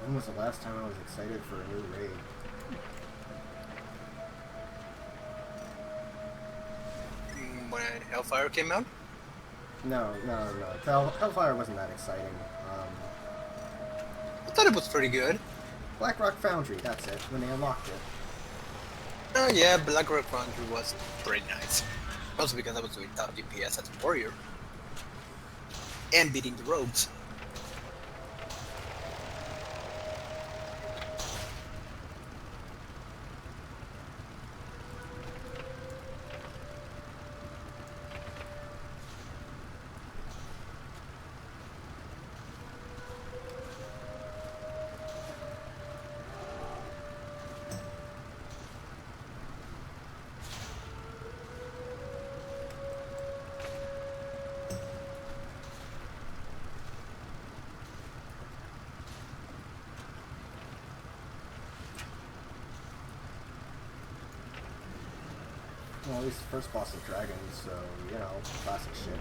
When was the last time I was excited for a new raid? When Hellfire came out. No. Hellfire wasn't that exciting. I thought it was pretty good. Blackrock Foundry, that's it, when they unlocked it. Oh yeah, Black Rock Foundry was pretty nice. Also because I was doing top DPS as a warrior and beating the rogues. Well, at least the first boss is dragons, so, you know, classic shit.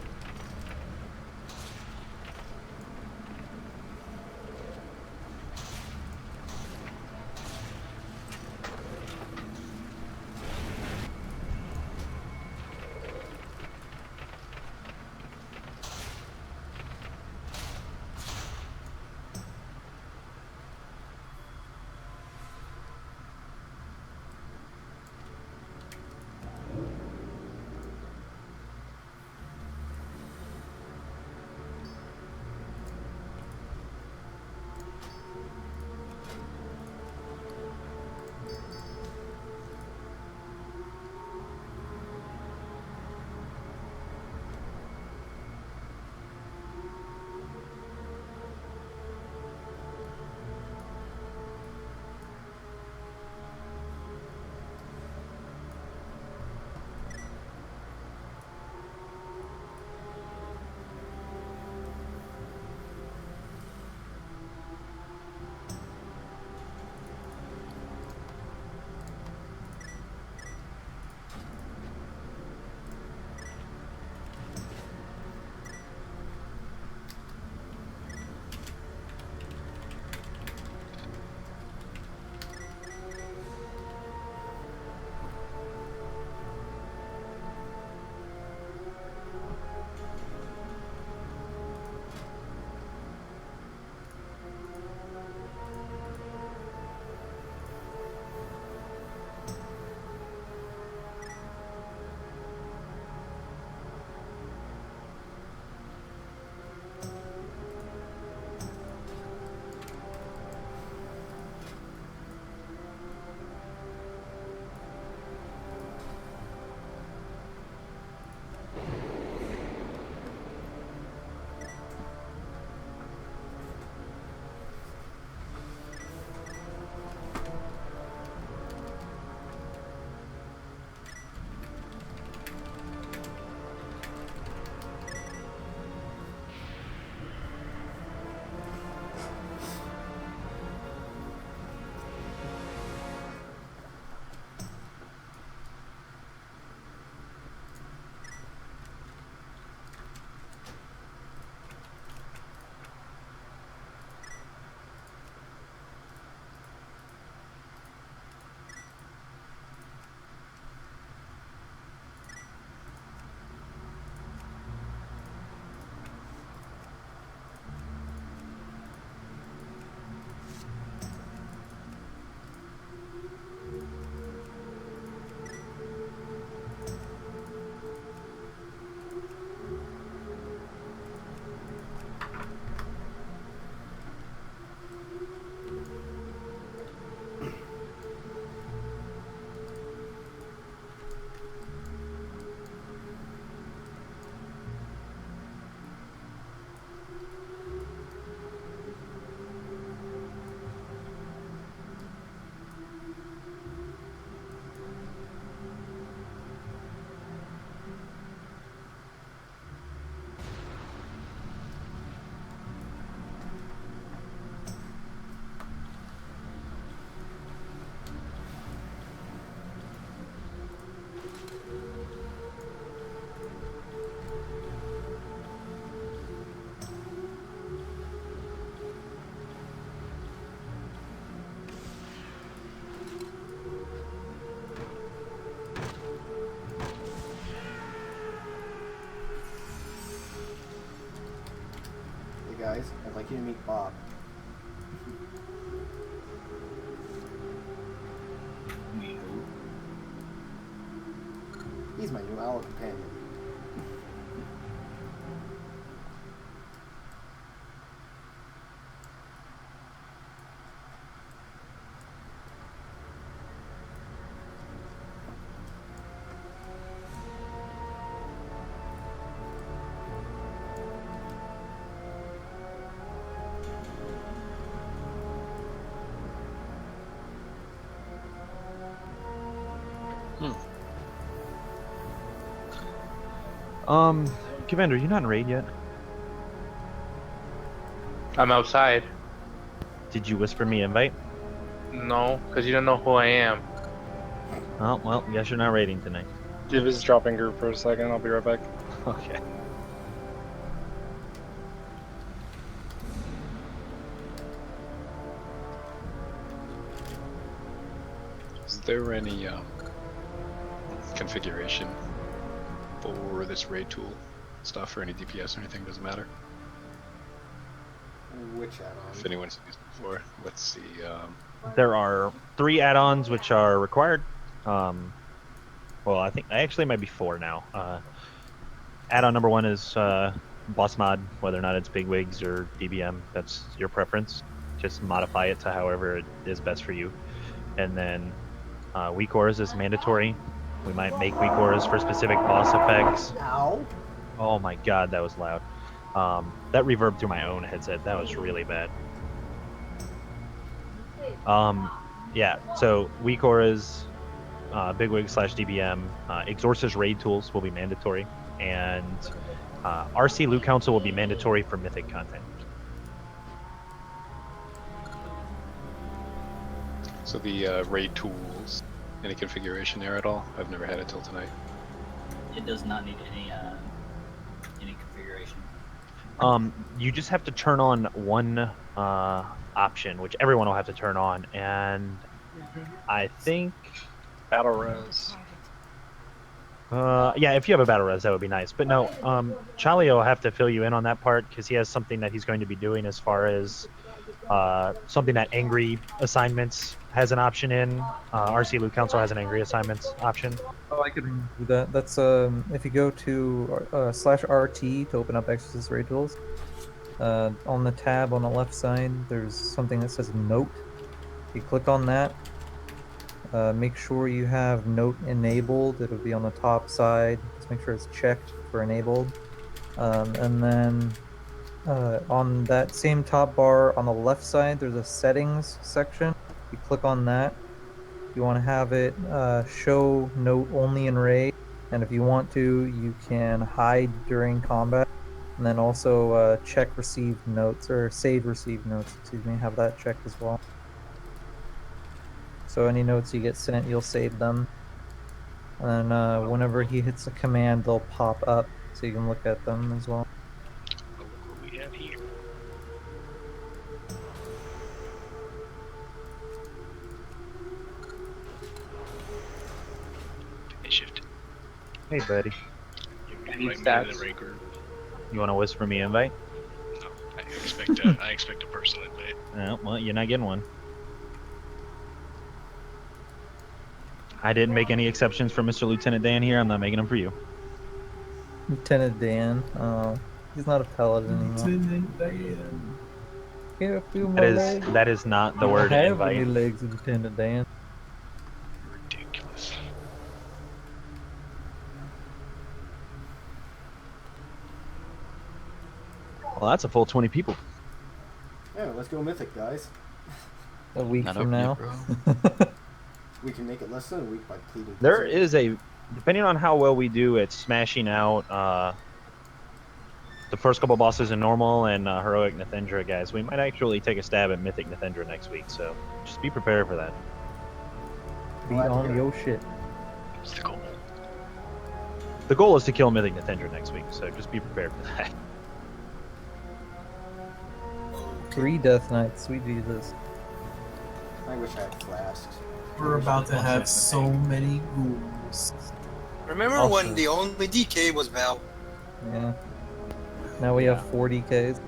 like you to meet Bob. Me who? He's my new owl companion. Commander, you're not in raid yet. I'm outside. Did you whisper me invite? No, because you don't know who I am. Oh, well, guess you're not raiding tonight. Give his dropping group for a second. I'll be right back. Okay. Is there any configuration for this raid tool stuff or any DPS or anything? Doesn't matter. Which add-on? If anyone's used it before, let's see. There are 3 add-ons which are required. Well, I think actually it might be 4 now. Add-on number 1 is boss mod, whether or not it's bigwigs or DBM. That's your preference. Just modify it to however it is best for you. And then weak auras is mandatory. We might make weak auras for specific boss effects. Ow! Oh my god, that was loud. That reverbed through my own headset. That was really bad. Yeah, so weak auras, bigwig / DBM, Exorcist raid tools will be mandatory, and RC loot council will be mandatory for mythic content. So the raid tools, any configuration there at all? I've never had it till tonight. It does not need any configuration. You just have to turn on one option, which everyone will have to turn on, and I think Battle res. yeah, if you have a battle res, that would be nice. But no, Charlie will have to fill you in on that part because he has something that he's going to be doing as far as something that angry assignments has an option in. RC Loot Council has an angry assignments option. Oh, I could do that. That's if you go to /RT to open up Exorcist Raid Tools. On the tab on the left side, there's something that says Note. You click on that. Make sure you have Note enabled. It'll be on the top side. Just make sure it's checked for enabled. And then on that same top bar on the left side, there's a Settings section. You click on that. You want to have it show Note only in raid, and if you want to, you can hide during combat, and then also check received notes, or save received notes, excuse me, have that checked as well. So any notes you get sent, you'll save them, and whenever he hits a command, they'll pop up, so you can look at them as well. Look what we have here. Shift. Hey, buddy. Any stats? You want to whisper me invite? No, I expect a personal invite. Well, you're not getting one. I didn't make any exceptions for Mr. Lieutenant Dan here. I'm not making them for you. Lieutenant Dan, he's not a paladin anymore. Lieutenant Dan. Can't feel my legs. That is not the I word don't have invite. any legs, Lieutenant Dan. Ridiculous. Well, that's a full 20 people. Yeah, let's go Mythic, guys. A week Not from open now. yet, bro. We can make it less than a week by pleading. There is depending on how well we do at smashing out the first couple bosses in normal and heroic Nathendra, guys, we might actually take a stab at mythic Nathendra next week. So just be prepared for that. Be Glad to on hear your shit. What's the goal? The goal is to kill mythic Nathendra next week, so just be prepared for that. 3 Death Knights, sweet Jesus. I wish I had flasks. We're about to have so many ghouls. Remember when the only DK was Val? Yeah. Now we have 40 Ks.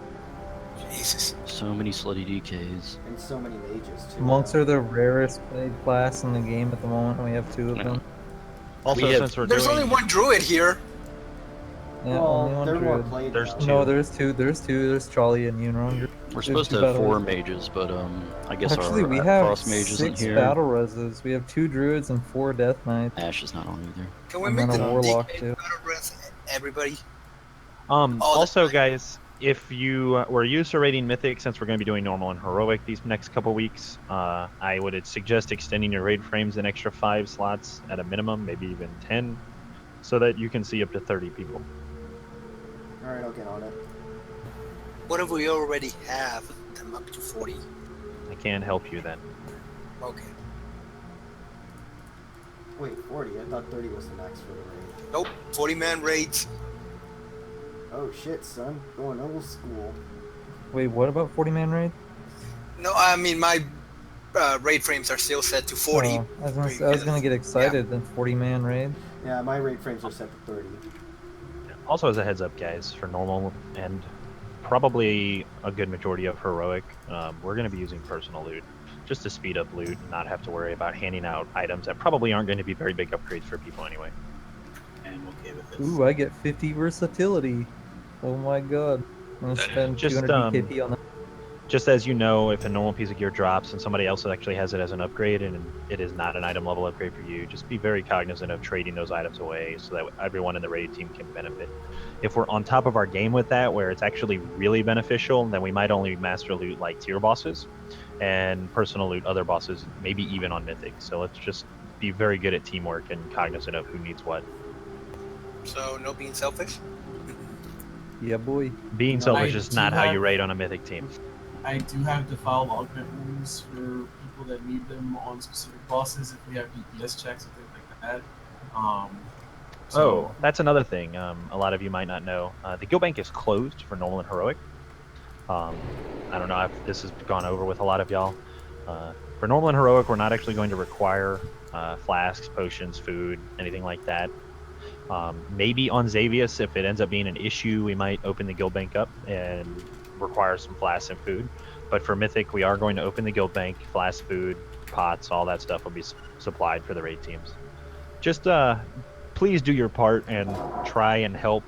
Jesus. So many slutty DKs. And so many mages too. Monks now. are the rarest played class in the game at the moment, and we have two of Yeah. them. Also, We have- since we're There's doing, only one druid here. Yeah, well, only one they're more druid. played. There's though. two. No, there's two. There's Charlie and Yunrong. We're supposed to have 4 mages, but I guess Actually, our we have boss mage isn't 6 here. battle reses. We have 2 druids and 4 death knights. Ash is not on either. Can we And make then the a warlock, DK too. battle res everybody? Also, that's fine. guys, if you were used to raiding Mythic, since we're going to be doing normal and heroic these next couple weeks, I would suggest extending your raid frames an extra 5 slots at a minimum, maybe even 10, so that you can see up to 30 people. All right, I'll get on it. What if we already have them up to 40? I can help you then. Okay. Wait, 40? I thought 30 was the max for the raid. Nope. 40-man raids. Oh shit, son. Going old school. Wait, what about 40-man raid? No, I mean my raid frames are still set to 40. Oh, I was gonna get excited then 40-man raid. Yeah, my raid frames are set to 30. Also, as a heads up, guys, for normal and probably a good majority of heroic, we're going to be using personal loot just to speed up loot and not have to worry about handing out items that probably aren't going to be very big upgrades for people anyway. I'm okay with this. Ooh, I get 50 versatility. Oh my god. I'm gonna spend Just, 200 DKP on that. Just as you know, if a normal piece of gear drops and somebody else actually has it as an upgrade and it is not an item level upgrade for you, just be very cognizant of trading those items away so that everyone in the raid team can benefit. If we're on top of our game with that, where it's actually really beneficial, then we might only master loot like tier bosses and personal loot other bosses, maybe even on Mythic. So let's just be very good at teamwork and cognizant of who needs what. So no being selfish. Yeah, boy. Being No, selfish I is do not how have- you raid on a Mythic team. I do have defiled augment runes for people that need them on specific bosses if we have DPS checks and things like that. Oh, that's another thing. A lot of you might not know. The guild bank is closed for normal and heroic. I don't know if this has gone over with a lot of y'all. For normal and heroic, we're not actually going to require flasks, potions, food, anything like that. Maybe on Xavius, if it ends up being an issue, we might open the guild bank up and require some flasks and food. But for Mythic, we are going to open the guild bank, flask, food, pots, all that stuff will be supplied for the raid teams. Just please do your part and try and help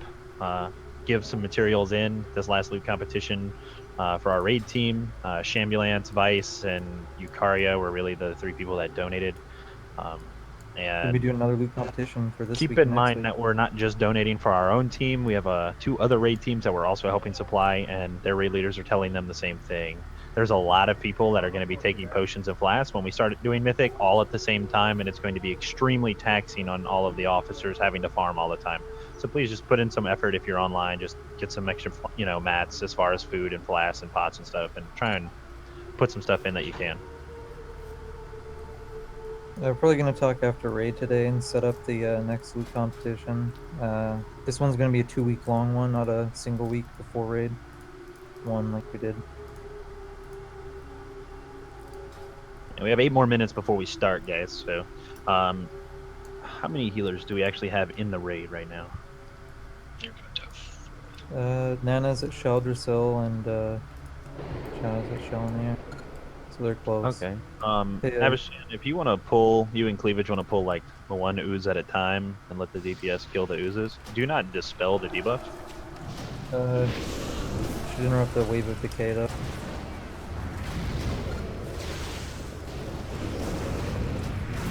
give some materials in this last loot competition for our raid team. Shambulance, Vice, and Eukaria were really the 3 people that donated. We'll be doing another loot competition for this week keep and in next mind week. that we're not just donating for our own team. We have 2 other raid teams that we're also helping supply, and their raid leaders are telling them the same thing. There's a lot of people that are going to be taking potions and flasks when we start doing Mythic all at the same time, and it's going to be extremely taxing on all of the officers having to farm all the time. So please just put in some effort if you're online. Just get some extra, mats as far as food and flasks and pots and stuff, and try and put some stuff in that you can. We're probably going to talk after raid today and set up the next loot competition. This one's going to be a 2-week long one, not a single week before raid one like we did. And we have 8 more minutes before we start, guys. So, how many healers do we actually have in the raid right now? Nana's at Shaldrasil and China's at Shalnir. So they're close. Okay. Hey, Avashan, if you want to pull, you and Cleavage want to pull like the 1 ooze at a time and let the DPS kill the oozes, do not dispel the debuff. Should interrupt the wave of decay though.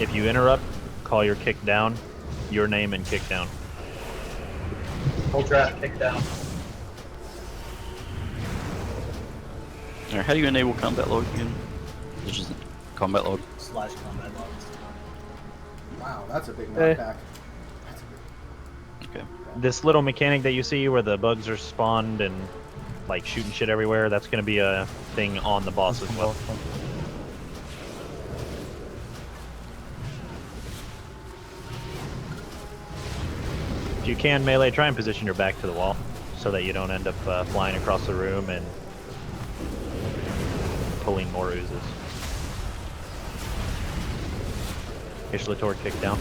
If you interrupt, call your kick down, your name and kick down. Ultra kick down. Alright, how do you enable combat log again? It's just combat log. / combat logs. Wow, that's a big Hey. knockback. That's a big... Okay. This little mechanic that you see where the bugs are spawned and like shooting shit everywhere, that's going to be a thing on the boss as well. If you can melee, try and position your back to the wall so that you don't end up flying across the room and pulling more oozes. Ishlator kick down.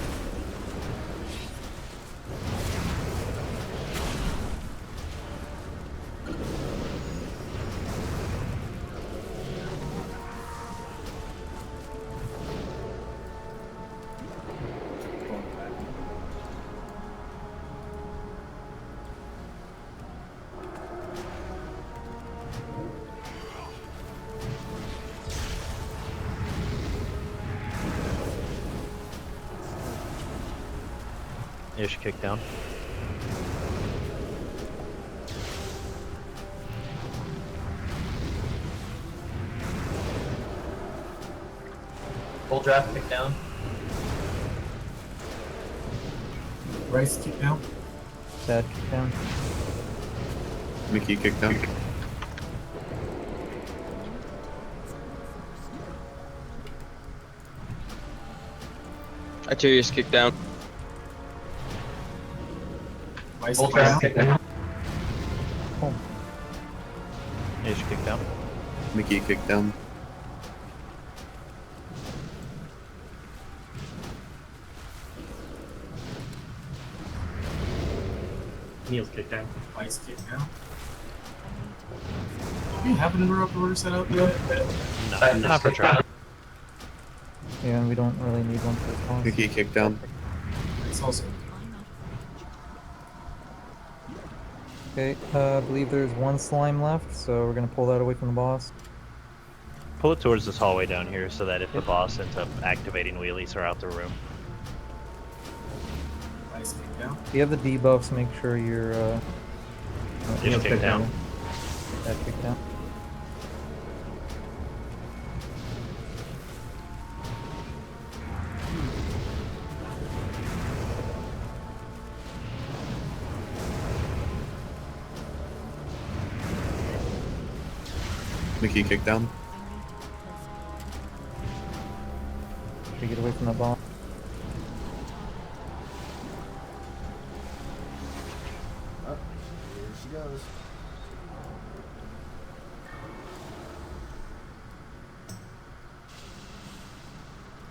Ish kick down. Full draft kick down. Rice kick down. Sad kick down. Mickey kick down. Arterius kick down. Rice Full kick draft down. kick down. Ish kick down. Mickey kick down. Neil's kick down. Rice kick down. Do we have an interrupt order set up yet? No, not for try. Yeah, and we don't really need one for this boss. Mickey kick down. It's also. Okay, I believe there's one slime left, so we're gonna pull that away from the boss. Pull it towards this hallway down here so that if the boss ends up activating wheelies or out the room. Rice kick down. If you have the debuffs, make sure you're Ish kick down. That kick down. Mickey kick down. To get away from the boss. Oh, here she goes.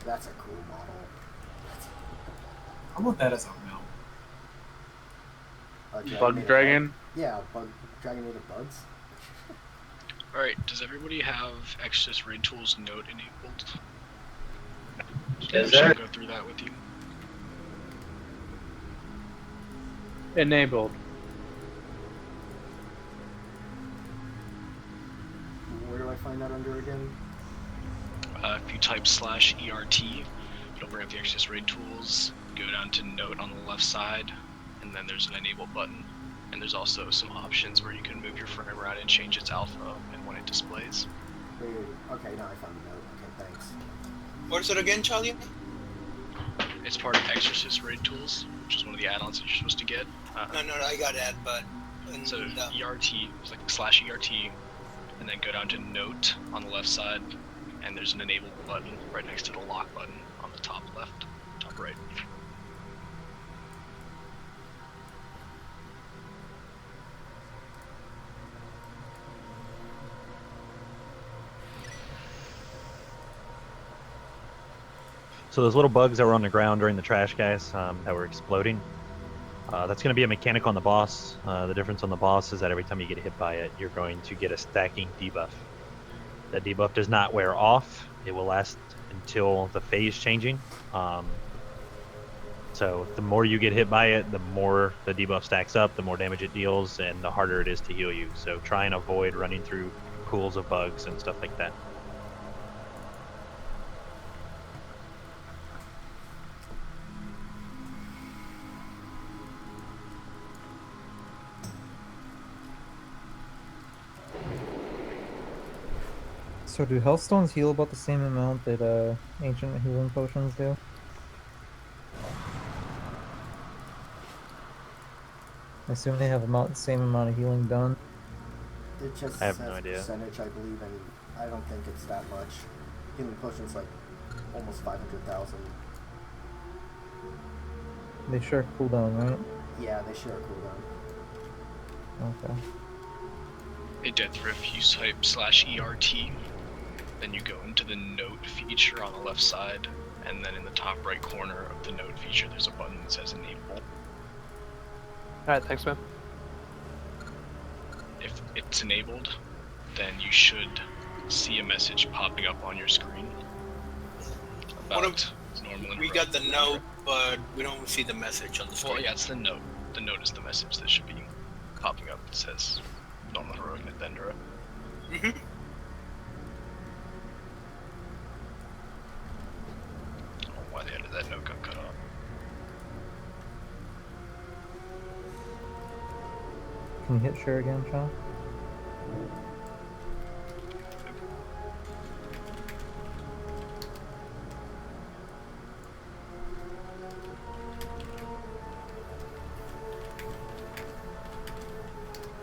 That's a cool model. I want that as a mount. Bug made of dragon. bug- Yeah, dragon made of bugs. Alright, does everybody have Exodus Raid Tools Note enabled? Is I there? should go through that with you. Enabled. Where do I find that under again? If you type /ERT, it'll bring up the Exodus Raid Tools, go down to Note on the left side, and then there's an Enable button. And there's also some options where you can move your frame around and change its alpha and when it displays. Wait, okay, now I found the note. Okay, thanks. What is it again, Charlie? It's part of Exorcist Raid Tools, which is one of the add-ons that you're supposed to get. No, I got that, but So ERT, it's like /ERT, and then go down to Note on the left side, and there's an Enable button right next to the lock button on the top left, top right. So those little bugs that were on the ground during the trash guys that were exploding, that's going to be a mechanic on the boss. The difference on the boss is that every time you get hit by it, you're going to get a stacking debuff. That debuff does not wear off. It will last until the phase changing. So the more you get hit by it, the more the debuff stacks up, the more damage it deals, and the harder it is to heal you. So try and avoid running through pools of bugs and stuff like that. So do Hellstones heal about the same amount that ancient healing potions do? I assume they have about the same amount of healing done. It just I have says no idea. percentage, I believe, and I don't think it's that much. Healing potions like almost 500,000. They share cooldown, right? Yeah, they share a cooldown. Okay. Hey Deathriff, you type /ERT, then you go into the Note feature on the left side, and then in the top right corner of the Note feature there's a button that says Enable. Alright, thanks, man. If it's enabled, then you should see a message popping up on your screen about normal We got the note, but we don't see the message on the screen. Well, yeah, it's the Note. The Note is the message that should be popping up that says normal, heroic, and Thundera. Mhm. I don't know why the end of that note got cut off. Can you hit sure again, Sean?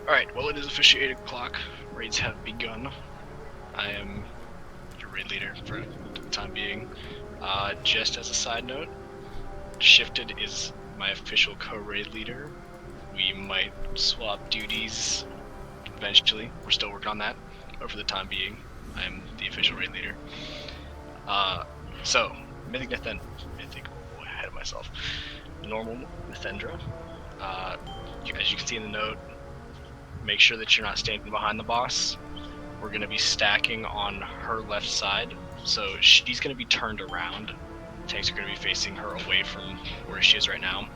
Alright, well, it is officially 8 o'clock. Raids have begun. I am your raid leader for the time being. Just as a side note, Shifted is my official co-raid leader. We might swap duties eventually. We're still working on that, but for the time being, I am the official raid leader. So, Mythic, ahead of myself. Normal Mythendra. As you can see in the note, make sure that you're not standing behind the boss. We're going to be stacking on her left side, so she's going to be turned around. Tanks are going to be facing her away from where she is right now.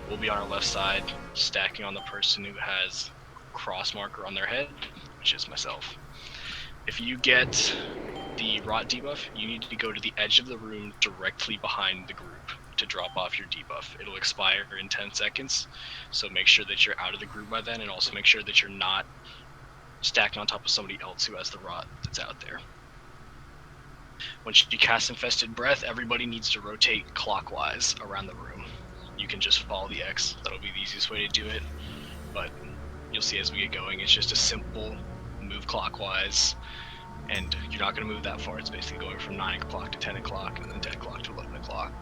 We'll be on her left side, stacking on the person who has cross marker on their head, which is myself. If you get the rot debuff, you need to go to the edge of the room directly behind the group to drop off your debuff. It'll expire in 10 seconds, so make sure that you're out of the group by then, and also make sure that you're not stacked on top of somebody else who has the rot that's out there. Once you cast Infested Breath, everybody needs to rotate clockwise around the room. You can just follow the X, that'll be the easiest way to do it, but you'll see as we get going, it's just a simple move clockwise, and you're not going to move that far. It's basically going from 9 o'clock to 10 o'clock, and then 10 o'clock to 11 o'clock.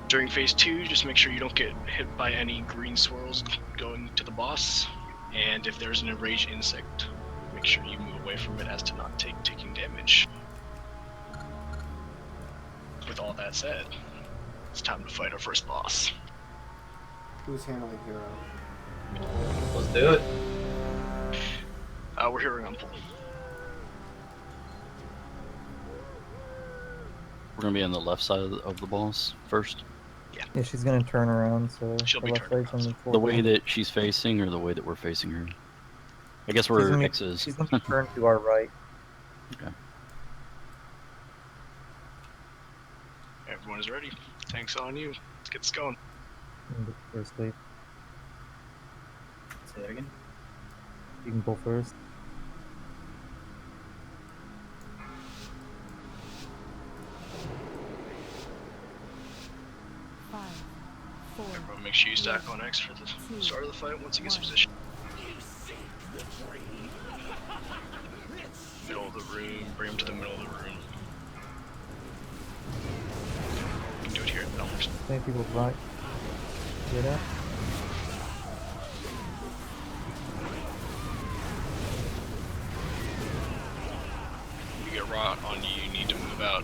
During phase 2, just make sure you don't get hit by any green swirls going to the boss, and if there's an enraged insect, make sure you move away from it as to not taking damage. With all that said, it's time to fight our first boss. Who's handling hero? Let's do it. We're hearing on pull. We're gonna be on the left side of the boss first. Yeah, she's gonna turn around, so She'll the be left turning leg's on the The forward. way that she's facing, or the way that we're facing her. I guess She's we're gonna be- X's. She's gonna be turned to our right. Okay. Everyone is ready. Tanks on you. Let's get this going. in the first wave. Say that again. You can go first. Everyone make sure you stack on X for the start of the fight once he gets position. Middle of the room, bring him to the middle of the room. You can do it here at Belmers. Many people right. Get out. You get rot on you, you need to move out.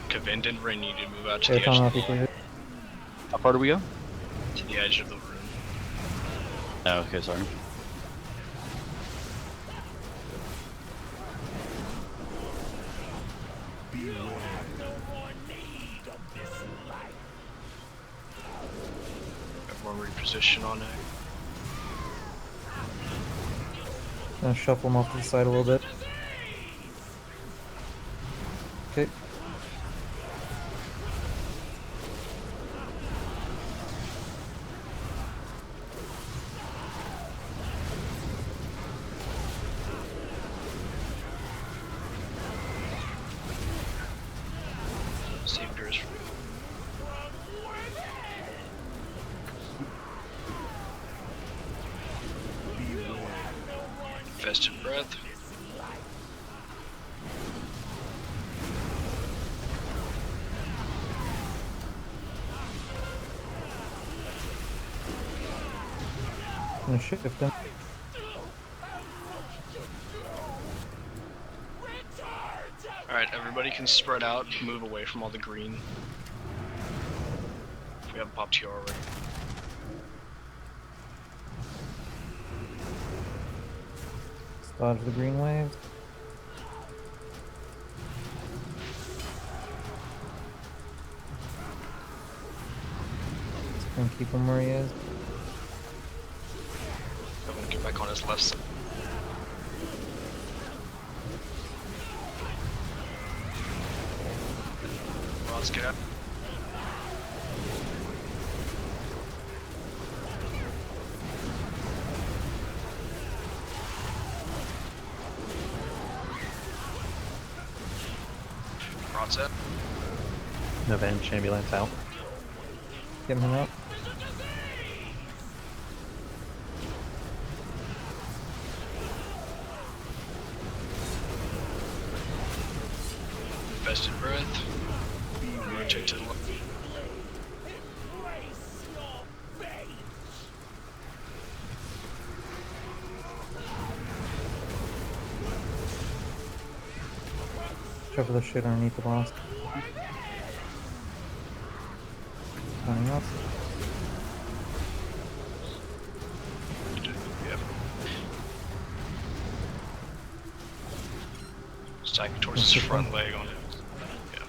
Kavind and Rin need to move out to Yeah, the edge Tom, of off the you wall, clear. How far do we go? to the edge of the room. Oh, okay, sorry. Everyone reposition on it. Gonna shuffle them off to the side a little bit. Okay. Save yours. Infested Breath. Gonna shift them. Alright, everybody can spread out, move away from all the green. We have popped here already. Dodge the green waves. Just gonna keep him where he is. I'm gonna get back on his left side. Let's get out. Rot's at. No venge ambulance out. Get him out. Vested breath. Rotate to the left. Cover the shit underneath the boss. Coming up. Yep. Stacking towards his front leg on it. Yeah.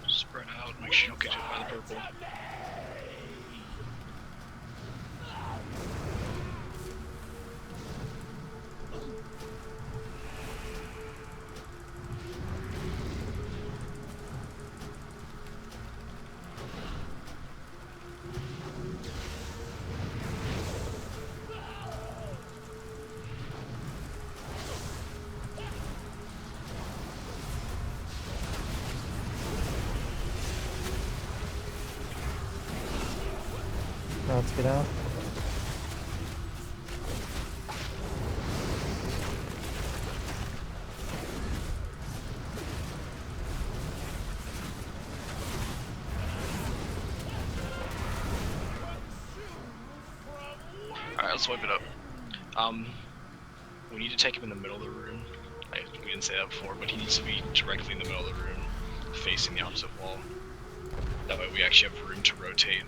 Spread out, make sure you don't get hit by the purple. Let's get out. Alright, let's wipe it up. We need to take him in the middle of the room. We didn't say that before, but he needs to be directly in the middle of the room, facing the opposite wall. That way we actually have room to rotate.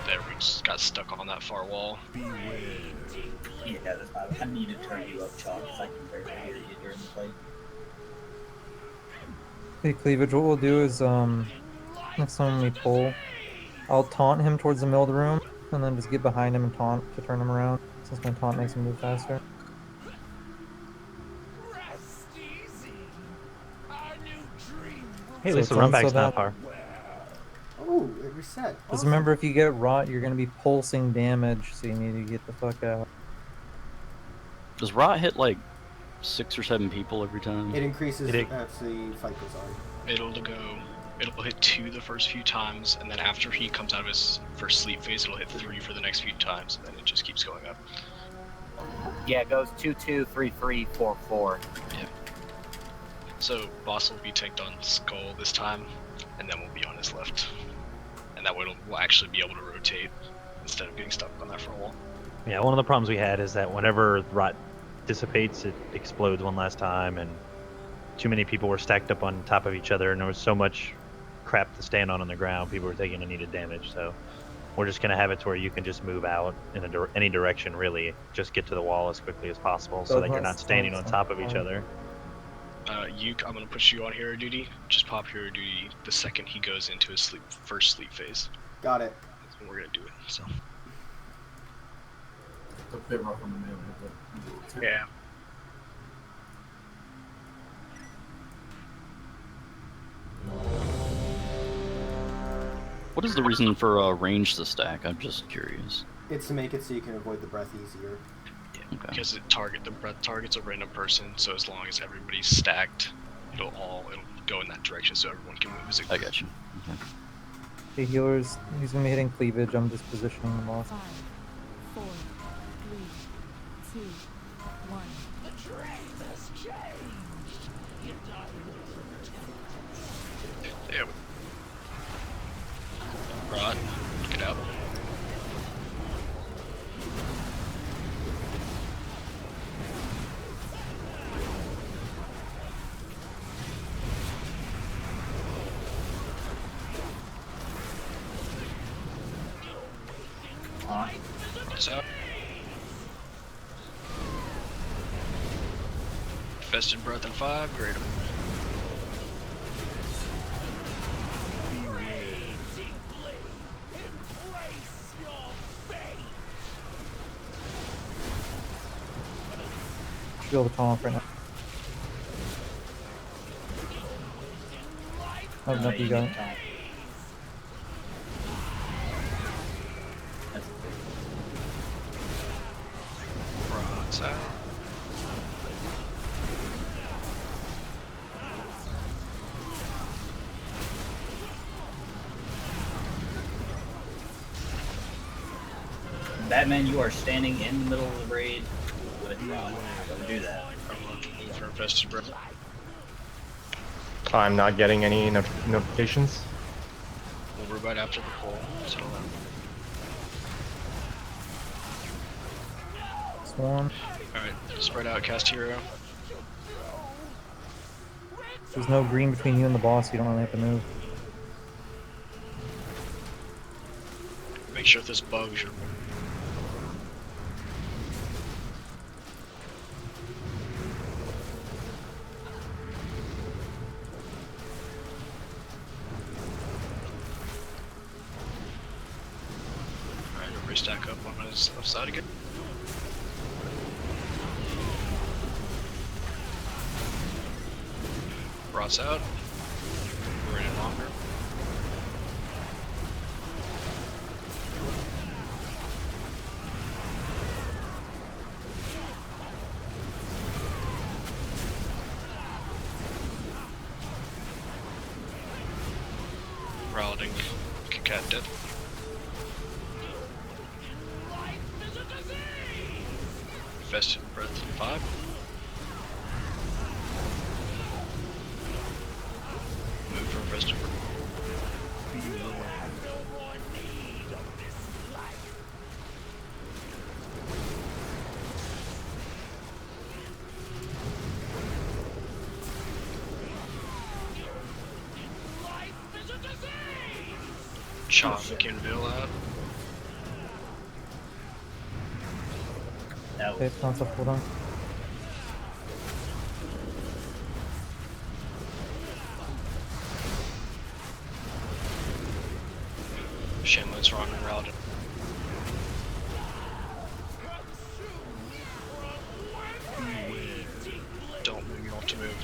There, we just got stuck on that far wall. Yeah, that's fine. I need to turn you up, Chalk, because I can barely hear you during the play. Hey, Cleavage, what we'll do is, next time we pull, I'll taunt him towards the middle of the room, and then just get behind him and taunt to turn him around, since my taunt makes him move faster. Hey, at So least the it's run back's also not that- far. Oh, it reset. Just Awesome. remember, if you get rot, you're gonna be pulsing damage, so you need to get the fuck out. Does Rot hit like 6 or 7 people every time? It increases It- as the fight goes on. It'll hit 2 the first few times, and then after he comes out of his first sleep phase, it'll hit 3 for the next few times, and then it just keeps going up. Yeah, it goes 2, 2, 3, 3, 4, 4. Yeah. So boss will be tanked on Skull this time, and then we'll be on his left. And that way we'll actually be able to rotate instead of getting stuck on that front wall. Yeah, one of the problems we had is that whenever rot dissipates, it explodes one last time, and too many people were stacked up on top of each other, and there was so much crap to stand on the ground. People were taking unneeded damage, so we're just gonna have it to where you can just move out in any direction, really. Just get to the wall as quickly as possible, so that you're not standing on top of each other. I'm gonna put you on hero duty. Just pop hero duty the second he goes into his first sleep phase. Got it. That's when we're gonna do it. So. A bit rough on the melee, but Yeah. What is the reason for range the stack? I'm just curious. It's to make it so you can avoid the breath easier. Okay. Because the breath targets a random person, so as long as everybody's stacked, it'll go in that direction, so everyone can move as a I got you. Okay. Hey, healers, he's gonna be hitting cleavage. I'm just positioning him off. 5, 4, 3, 2, 1. The dream has changed. You Yeah. Rod, get out. What's up? Fested breath in 5, great. Should be able to taunt off right now. Oh, No, nope, you got need it. to taunt. That's Rods out. Batman, you are standing in the middle of the raid with Rod. Don't do that. I'm looking for infested breath. I'm not getting any notifications. We'll reboot after the poll. Settle down. Swarm. Alright, spread out, cast hero. There's no green between you and the boss, you don't really have to move. Make sure if there's bugs, you're. Alright, everybody stack up on his left side again. Rots out. We're in it longer. Rallading. Cat dead. Infested breath 5. Move for infested breath. Chop McKinville out. That Okay, taunt's up, hold on. Shamlin's wrong and routed. Don't move, you don't have to move.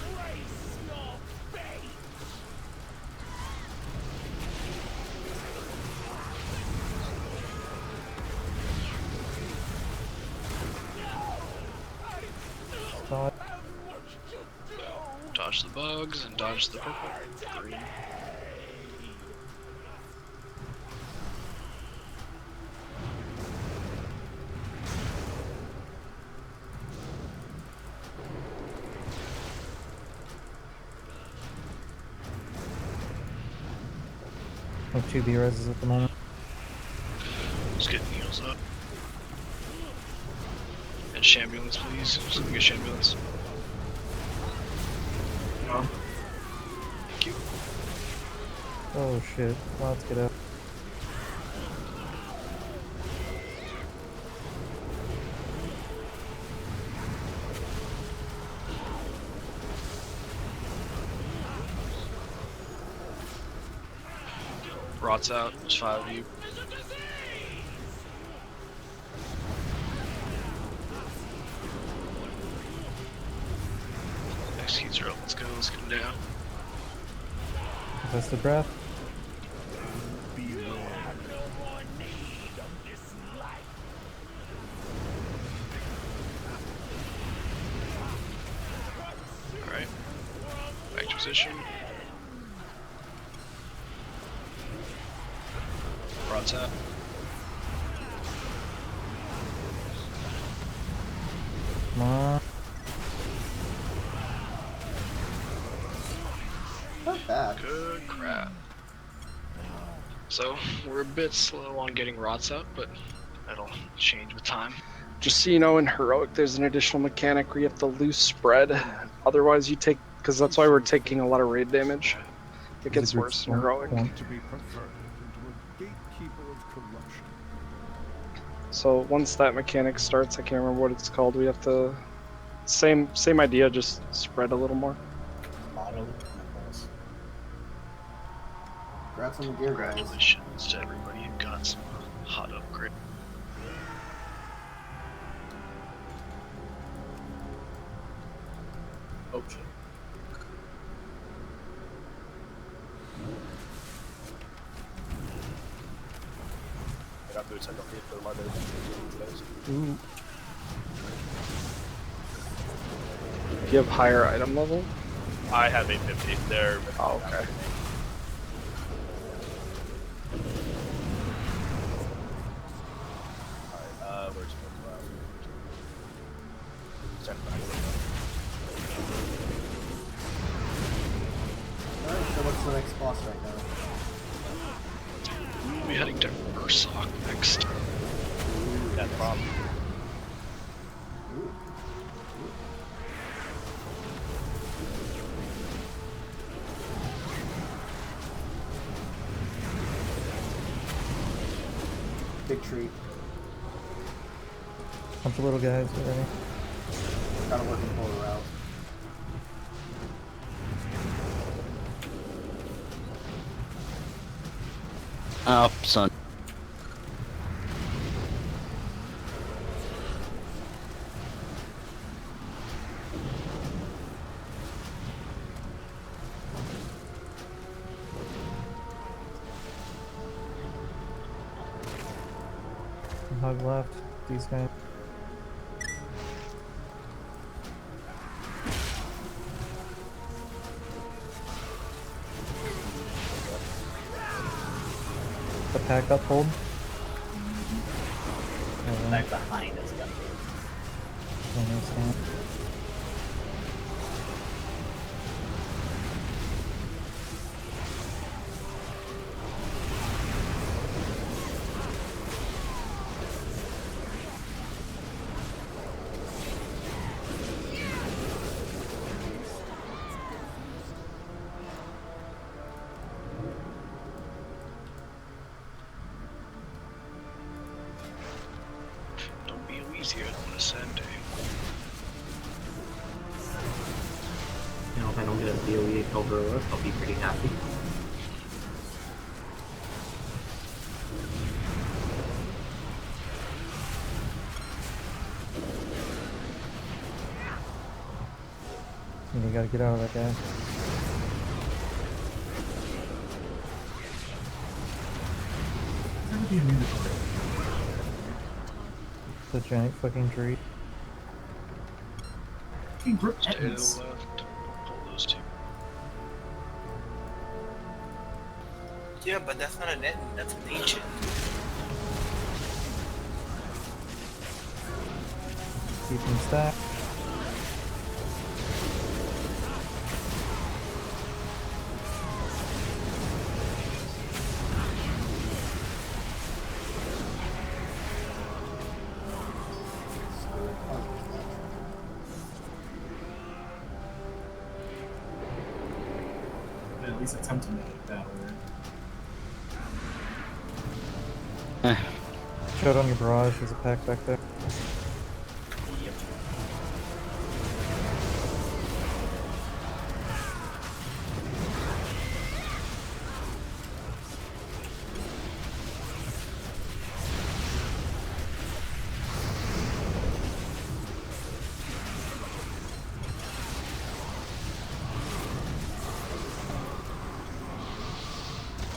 Dodge. Dodge the bugs and dodge the purple. 3. No 2B reses at the moment. Just getting heals up. And shambulance, please. Just get shambulance. Thank you. Oh shit. Well, let's get out. Rots out. There's 5 of you. Executes are up. Let's go. Let's get him down. That's the breath. Alright. Back to position. Rots out. Come on. Not bad. Good crap. So, we're a bit slow on getting rots out, but that'll change with time. Just so you know, in Heroic, there's an additional mechanic where you have to loose spread. Otherwise, you take, because that's why we're taking a lot of raid damage. It gets worse in Heroic. So once that mechanic starts, I can't remember what it's called. We have to, same idea, just spread a little more. Motto. Congrats on the gear, guys. Congratulations to everybody who got some hot upgrade. have boots, I don't need the leather these days. Ooh. Do you have higher item level? I have 850. They're. Oh, okay. Alright, where's the stand back. Alright, so what's the next boss right now? We'll be heading to Ursoc next. That problem. Big treat. Bunch of little guys already. Gotta work in polar route. Oh, son. Hug left. These guys. The pack up hold. Back behind us, got Don't be easier on a Sunday. You know, if I don't get a DOE over us, I'll be pretty happy. You gotta get out of that guy. The giant fucking tree. Fucking grip Stay to the ends. left. Don't pull those two. Yeah, but that's not an end, that's an ancient. Keep him stacked. At least attempt to make it that way. Shut on your barrage, there's a pack back there.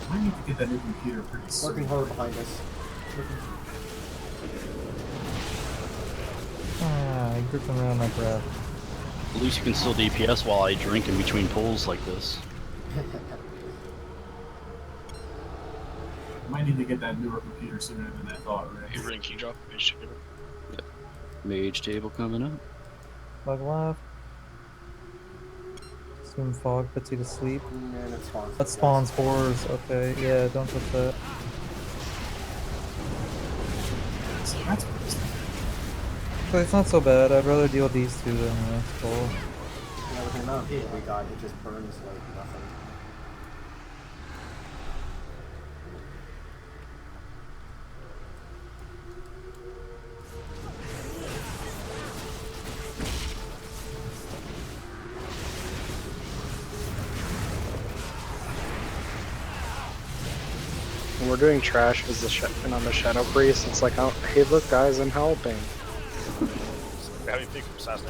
I need to get that new computer pretty soon. Working hard behind us. Ah, I gripped him around my breath. At least you can still DPS while I drink in between pulls like this. I might need to get that newer computer sooner than I thought, right? Hey, Ring, can you drop Mage table? Yep. Mage table coming up. Bug left. Assume fog puts you to sleep. And it spawns. That spawns spores. Okay, yeah, don't touch that. So that's what it's like. But it's not so bad. I'd rather deal these two than the next pull. Yeah, with the amount of hit we got, it just burns like nothing. When we're doing trash as the and on the Shadow Priest, it's like, oh, hey, look, guys, I'm helping.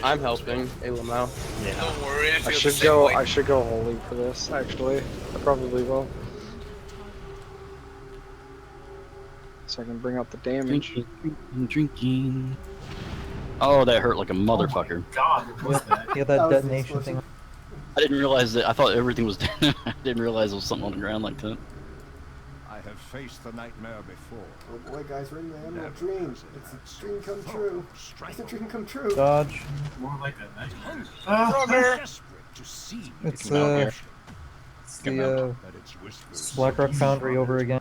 I'm helping. Don't worry, I feel I the should same go. way. I should go holy for this. Actually, I probably will. so I can bring out the damage. Drinking. Oh, that hurt like a motherfucker. God, what was that? Yeah, That that was the detonation explosion. thing. I didn't realize that. I thought everything was dead. I didn't realize there was something on the ground like that. I have faced the nightmare before. Oh boy, guys, we're in the Emerald Dream. It's a dream come true. It's a dream come true. Dodge. More like a nightmare. It's the Blackrock Foundry over again.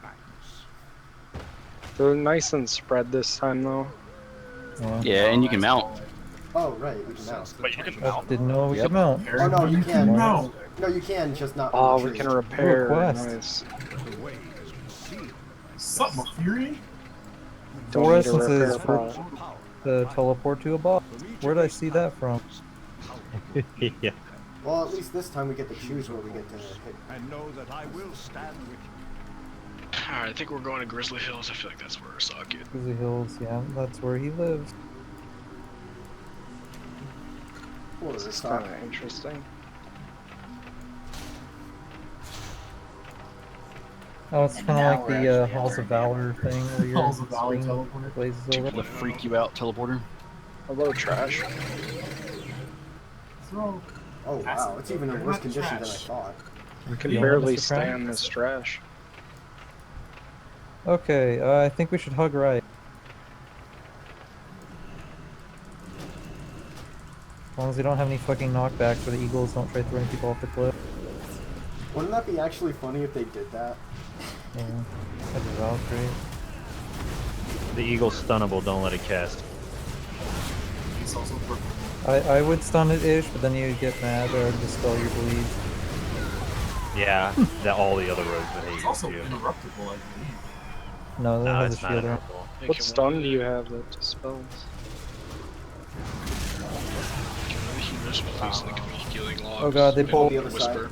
They're nice and spread this time though. Yeah, and you can mount. Oh, right, we can mount. Wait, you can I mount? didn't know we could mount. Oh, no, you can. mount. No, you can, just not. Oh, on the we tree. can repair. quest. Nice. Something Fury? Don't Four need to essences repair for pod. the teleport to a boss. Where did I see that from? Yeah. Well, at least this time we get to choose where we get to hit. And know that I will stand with you. Alright, I think we're going to Grizzly Hills. I feel like that's where our socket. Grizzly Hills, yeah, that's where he lives. Or This is stop. kind of interesting. Oh, it's And kind now of like we're the actually Halls of entering Valor thing where your Halls of Valor swing teleport. blazes over. The freak you out teleporter. Hello, trash. Throw. Oh wow, it's even in worse condition than I thought. We can Yeah, barely Mr. Pratt? stand this trash. Okay, I think we should hug right. As long as we don't have any fucking knockbacks where the Eagles don't try throwing people off the cliff. Wouldn't that be actually funny if they did that? Yeah, that'd be well great. The Eagle's stunnable, don't let it cast. It's also purple. I would stun it ish, but then you'd get mad or dispel your bleed. Yeah, that all the other rogues would It's hate also you. interruptible, I believe. No, that No, has a it's not shield on. interruptible. What stun do you have that dispels? Healers with those in the healing logs. Oh god, they and pulled the other side. Whisper.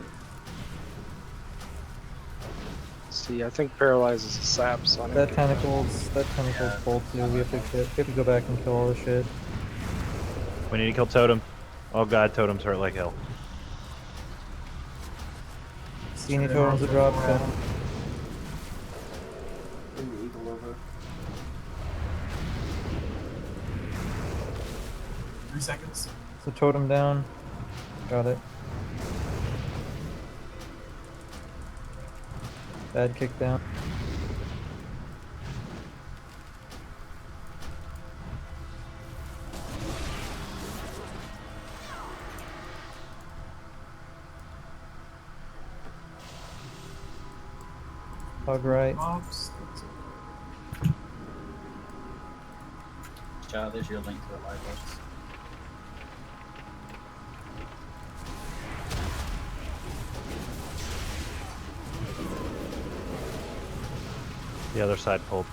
See, I think paralyzes the sap, so I don't That get tentacle's full too. We have to go back and kill all the shit. We need to kill Totem. Oh god, Totem's hurt like hell. See any totems that drop? Kill 'em. Bring the eagle over. 3 seconds. So totem down. Got it. Bad kick down. Hug right. Ops. Joe, there's your link to the live books. The other side pulled.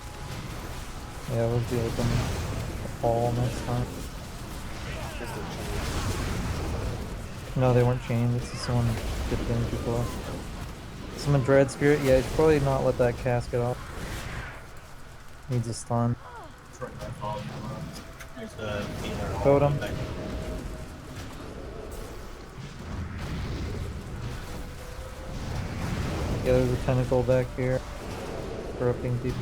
Yeah, we'll be open all next time. Guess they're No, they weren't chained. This is someone dipped in too close. Someone Dread Spirit. Yeah, you should probably not let that cast get off. Needs a stun. Try that follow. There's the healer. Totem. Yeah, there's a tentacle back here. Corrupting people.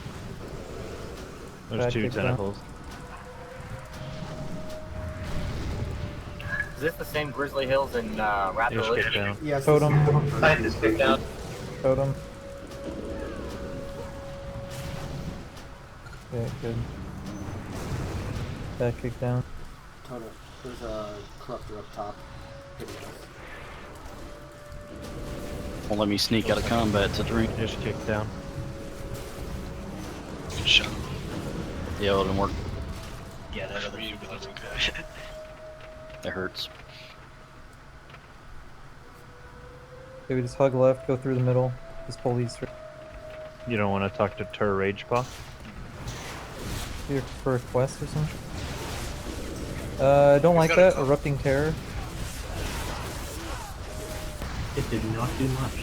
There's Bad two kick down. tentacles. Is this the same Grizzly Hills and Raptor Just Village? kick down. Yes. Totem. Scientist kicked out. Totem. Yeah, good. Bad kick down. Totem. There's a corruptor up top. Hitting us. Won't let me sneak out of combat to drink. Just kick down. Good shot. Yeah, it didn't work. Yeah, that other Me, but that's okay. That hurts. Okay, we just hug left, go through the middle. Just pull these through. You don't want to talk to Tur Rage Paw? Here for a quest or something? I don't like that. Erupting Terror. It did not do much.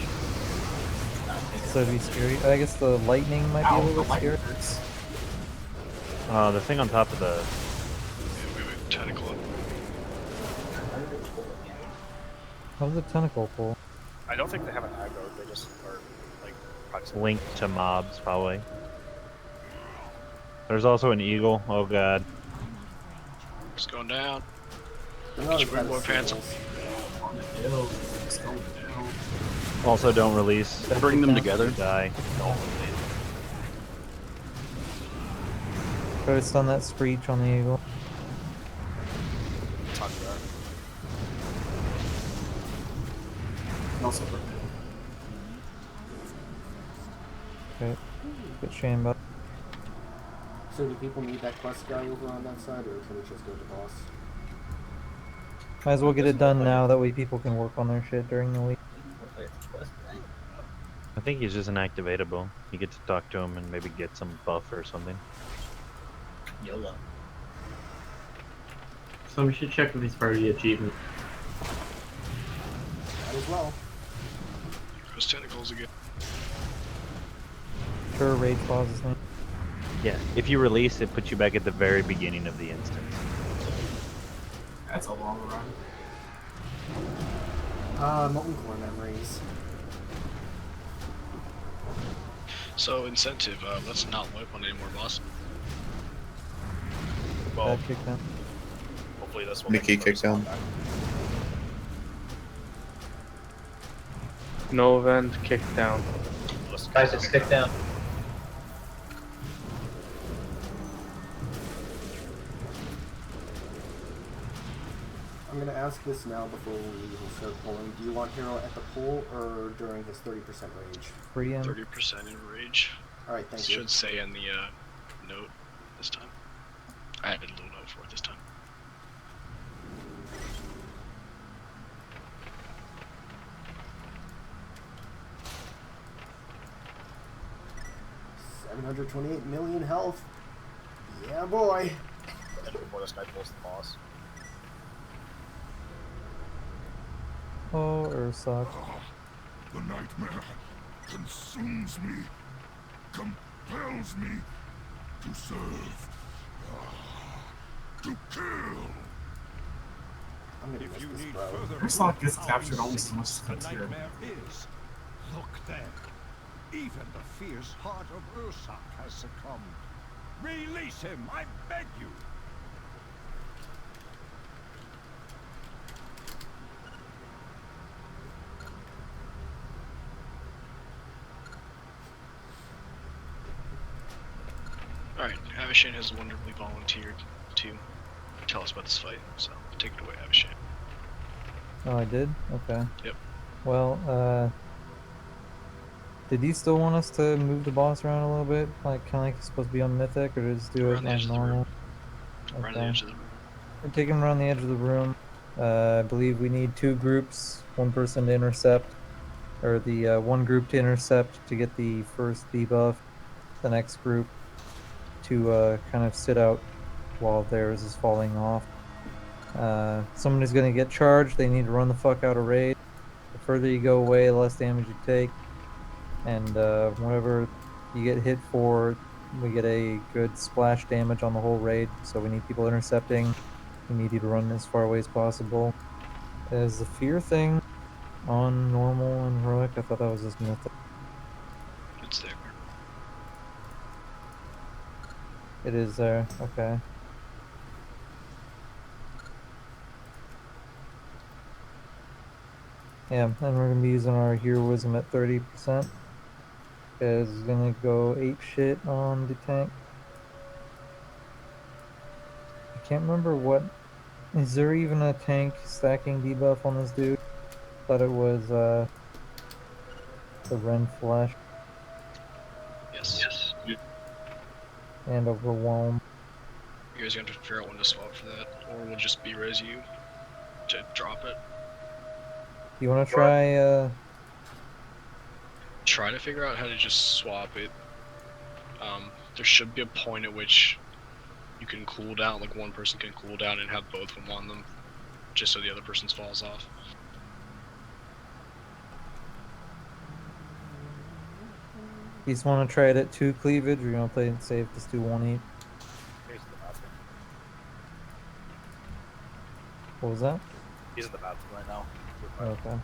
So it'd be scary. I guess the lightning might be a little bit scary. The thing on top of the... Wait, tentacle up. How does a tentacle pull? I don't think they have an aggro, they just are like proximity. Linked to mobs, probably. There's also an eagle. Oh god. It's going down. They're not as Spring bad boy as pants. seagulls. On the hill, it's going down. Also, don't release. Bring them down. together. You die. Try to stun that screech on the eagle. Talk to her. And also, Okay. Get Shane back. So do people need that quest guy over on that side, or can we just go to boss? Might as well get it done now, that way people can work on their shit during the week. I think he's just inactivatable. You get to talk to him and maybe get some buff or something. YOLO. So we should check if he's part of the achievement. Might as well. Those tentacles again. Sure, rage pause his name. Yeah, if you release, it puts you back at the very beginning of the instance. that's a long run. Molten core memories. So incentive, let's not wipe on any more bosses. Well, Bad kick down. hopefully this will Mickey make the kick down. first No event, kick down. combat. Guys, it's kick down. I'm gonna ask this now before we even start pulling. Do you want Hero at the pull or during his 30% rage? Free him. 30% in rage. Alright, thank It you. should say in the note this time. I added a little note for it this time. $728 million health. Yeah, boy. And before this guy pulls the boss. Oh, Ursak. The nightmare consumes me, compels me to serve, to kill. I'm gonna miss this, bro. Ursak gets captured almost as much as Frontier. Nightmare is. Look there. Even the fierce heart of Ursak has succumbed. Release him, I beg you. Alright, Avishane has wonderfully volunteered to tell us about this fight, so take it away, Avishane. Oh, I did? Okay. Yep. Well, did you still want us to move the boss around a little bit? Like, kind of like it's supposed to be on Mythic, or just do Around it the edge on of the room. normal? Around the edge of the room. We're taking him around the edge of the room. I believe we need 2 groups, 1 person to intercept, or the 1 group to intercept to get the first debuff, the next group to kind of sit out while theirs is falling off. Someone is going to get charged, they need to run the fuck out of raid. The further you go away, the less damage you take. And whenever you get hit for, we get a good splash damage on the whole raid, so we need people intercepting. We need you to run as far away as possible. Is the fear thing on normal and heroic? I thought that was just mythic. It's there. It is there, okay. Yeah, and we're gonna be using our heroism at 30%. Is gonna go ape shit on the tank. I can't remember what. Is there even a tank stacking debuff on this dude? Thought it was the Ren Flesh Yes. and Overwhelm. You guys have to figure out when to swap for that, or we'll just B-res you to drop it. You wanna try Try to figure out how to just swap it. There should be a point at which you can cool down, like one person can cool down and have both of them on them, just so the other person's falls off. you just wanna try it at 2 cleavage, or you wanna play it safe, just do 1 each? He's in the bathroom. What was that? He's in the bathroom right now. Okay.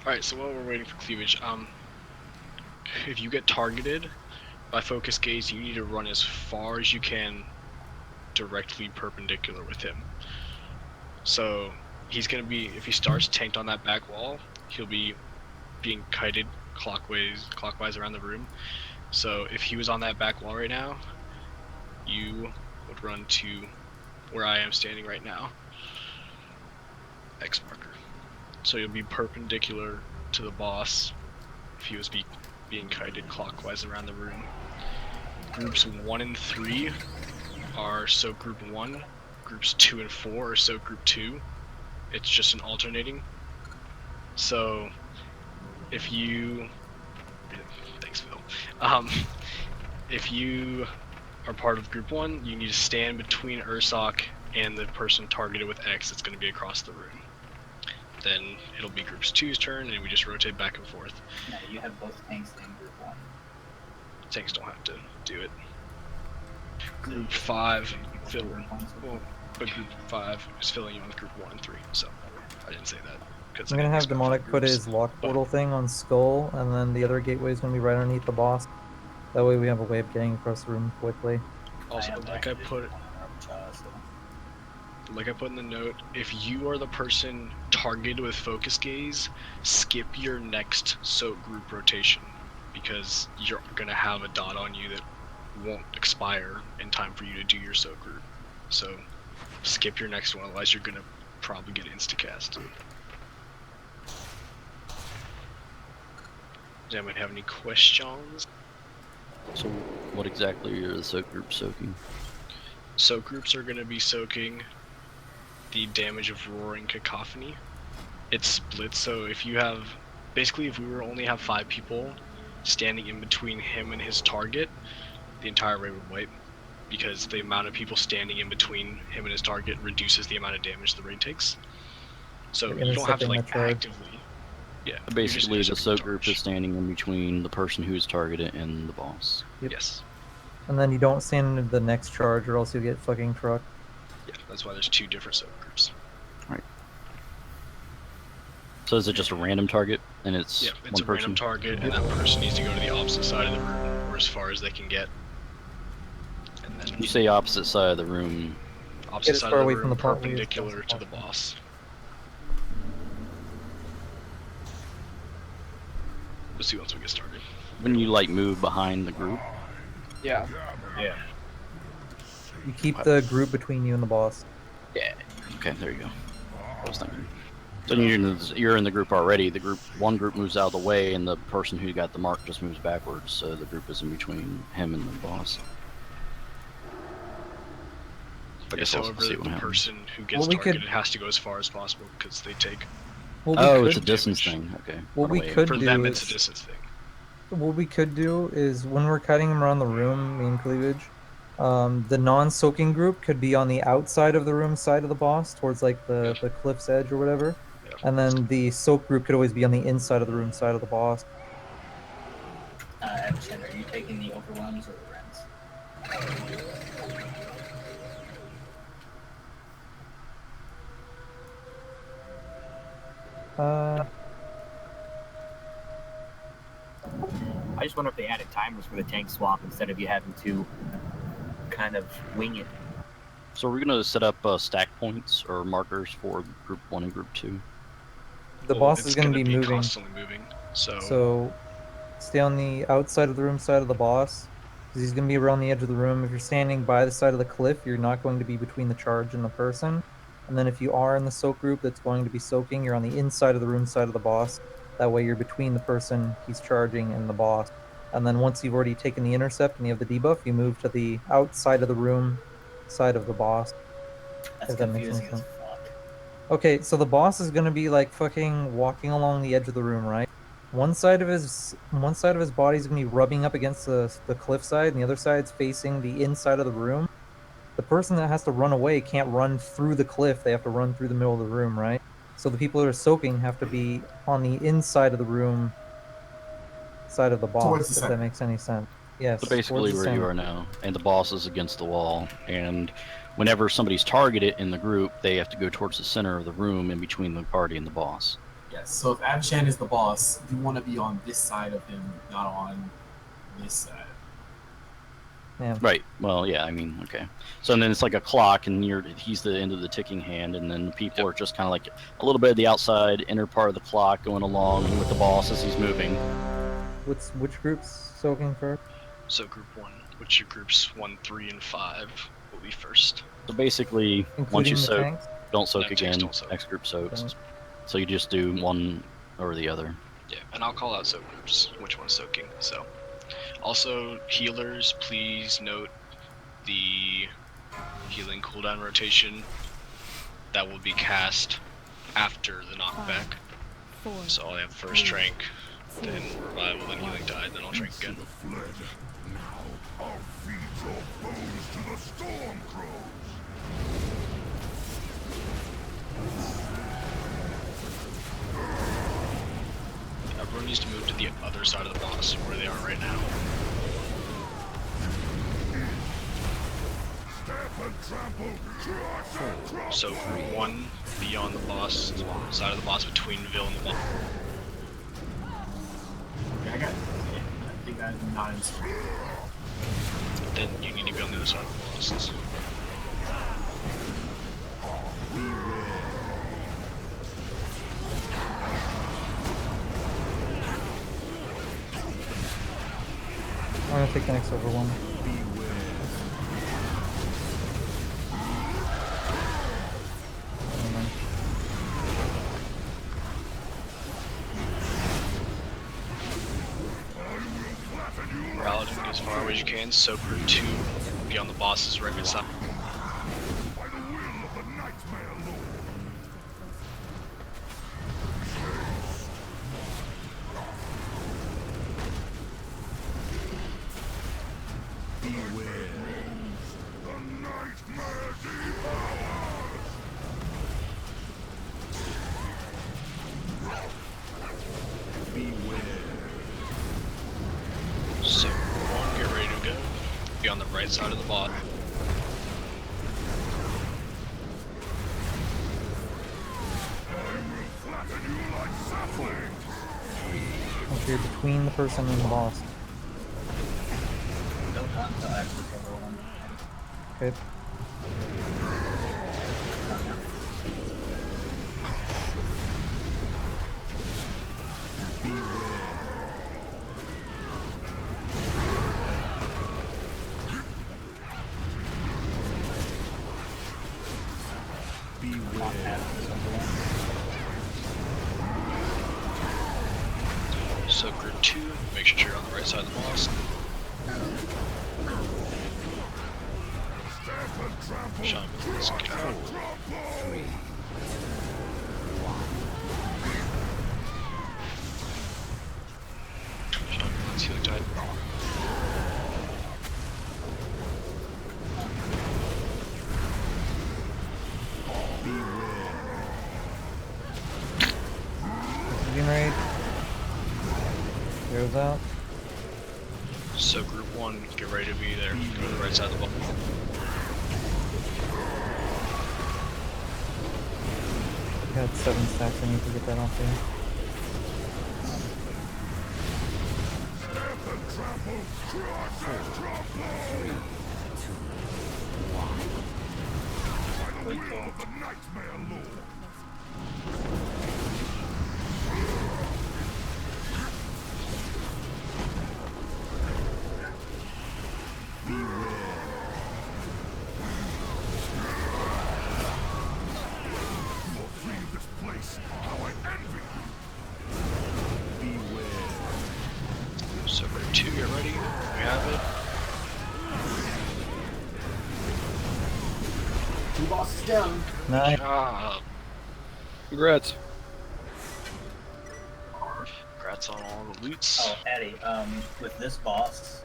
Alright, so while we're waiting for cleavage, if you get targeted, by focus gaze, you need to run as far as you can directly perpendicular with him. So he's going to be, if he starts tanked on that back wall, he'll be being kited clockwise around the room. So if he was on that back wall right now, you would run to where I am standing right now. X marker. So you'll be perpendicular to the boss if he was being kited clockwise around the room. Groups 1 and 3 are soak group 1. Groups 2 and 4 are soak group 2. It's just an alternating. So if you... Thanks, Phil. If you are part of group 1, you need to stand between Ursoc and the person targeted with X that's going to be across the room. Then it'll be groups 2's turn, and we just rotate back and forth. No, you have both tanks in group 1. Tanks don't have to do it. Group 5, but group 5 is filling you on group 1 and 3, so I didn't say that. I'm gonna have Demonic put his lock portal thing on Skull, and then the other gateway is gonna be right underneath the boss. That way we have a way of getting across the room quickly. Also, like I put in the note, if you are the person targeted with focus gaze, skip your next soak group rotation, because you're gonna have a dot on you that won't expire in time for you to do your soak group. So skip your next one, otherwise you're gonna probably get insta-cast. Does anybody have any questions? So what exactly are the soak groups soaking? Soak groups are gonna be soaking the damage of Roaring Cacophony. It's split, so if you have, basically if we were only have 5 people standing in between him and his target, the entire raid would wipe, because the amount of people standing in between him and his target reduces the amount of damage the raid takes. So you don't have to like actively, Basically the soak group is standing in between the person who is targeted and the boss. Yep. Yes. And then you don't stand into the next charge, or else you get fucking trucked. Yeah, that's why there's 2 different soak groups. Right. So is it just a random target, and it's it's one a person? random target, and that person needs to go to the opposite side of the room, or as far as they can get. And then You say opposite side of the room. opposite as side far of the away room, from the part where you're perpendicular to the boss. We'll see once we get started. When you like move behind the group. Yeah. Yeah. You keep the group between you and the boss. Yeah. Okay, there you go. I was thinking. Then you're in the group already. One group moves out of the way, and the person who got the mark just moves backwards. So the group is in between him and the boss. But Yes, however, the person who gets targeted has to go as far as possible, because they take... It's a distance thing. Okay. What we could For do them, is, it's a distance thing. what we could do is when we're cutting them around the room, me and Cleavage, the non-soaking group could be on the outside of the room side of the boss, towards like the cliff's edge or whatever. And then the soak group could always be on the inside of the room side of the boss. Abshin, are you taking the overwhelms or the rents? I just wonder if they added timers for the tank swap instead of you having to kind of wing it. So we're gonna set up stack points or markers for group 1 and group 2. The boss is going to be moving. Constantly moving. So stay on the outside of the room side of the boss, because he's going to be around the edge of the room. If you're standing by the side of the cliff, you're not going to be between the charge and the person. And then if you are in the soak group that's going to be soaking, you're on the inside of the room side of the boss. That way you're between the person he's charging and the boss. And then once you've already taken the intercept and you have the debuff, you move to the outside of the room side of the boss. That's if that makes any confusing as sense. fuck. Okay, so the boss is gonna be like fucking walking along the edge of the room, right? One side of his body is gonna be rubbing up against the cliff side, and the other side's facing the inside of the room. The person that has to run away can't run through the cliff; they have to run through the middle of the room, right? So the people that are soaking have to be on the inside of the room, side of the boss. If that makes any sense. Yes. So basically where you are now, and the boss is against the wall, and whenever somebody's targeted in the group, they have to go towards the center of the room in between the party and the boss. Yes, so if Abshan is the boss, you want to be on this side of him, not on this side. Yeah. Right. Well, yeah. I mean, okay. So then it's like a clock, and he's the end of the ticking hand, and then the people are just kind of like a little bit of the outside inner part of the clock going along with the boss as he's moving. Which group's soaking first? So group 1, which are groups 1, 3, and 5 will be first. So basically, once Including you the soak, tanks? don't soak No, tanks again. don't soak. Next group soaks. Don't. So you just do one or the other. Yeah, and I'll call out soak groups, which one's soaking. So, also healers, please note the healing cooldown rotation that will be cast after the knockback. So I'll have first drink, then revival, then healing tide, then I'll drink again. Now I'll feed your bones to the storm crows. Everyone needs to move to the other side of the boss, where they are right now. So group 1, beyond the boss, side of the boss between Vil and the boss. Okay, I think I'm not in. Then you need to be on the other side of the boss. I'm gonna take the next over one. Paladin, get as far away as you can. So group 2, be on the boss's right side. So, 1, get ready to go. Be on the right side of the bot. Okay, between the person and the boss. Okay. So group 2, make sure you're on the right side of the boss. Sean, let's get out. Sean, let's heal tide. Beam raid. Goes out. So group 1, get ready to be there. Go to the right side of the ball. Got 7 stacks, I need to get that off there. So group 2, get ready. We have it. 2 bosses down. Nice. Job. Congrats. Congrats on all the loots. Oh, Addy, with this boss,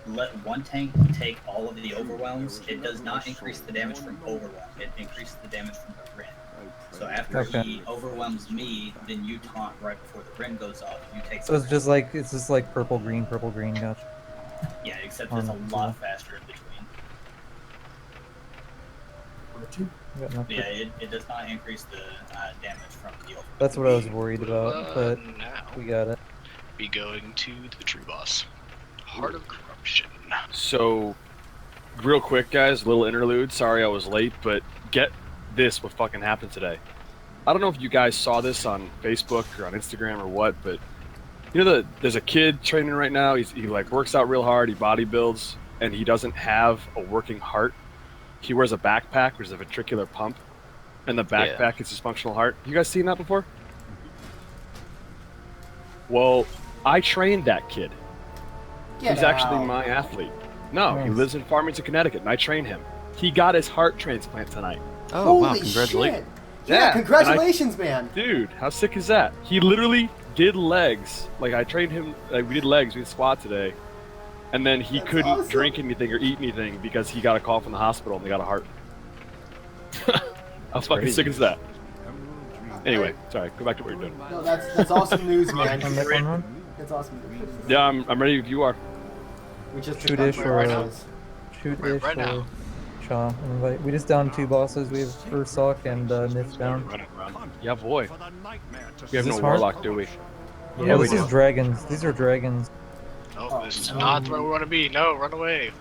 let one tank take all of the overwhelms. It does not increase the damage from overwhelm. It increases the damage from the Ren. So after he overwhelms me, then you taunt right before the Ren goes off. You take. So it's just like purple green, gotcha. Yeah, except it's a lot faster in between. Yeah, it does not increase the damage from the overwhelm. That's what I was worried about, but now we got it. be going to the true boss. Heart of Corruption. option. So, real quick, guys, little interlude. Sorry I was late, but get this what fucking happened today. I don't know if you guys saw this on Facebook or on Instagram or what, but you know there's a kid training right now. He like works out real hard. He bodybuilds, and he doesn't have a working heart. He wears a backpack, which is a ventricular pump, and the backpack is his functional heart. You guys seen that before? Well, I trained that kid. Get He's actually out. my athlete. No, he Nice. lives in Farmington, Connecticut, and I trained him. He got his heart transplant tonight. Oh, wow, Holy congratulations. shit. Yeah, congratulations, and man. Dude, how sick is that? He literally did legs. Like, I trained him, like, we did legs, we did squat today. And then he couldn't awesome. drink anything or eat anything because he got a call from the hospital and they got a heart. How fucking crazy. sick is that? Anyway, sorry, go back to what you're doing. No, that's awesome news, man. On that one run? That's awesome news. Yeah, I'm ready if you are. We just Shoot took ish out or bosses. shoot Right- ish right or now. Shaw. Invite. We just down 2 bosses. We have Ursoc and Nith down. Yeah, boy. We have Is no this hard? warlock, do we? Yeah, this is dragons. These are dragons. No, this is not where we want to be. No, run away.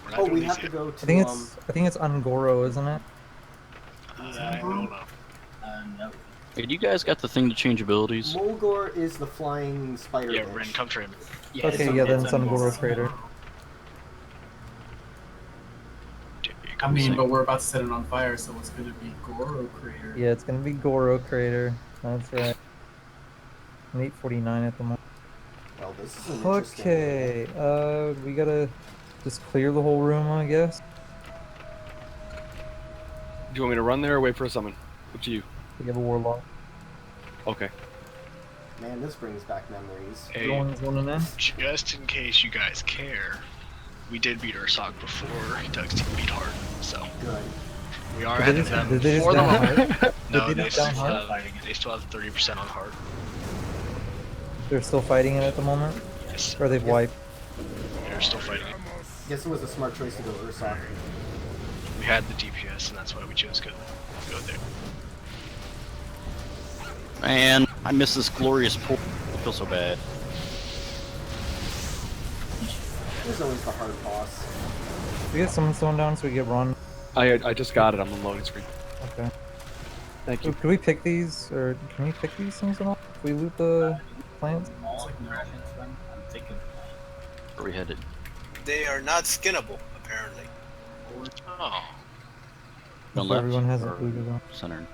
We're not Oh, doing we these have to yet. go I think it's Ungoro, isn't it? I don't know. No. Hey, you guys got the thing to change abilities? Mulgore is the flying spider. Yeah, bitch. Ren, come train me. Okay, yeah, then it's Ungoro Crater. I mean, but we're about to set it on fire, so it's gonna be Goro Crater. Yeah, it's gonna be Goro Crater. That's right. I'm 849 at the moment. Well, this is an interesting. Okay, we gotta just clear the whole room, I guess. Do you want me to run there or wait for a summon? Up to you. We have a warlock. Okay. Man, this brings back memories. Hey, just in case you guys care, we did beat Ursoc before Doug's team beat Hart, so Good. we are Did ahead they of them did they just for the down moment. Hart? No, Did they they just down still, Hart? have, they still have 30% on Hart. They're still fighting it at the moment? Yes. Or they've wiped? They're still fighting it. Guess it was a smart choice to go Ursoc. We had the DPS, and that's why we chose to go there. Man, I miss this glorious pool. I feel so bad. There's always the hard boss. We get someone slowing down so we get run. I just got it. I'm on loading screen. Okay. Thank you. Can we pick these, or can we pick these things at all? If we loot the plants? I'm thinking. Where we headed? They are not skinnable, apparently. Oh. Going If left everyone has or a looted one. center?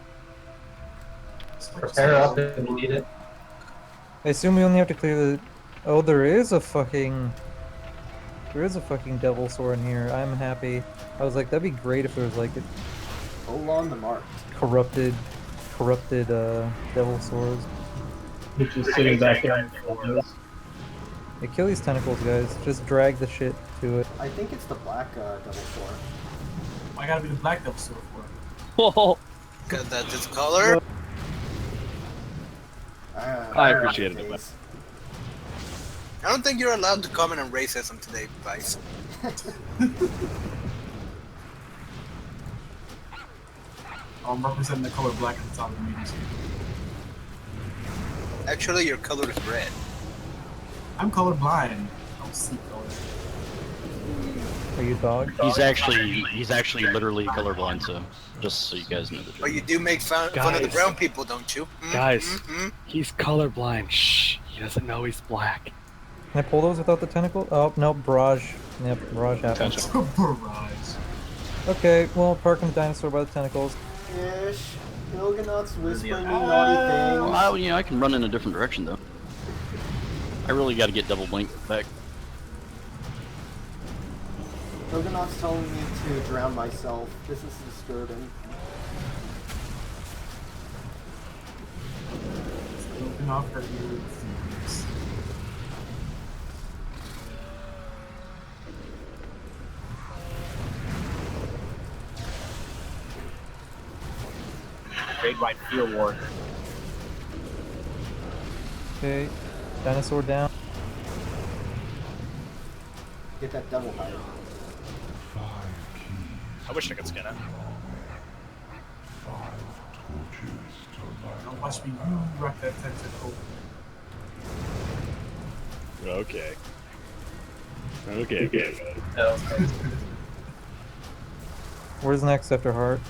Prepare up if you need it. I assume we only have to clear the... Oh, there is a fucking devil sword in here. I'm happy. I was like, that'd be great if there was like a Olon the Marked. corrupted devil swords. Which is sitting back there. Hey, kill these tentacles, guys. Just drag the shit to it. I think it's the black devil sword. Why gotta be the black devil sword for? Whoa! Got that discolor. I appreciated it. I don't think you're allowed to comment on racism today, Vice. I'm representing the color black at the top of the meeting. Actually, your color is red. I'm colorblind. I don't see color. Are you dog? He's actually literally colorblind, so just so you guys know the But truth. you do make fun of the Guys. brown people, don't you? Guys, he's colorblind. Shh. He doesn't know he's black. Can I pull those without the tentacle? Oh, no, barrage. Yep, barrage happens. Barrage. Okay, well, parking the dinosaur by the tentacles. Ish. Ilganot's whispering me naughty things. Well, I can run in a different direction though. I really got to get double blink back. Ilganot's telling me to drown myself. This is disturbing. Open off her ears. Great White Field Warrior. Okay, dinosaur down. Get that devil hide. I wish I could skin it. Don't watch me. You rock that tentacle. Okay. Okay. No. Where's next after heart?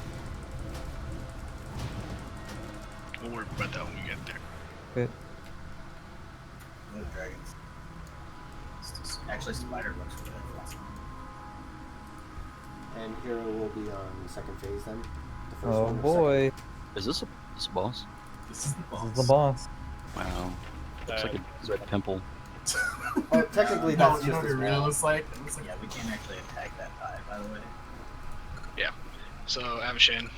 We'll worry about that when we get there. Okay. Blue dragons. Actually, spider looks really awesome. And Hero will be on the second phase then. The first Oh one or boy. Is this a boss? This is the boss. This is the boss. Wow. Looks like a red pimple. Oh, technically No, that's you just know what as it really well. looks like? It looks like Yeah, we can't actually attack that high, by the way. Yeah. So, Avashan.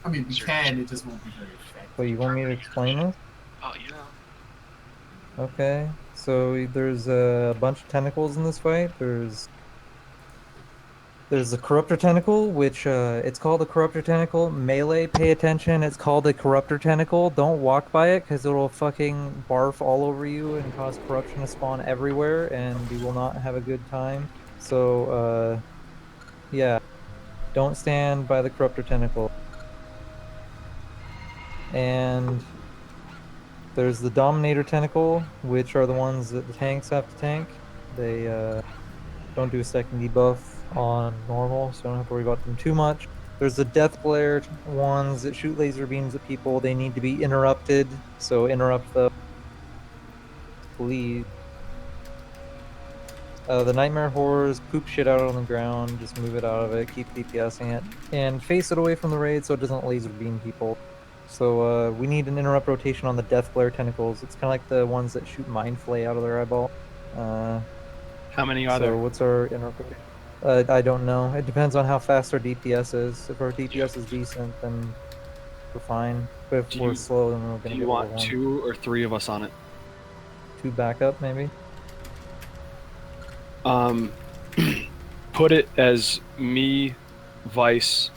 I mean, we can, it just won't be very effective. Wait, you want me to explain this? Oh, yeah. Okay. So there's a bunch of tentacles in this fight. There's the Corruptor Tentacle, which it's called a Corruptor Tentacle. Melee, pay attention. It's called a Corruptor Tentacle. Don't walk by it because it'll fucking barf all over you and cause corruption to spawn everywhere, and you will not have a good time. So, yeah. Don't stand by the Corruptor Tentacle. And there's the Dominator Tentacle, which are the ones that the tanks have to tank. They don't do a second debuff on normal, so don't have to worry about them too much. There's the Death Glare ones that shoot laser beams at people. They need to be interrupted, so interrupt them, please. The Nightmare Horrors poop shit out on the ground. Just move it out of it. Keep DPSing it. And face it away from the raid so it doesn't laser beam people. So we need an interrupt rotation on the Death Glare tentacles. It's kind of like the ones that shoot Mind Flay out of their eyeball. How many are there? So what's our interrupt rotation? I don't know. It depends on how fast our DPS is. If our DPS is decent, then we're fine. But if we're slow, then we're Do gonna you get want overwhelmed. 2 or 3 of us on it? 2 backup, maybe? Put it as me, Vice,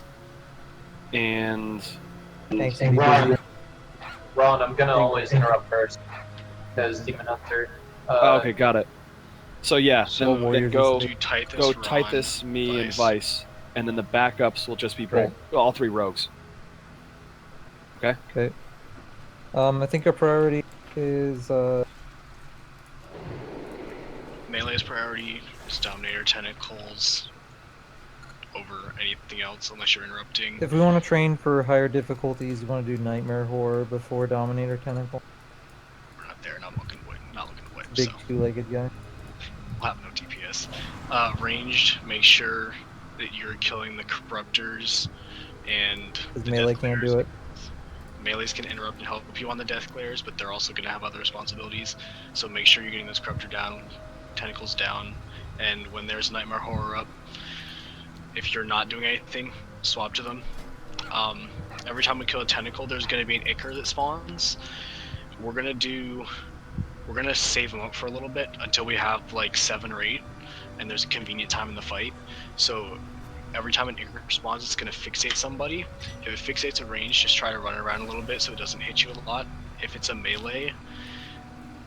and Thanks, Hey, Ron, I'm gonna always interrupt first because Demon Hunter. okay, got it. So yeah, So then Warriors go is- Do Titus, go Ron, Titus, me, and Vice. Vice, and then the backups will just be Right. all 3 rogues. Okay. Okay. I think our priority is Melee's priority is Dominator Tentacles over anything else, unless you're interrupting. if we want to train for higher difficulties, we want to do Nightmare Horror before Dominator Tentacle. We're not there, not looking to win, Big so two-legged guy. we'll have no DPS. Ranged, make sure that you're killing the Corruptors and Because the melee Death can't Glares. do it. Melees can interrupt and help you on the Death Glares, but they're also going to have other responsibilities. So make sure you're getting those Corruptor down, Tentacles down, and when there's Nightmare Horror up, if you're not doing anything, swap to them. Every time we kill a Tentacle, there's going to be an Ichor that spawns. We're going to save them up for a little bit until we have like 7 or 8, and there's a convenient time in the fight. So every time an Ichor spawns, it's going to fixate somebody. If it fixates a range, just try to run around a little bit so it doesn't hit you a lot. If it's a melee,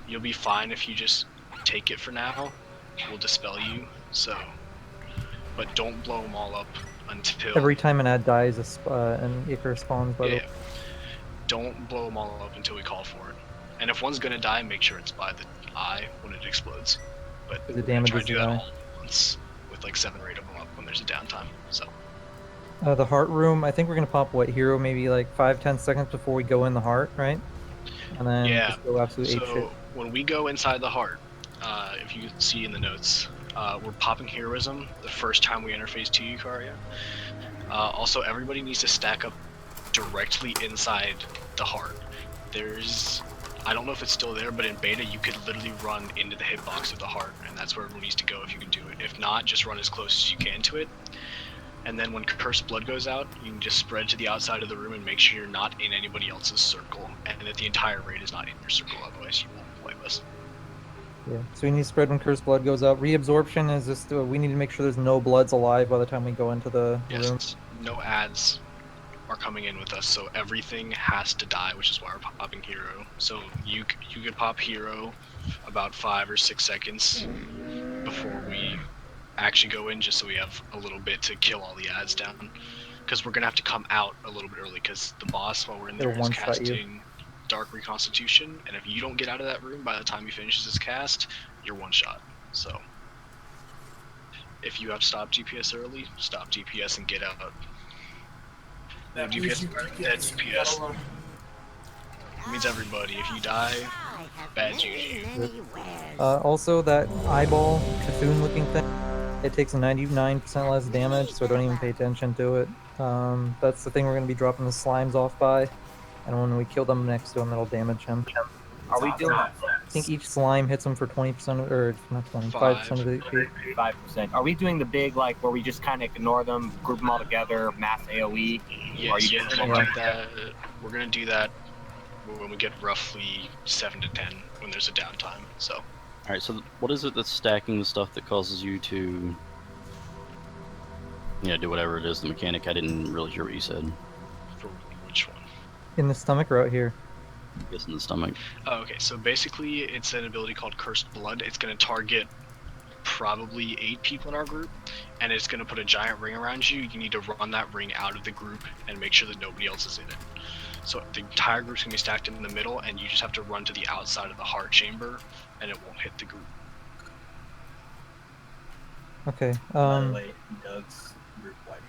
you'll be fine if you just take it for now. We'll dispel you, so... But don't blow them all up until... Every time an ad dies, an Ichor spawns, by the way. Don't blow them all up until we call for it. And if one's gonna die, make sure it's by the eye when it explodes. But The we're gonna damage try is to do the that eye. all at once with like 7 or 8 of them up when there's a downtime. So The heart room, I think we're gonna pop what hero maybe like 5-10 seconds before we go in the heart, right? And then yeah. just go absolute ape shit. So when we go inside the heart, if you can see in the notes, we're popping heroism the first time we interface to Eukarya. Also, everybody needs to stack up directly inside the heart. I don't know if it's still there, but in beta you could literally run into the hitbox of the heart, and that's where everyone needs to go if you can do it. If not, just run as close as you can to it. And then when Cursed Blood goes out, you can just spread to the outside of the room and make sure you're not in anybody else's circle, and that the entire raid is not in your circle, otherwise you won't play with. Yeah, so we need to spread when Cursed Blood goes out. Reabsorption is just, we need to make sure there's no bloods alive by the time we go into the room. No ads are coming in with us, so everything has to die, which is why we're popping hero. So you could pop hero about 5 or 6 seconds before we actually go in, just so we have a little bit to kill all the ads down. Because we're gonna have to come out a little bit early, because the boss, while we're in there, It'll is one-shot you. casting Dark Reconstitution, and if you don't get out of that room by the time he finishes his cast, you're one shot. So if you have stop DPS early, stop DPS and get out. That DPS, means you that's gotta DPS. run. It means everybody. If you die, bad juju. Also, that eyeball Cthulhu-looking thing, it takes 99% less damage, so don't even pay attention to it. That's the thing we're going to be dropping the slimes off by, and when we kill them next to him, it'll damage him. Are we doing I think each slime hits him for 20%, or not 20, 5% of the HP. 5%? Are we doing the big, like, where we just kind of ignore them, group them all together, mass AoE? Yes, Are you we're gonna do that. We're gonna do that when we get roughly 7 to 10 when there's a downtime. So. All right. So what is it that's stacking the stuff that causes you to, do whatever it is? The mechanic. I didn't really hear what you said. For which one? In the stomach or out here? I guess in the stomach. Oh, okay, so basically it's an ability called Cursed Blood. It's going to target probably 8 people in our group, and it's going to put a giant ring around you. You need to run that ring out of the group and make sure that nobody else is in it. So the entire group's going to be stacked in the middle, and you just have to run to the outside of the heart chamber, and it won't hit the group. Okay, By the way, Doug's group wiped.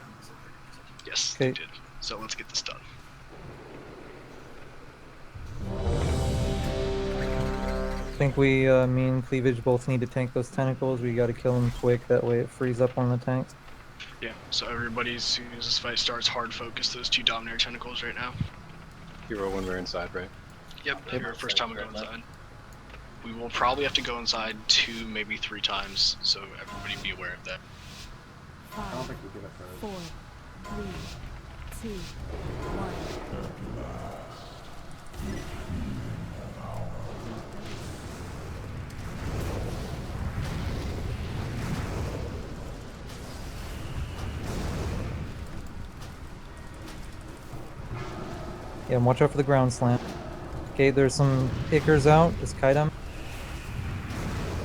Yes, Okay. they did. So let's get this done. I think we, me and Cleavage both need to tank those tentacles. We gotta kill them quick, that way it frees up one of the tanks. Yeah, so everybody, as soon as this fight starts, hard focus those 2 Dominator tentacles right now. Hero when we're inside, right? Yep, your first time we go inside. We will probably have to go inside 2, maybe 3 times, so everybody be aware of that. I don't think we get it first. 4, 3, 2, 1. Yeah, and watch out for the ground slam. Okay, there's some Ickers out. Just kite them.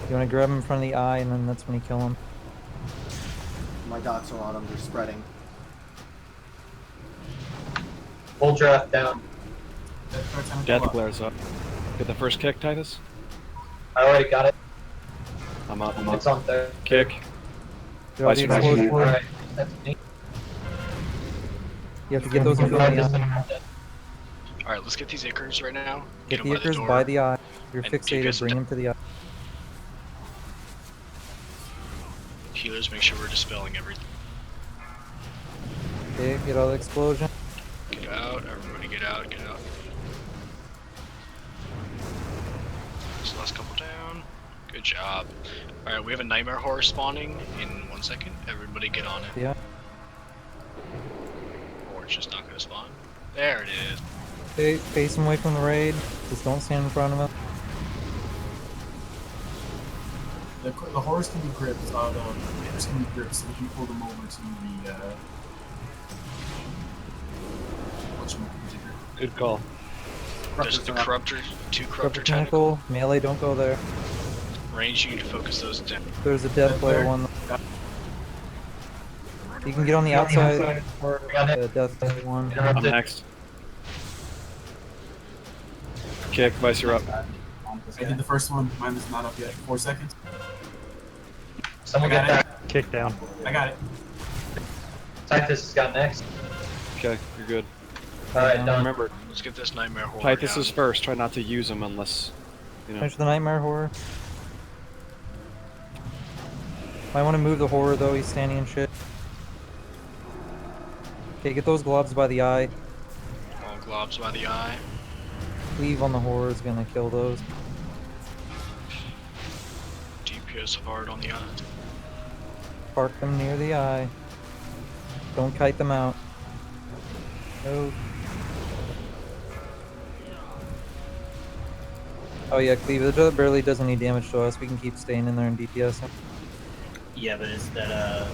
You want to grab him in front of the eye, and then that's when you kill him. My dots are on them. They're spreading. Full draft down. Death glares up. Get the first kick, Titus. I already got it. I'm up. It's on there. Kick. Drop the explosion. Alright, that's me. You have to get those in front of the eye. Alright, let's get these Ickers right now. Get them the Ickers door, by the eye. If you're and fixated, DPS bring him to the eye. Healers, make sure we're dispelling everything. Okay, get out of the explosion. Get out, everybody get out, get out. This last couple down. Good job. Alright, we have a Nightmare Horror spawning in 1 second. Everybody get on it. Yeah. Or it's just not gonna spawn. There it is. Okay, face him away from the raid. Just don't stand in front of him. The horse can be gripped. The haters can be gripped, so we can pull them over to the Good call. There's the Corruptor, 2 Corruptor Tentacle. Melee, don't go there. range. You need to focus those down. There's a death player one. You can get on the outside or the death player one. I'm next. Kick, Vice, you're up. I did the first one. Mine is not up yet. 4 seconds. Someone I got get it. that. Kick down. I got it. Titus has got next. Okay, you're good. Alright, done. Remember, Let's get this Nightmare Horror Titus down. is first. Try not to use him unless, Finish the Nightmare Horror. Might want to move the Horror though, he's standing in shit. Okay, get those globs by the eye. All globs by the eye. Cleave on the Horror is gonna kill those. DPS hard on the eye. Park them near the eye. Don't kite them out. No. Oh yeah, Cleave. It barely does any damage to us. We can keep staying in there and DPS him. Yeah, but it's that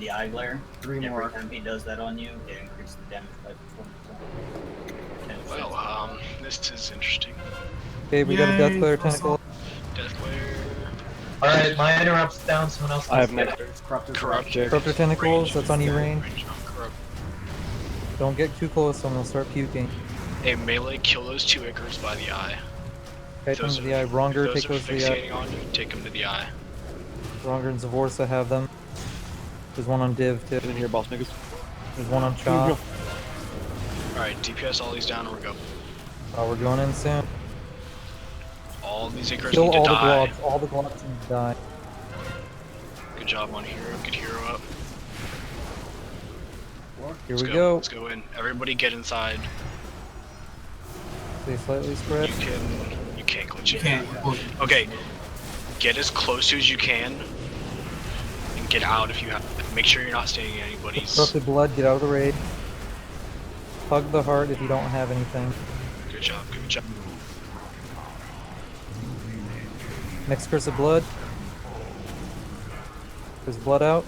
the eye glare. Every time he does that on you, it increases the damage by 20%. Well, this is interesting. Okay, we got a Death Player Tentacle. Death Player. Alright, my interrupt's down, someone else I have needs to next. get it. Corruptor Tentacles, that's on you, range. Don't get too close, someone will start puking. Hey, melee, kill those 2 Ickers by the eye. Kite them to the eye. Wronger, take those to the eye. Fixating on you, take them to the eye. Ronger and Zavorsa have them. There's one on Div too. Get in here, boss niggas. There's one on Chop. Alright, DPS all these down and we're go. Oh, we're going in soon. All these Icarus Kill need to all the die. globs. All the globs need to die. Good job on hero. Good hero up. Here Let's we go. Let's go in. Everybody get inside. Stay slightly spread. You can't glitch in. Can't. Okay. Get as close to as you can. And get out if you have. Make sure you're not staying in anybody's. Corrupted blood, get out of the raid. Hug the heart if you don't have anything. Good job. Good job. Next curse of blood. There's blood out.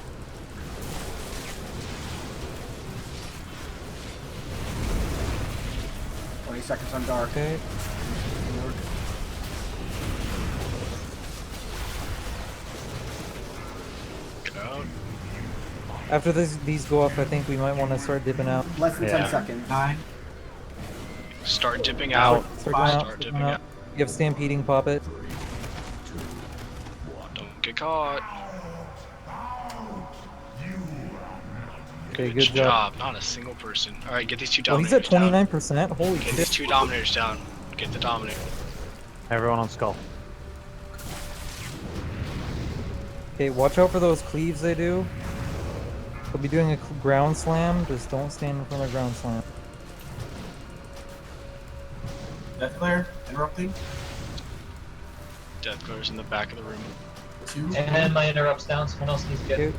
Seconds on dark. Okay. Get out. After these go up, I think we might want to start dipping out. Less than 10 seconds. 9. Start dipping out. Start dipping out. You have stampeding, pop it. Don't get caught. Okay, good job. Not a single person. Alright, get these two Oh, dominators he's at 29%. Holy Get shit. these two dominators down. Get the dominator. Everyone on Skull. Okay, watch out for those cleaves they do. They'll be doing a ground slam. Just don't stand in front of ground slam. Death Glare, interrupting. Death Glaire's in the back of the room. 2. And my interrupts down. Someone else needs to get. Okay.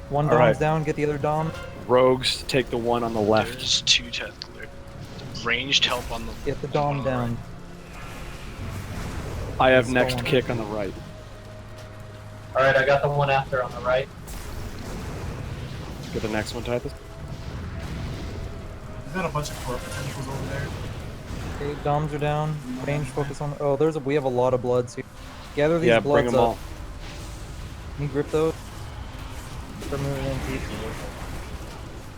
One All dom's right. down, get the other dom. Rogues, take the one on the left. There's two Death Glare. Ranged help on the. Get the dom down. I have Skull next on it. kick on the right. Alright, I got the one after on the right. Get the next one, Titus. We've got a bunch of corrupted tentacles over there. Okay, doms are down. Range focus on. Oh, we have a lot of bloods here. Gather these Yeah, bloods bring them up. all. Can you grip those? Start moving in, Pete.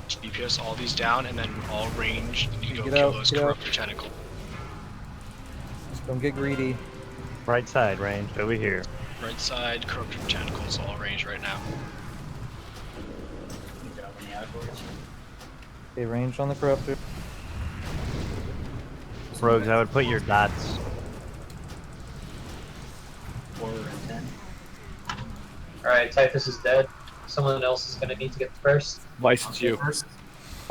DPS all these down and then all ranged. You can go Get kill out, those get out. corruptor tentacle. Don't get greedy. Right side, range, over here. Right side, corruptor tentacles all ranged right now. Okay, range on the corruptor. Rogues, I would put your dots. 4 and 10. Alright, Typhus is dead. Someone else is gonna need to get the first. Vice, it's you.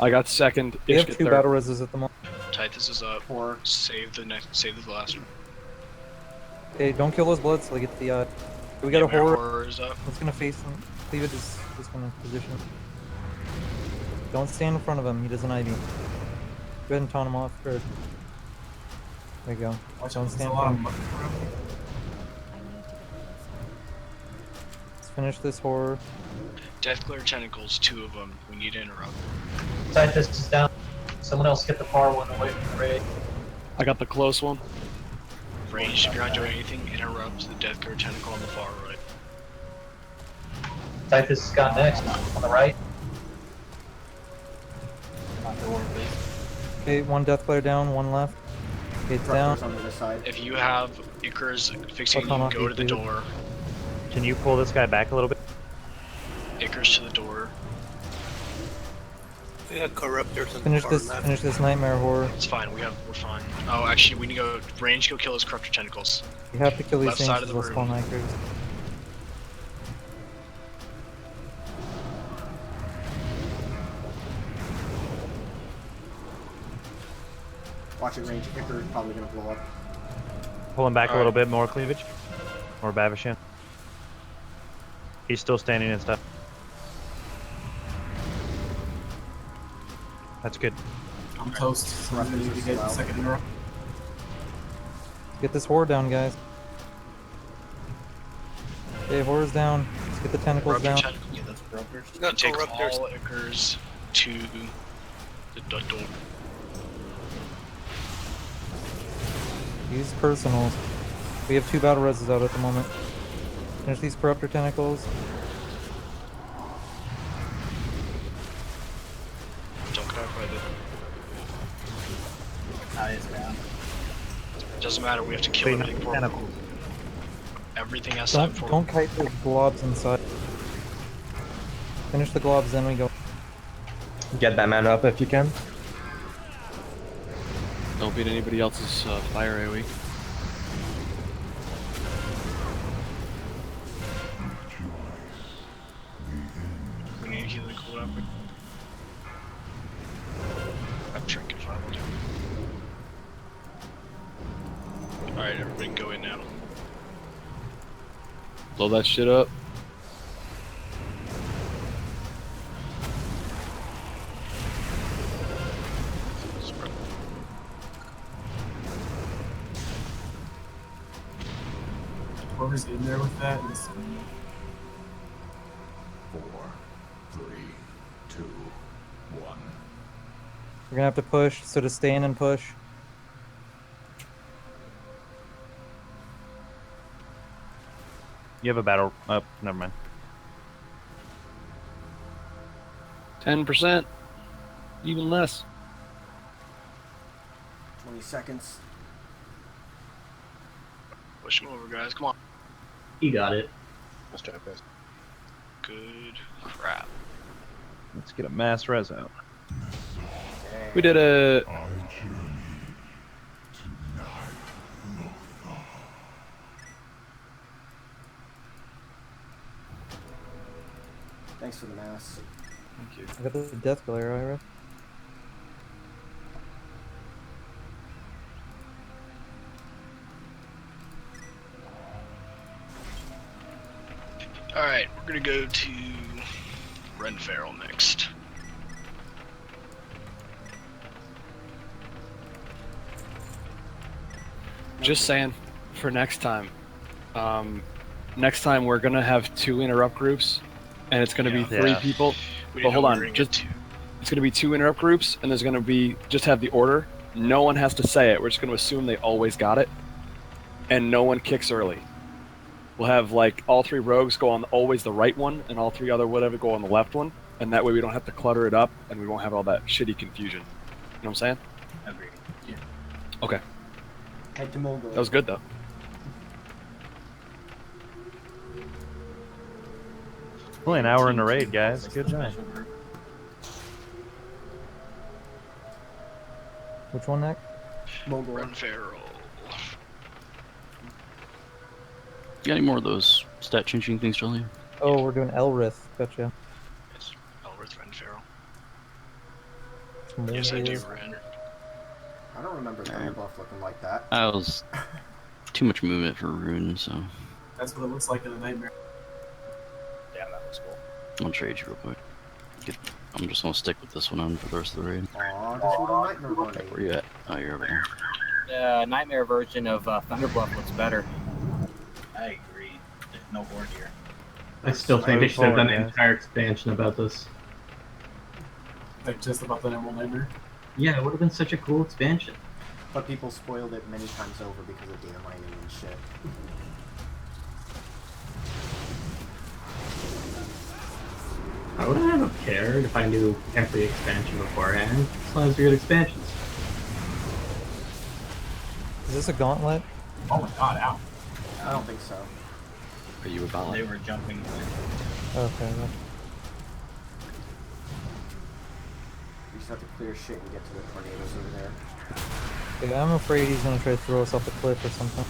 I got second. We Ish have get 2 third. battle reses at the moment. Titus is up. Save the last one. Okay, don't kill those bloods till they get to the we got a Nightmare horror. Horror is up. It's gonna face him. Cleavage is just gonna position. Don't stand in front of him. He doesn't ID. Go ahead and taunt him off. Or... There you go. Watch Don't out, there's stand a in lot front of of him. muckers around. Let's finish this horror. Death Glare tentacles, 2 of them. We need to interrupt. Typhus is down. Someone else get the far one away from the raid. I got the close one. Ranged, if you're not doing anything, interrupt the Death Glare tentacle on the far right. Typhus has got next on the right. Okay, one death flare down, one left. Okay, it's down. Corruptor's on the other side. If you have Icarus fixing, I'll come off go to the you, door. Can you pull this guy back a little bit? Icarus to the door. We got corruptors on Finish the far this. left. Finish this nightmare horror. It's fine, we're fine. Oh, actually, we need to go range, go kill his corruptor tentacles. You have to kill these Left things side as of the well room. spawn Icers. Watch it range. Icarus is probably gonna blow up. Pull him back a All little right. bit more, cleavage. Or Bavashan. He's still standing and stuff. That's good. I'm toast. So I'm gonna need to get the second interrupt. Get this horror down, guys. Okay, horror's down. Let's get the tentacles Corruptor down. tentacles. Yeah, those brokers. Got Take corruptors. all Icarus to the door. Use personals. We have 2 battle reses out at the moment. Finish these corruptor tentacles. Don't get out by the. Is down. It doesn't matter, we have to kill Clean everything for him. tentacles. Everything has time for Don't kite the globs inside. Finish the globs, then we go. Get that man up if you can. Don't beat anybody else's fire AoE. We need to heal the cooldown. I'm drinking fire. Alright, everybody go in now. Blow that shit up. Whoever's in there with that is. 4, 3, 2, 1. We're gonna have to push, so to stay in and push. You have a battle. Oh, never mind. 10%. Even less. 20 seconds. Push him over, guys. Come on. You got it. Let's try this. Good crap. Let's get a mass res out. We did a. Thanks for the mass. Thank you. I got the death glare, Ira. Alright, we're gonna go to Renfarrell next. Just saying, for next time. Next time we're gonna have 2 interrupt groups, and it's gonna be 3 people. But hold on, it's gonna be 2 interrupt groups, and there's gonna be just have the order. No one has to say it. We're just gonna assume they always got it, and no one kicks early. We'll have like all 3 rogues go on always the right one, and all 3 other whatever go on the left one, and that way we don't have to clutter it up, and we won't have all that shitty confusion. You know what I'm saying? Agreed. Yeah. Okay. Head to Mogul. That was good though. Only an hour in the raid, guys. Good job. Which one, Nick? Mogul. Renfarrell. You got any more of those stat changing things, Julian? Oh, we're doing Elrith. Gotcha. Yes, Elrith Renfarrell. More Yes, I do, is- Ren. I don't remember Thunderbuff looking like that. I was too much movement for Rune, so That's what it looks like in a nightmare. Damn, that looks cool. I'll trade you real quick. I'm just gonna stick with this one on for the rest of the raid. Aw, this little nightmare bunny. Where you at? Oh, you're over here. The nightmare version of Thunderbluff looks better. I agree. There's no board here. I still think they should have done an entire expansion about this. Like just about the Emerald Nightmare. Yeah, it would have been such a cool expansion. But people spoiled it many times over because of data mining and shit. I wouldn't have cared if I knew every expansion beforehand, as long as they're good expansions. Is this a gauntlet? Oh my god, ow. I don't think so. Are you a gauntlet? They were jumping. Okay. We just have to clear shit and get to the tornadoes over there. Yeah, I'm afraid he's gonna try to throw us off the cliff or something.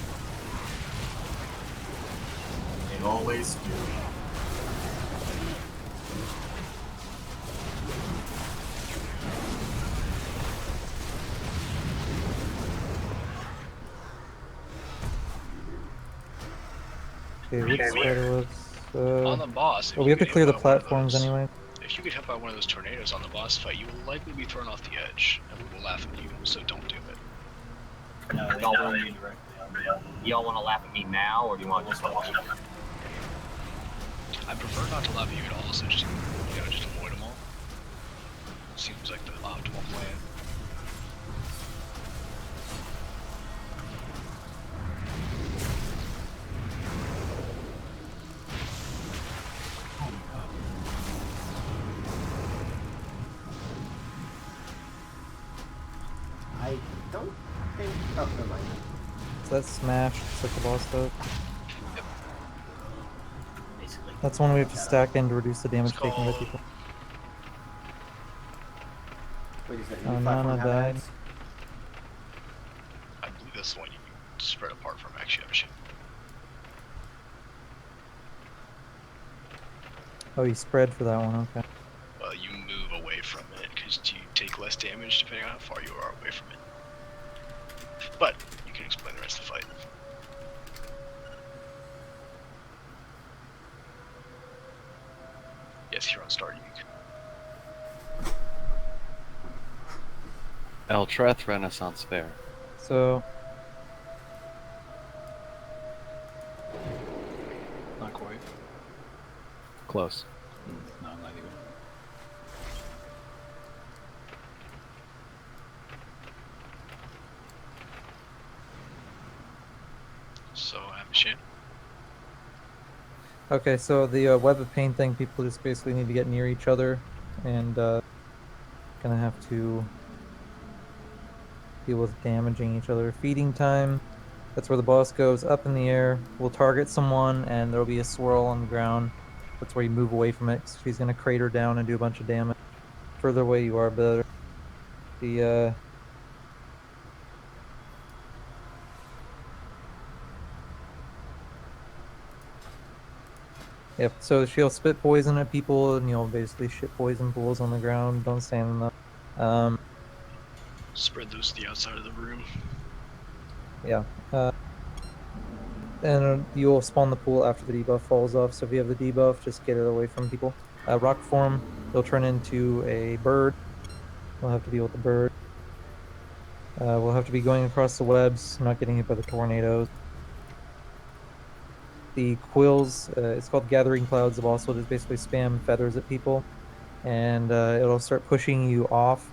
They always do. Okay, which spider was? On the boss. Oh, we have to clear the platforms anyway. If you get hit by one of those tornadoes on the boss fight, you will likely be thrown off the edge, and we will laugh at you, so don't do it. No, they Y'all died wanna- directly on the Y'all want to laugh at me now, or do you want to just watch it? I prefer not to laugh at you at all, so just, just avoid them all. Seems like the optimal plan. I don't think. Oh, never mind. Is that smash? Just like the boss does? That's one we have to stack in to reduce the damage It's taken by called- people. Wait, is that Oh, any Nana platform have died. ads? I believe that's the one you spread apart from. Actually, have a shit. Oh, you spread for that one, okay. Well, you move away from it because you take less damage depending on how far you are away from it. But you can explain the rest of the fight. Yes, here on start. Eltreth Renaissance Fair. So, Not quite. Close. No, not even. So I have a shit. okay, so the web of pain thing, people just basically need to get near each other and gonna have to deal with damaging each other. Feeding time, that's where the boss goes up in the air. We'll target someone and there'll be a swirl on the ground. That's where you move away from it. She's gonna crater down and do a bunch of damage. Further away you are, better. The Yep, so she'll spit poison at people and you'll basically shit poison pools on the ground. Don't stand in them. Spread those to the outside of the room. Yeah. And you'll spawn the pool after the debuff falls off. So if you have the debuff, just get it away from people. Rock form, you'll turn into a bird. We'll have to deal with the bird. We'll have to be going across the webs, not getting hit by the tornadoes. The quills, it's called Gathering Clouds. The boss will just basically spam feathers at people, and it'll start pushing you off.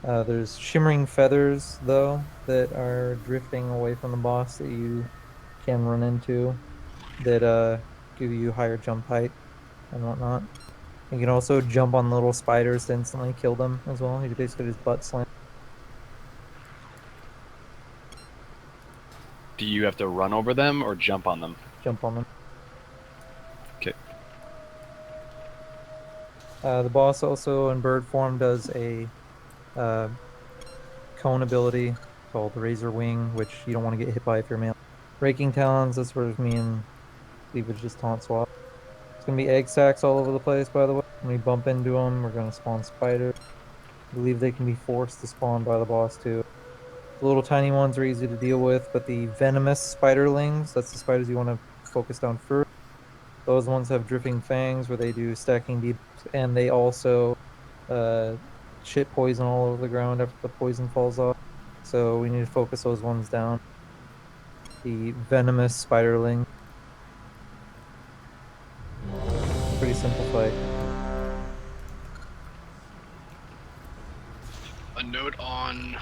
There's shimmering feathers, though, that are drifting away from the boss that you can run into that give you higher jump height and whatnot. You can also jump on little spiders to instantly kill them as well. You basically just butt slam. Do you have to run over them or jump on them? Jump on them. Okay. The boss also in bird form does a cone ability called Razor Wing, which you don't want to get hit by if you're male. Raking Talons, that's where me and Cleavage just taunt swap. It's going to be egg sacs all over the place, by the way. When we bump into them, we're going to spawn spiders. I believe they can be forced to spawn by the boss, too. The little tiny ones are easy to deal with, but the venomous spiderlings, that's the spiders you want to focus down first. Those ones have dripping fangs where they do stacking debuffs, and they also shit poison all over the ground after the poison falls off. So we need to focus those ones down. The venomous spiderling. Pretty simple fight. A note on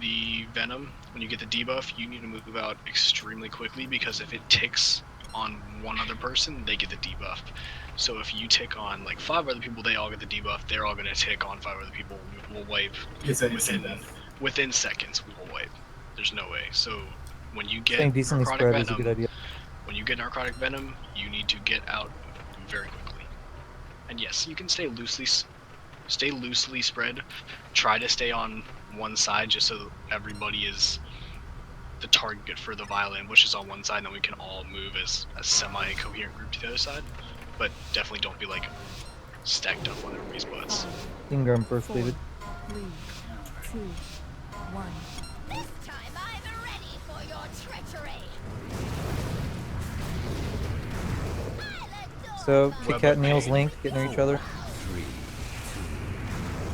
the Venom, when you get the debuff, you need to move out extremely quickly because if it ticks on one other person, they get the debuff. So if you tick on like 5 other people, they all get the debuff, they're all going to tick on 5 other people, we'll wipe within seconds, we will wipe. There's no way. So when you get Staying decently Necrotic spread is a Venom, good idea. when you get Necrotic Venom, you need to get out very quickly. And yes, you can stay loosely spread. Try to stay on one side just so everybody is the target for the vile ambushes on one side, and then we can all move as a semi-coherent group to the other side. But definitely don't be like stacked up on everybody's butts. Ingram first, David. 3, 2, 1. This time I'm ready for your treachery. So Kit Kat and Neil's linked, get near each other.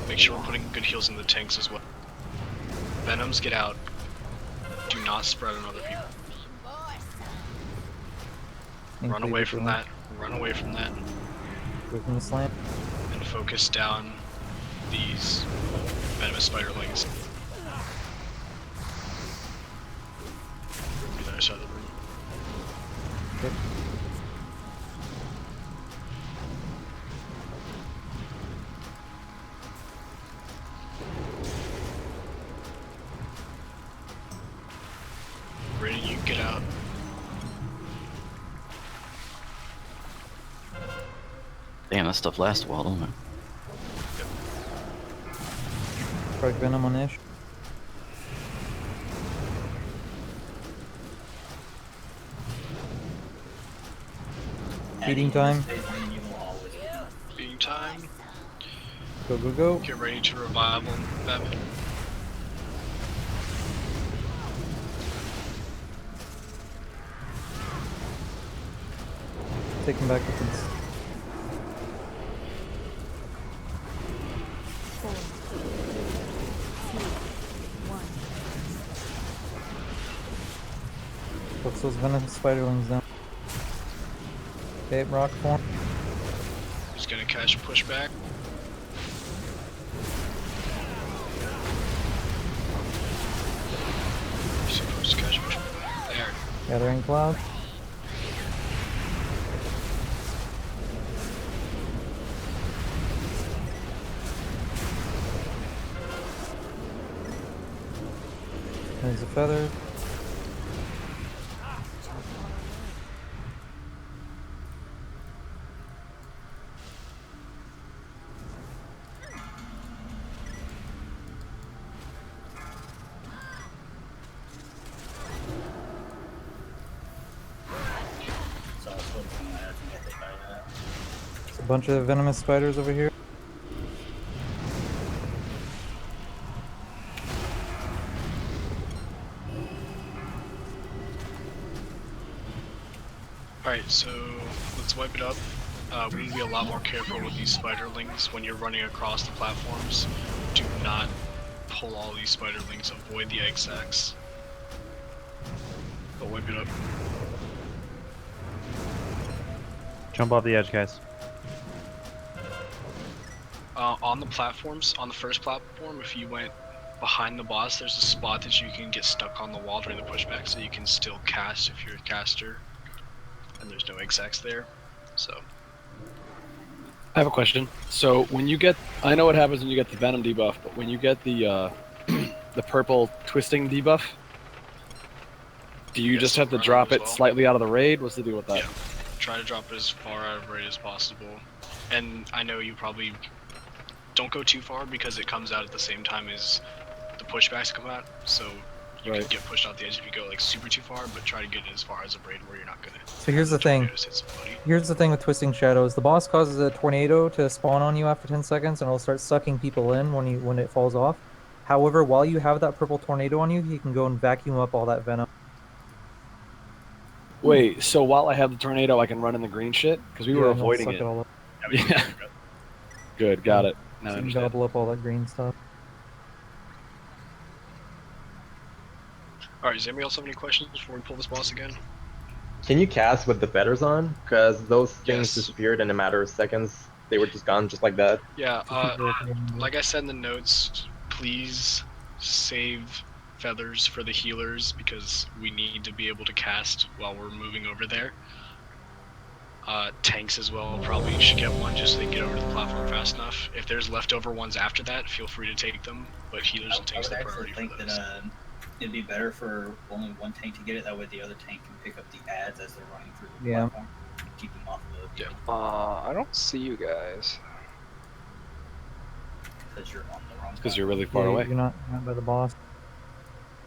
Make sure we're putting good heals in the tanks as well. Venoms, get out. Do not spread on other people. Run away from that. Run away from that. Go from the slam. And focus down these venomous spiderlings. To the other side of the room. Okay. Ready, you get out. Damn, that stuff lasts a while, don't it? Strike venom on Ish. Feeding time. Feeding time. Go, go, go. Get ready to revive him, Batman. Take him back with this. 4, 2, 1. Focus those venomous spiderlings down. Okay, rock form. He's gonna catch pushback. You're supposed to catch pushback. There. Gathering cloud. There's a feather. There's a bunch of venomous spiders over here. Alright, so let's wipe it up. We need to be a lot more careful with these spiderlings when you're running across the platforms. Do not pull all these spiderlings, avoid the egg sacs. But wipe it up. Jump off the edge, guys. On the platforms, on the first platform, if you went behind the boss, there's a spot that you can get stuck on the wall during the pushback, so you can still cast if you're a caster. And there's no egg sacs there, so. I have a question. So when you get, I know what happens when you get the venom debuff, but when you get the the purple twisting debuff, do you just have to drop it slightly out of the raid? What's the deal with that? Yeah. Try to drop it as far out of raid as possible. And I know you probably don't go too far because it comes out at the same time as the pushbacks come out, so you can get pushed off the edge if you go like super too far, but try to get it as far as a raid where you're not gonna. So here's the thing. Here's the thing with Twisting Shadows. The boss causes a tornado to spawn on you after 10 seconds, and it'll start sucking people in when it falls off. However, while you have that purple tornado on you, you can go and vacuum up all that venom. Wait, so while I have the tornado, I can run in the green shit? Because we were and it'll avoiding suck it. all up. Yeah. Good, got it. Now I So you understand. gobble up all that green stuff. Alright, does anybody else have any questions before we pull this boss again? Can you cast with the feathers on? Because those things disappeared in a matter of seconds. They were just gone just like that. Yeah, like I said in the notes, please save feathers for the healers because we need to be able to cast while we're moving over there. Tanks as well probably should get one just so they can get over to the platform fast enough. If there's leftover ones after that, feel free to take them, but healers and tanks are the priority for those. That, it'd be better for only one tank to get it, that way the other tank can pick up the ads as they're running through the platform. Keep them off the I don't see you guys. because you're on the wrong Because you're really far Yeah, away. You're not by the boss.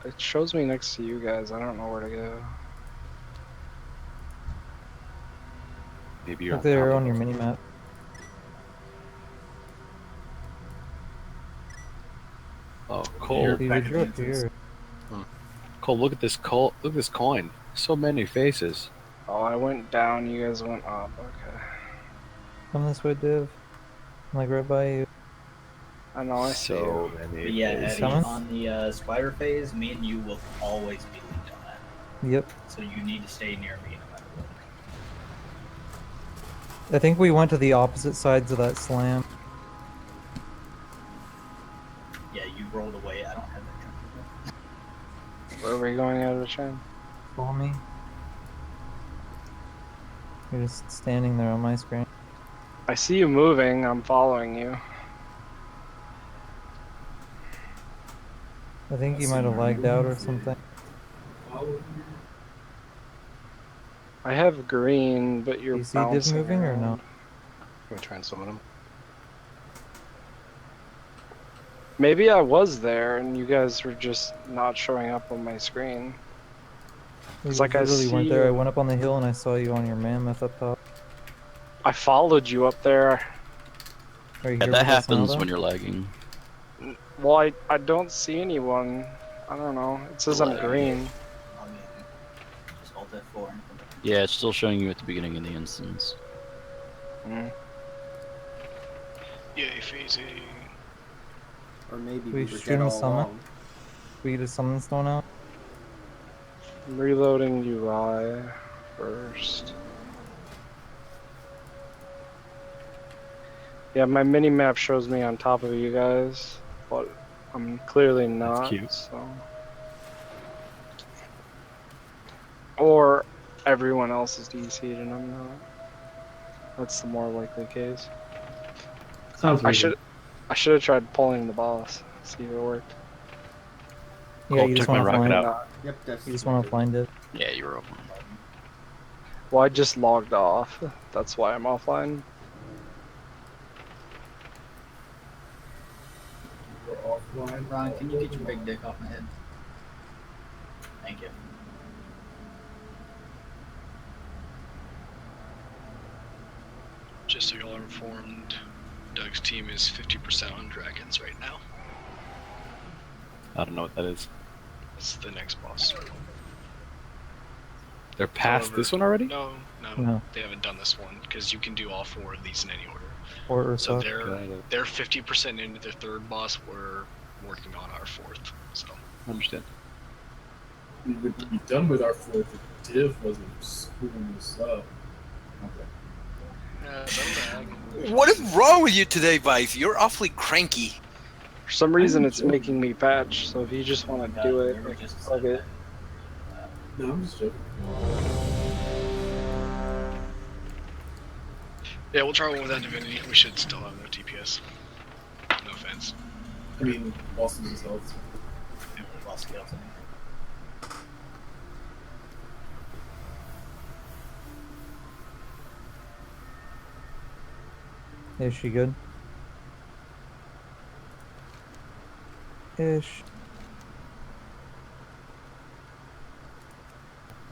It shows me next to you guys. I don't know where to go. Maybe you're Look there on your mini-map. Oh, Cole. You're up here. Cole, look at this Cole. Look at this coin. So many faces. Oh, I went down. You guys went up. Okay. Come this way, Div. I'm like right by you. I know. I see you. But yeah, Eddie, Coming? on the spider phase, me and you will always be linked on that. Yep. So you need to stay near me no matter what. I think we went to the opposite sides of that slam. Yeah, you rolled away. I don't have that. Where are we going out of the chain? Follow me. You're just standing there on my screen. I see you moving. I'm following you. I think you might have lagged out or something. I have green, but you're Do you see Div bouncing moving or no? around. Can we try and summon him? Maybe I was there and you guys were just not showing up on my screen. You It's like I literally see weren't there. I you. went up on the hill and I saw you on your mammoth up top. I followed you up there. Are you Yeah, here that with us now, happens though? when you're lagging. Well, I don't see anyone. I don't know. It says I'm green. Just hold F4. Yeah, it's still showing you at the beginning of the instance. Mm. Yay, phasing. Or maybe We we were dead stream a all summon. along. We get a summon stone out. I'm reloading UI first. Yeah, my mini map shows me on top of you guys, but I'm clearly not. cute. So. Or everyone else is DC'd and I'm not. That's the more likely case. Sounds I reasonable. should have tried pulling the boss. See if it worked. Yeah, you just want to find. Yep, that's You just want to find it. Yeah, you're open. Well, I just logged off. That's why I'm offline. Ron, can you get your big dick off my head? Thank you. Just so y'all are informed, Doug's team is 50% on dragons right now. I don't know what that is. It's the next boss. They're past However, this one already? No, No. they haven't done this one because you can do all 4 of these in any order. Or So Ursa. they're 50% into their 3rd boss. We're working on our 4th. So Understand. We would be done with our 4th if Div wasn't screwing this up. What is wrong with you today, Vice? You're awfully cranky. For some reason, it's making me patch. So if you just want to do it, like, fuck it. No, I'm just joking. yeah, we'll try one without divinity. We should still have no TPS. No offense. I mean, Boston's his health. Yeah, boss kills him. Is she good? Ish.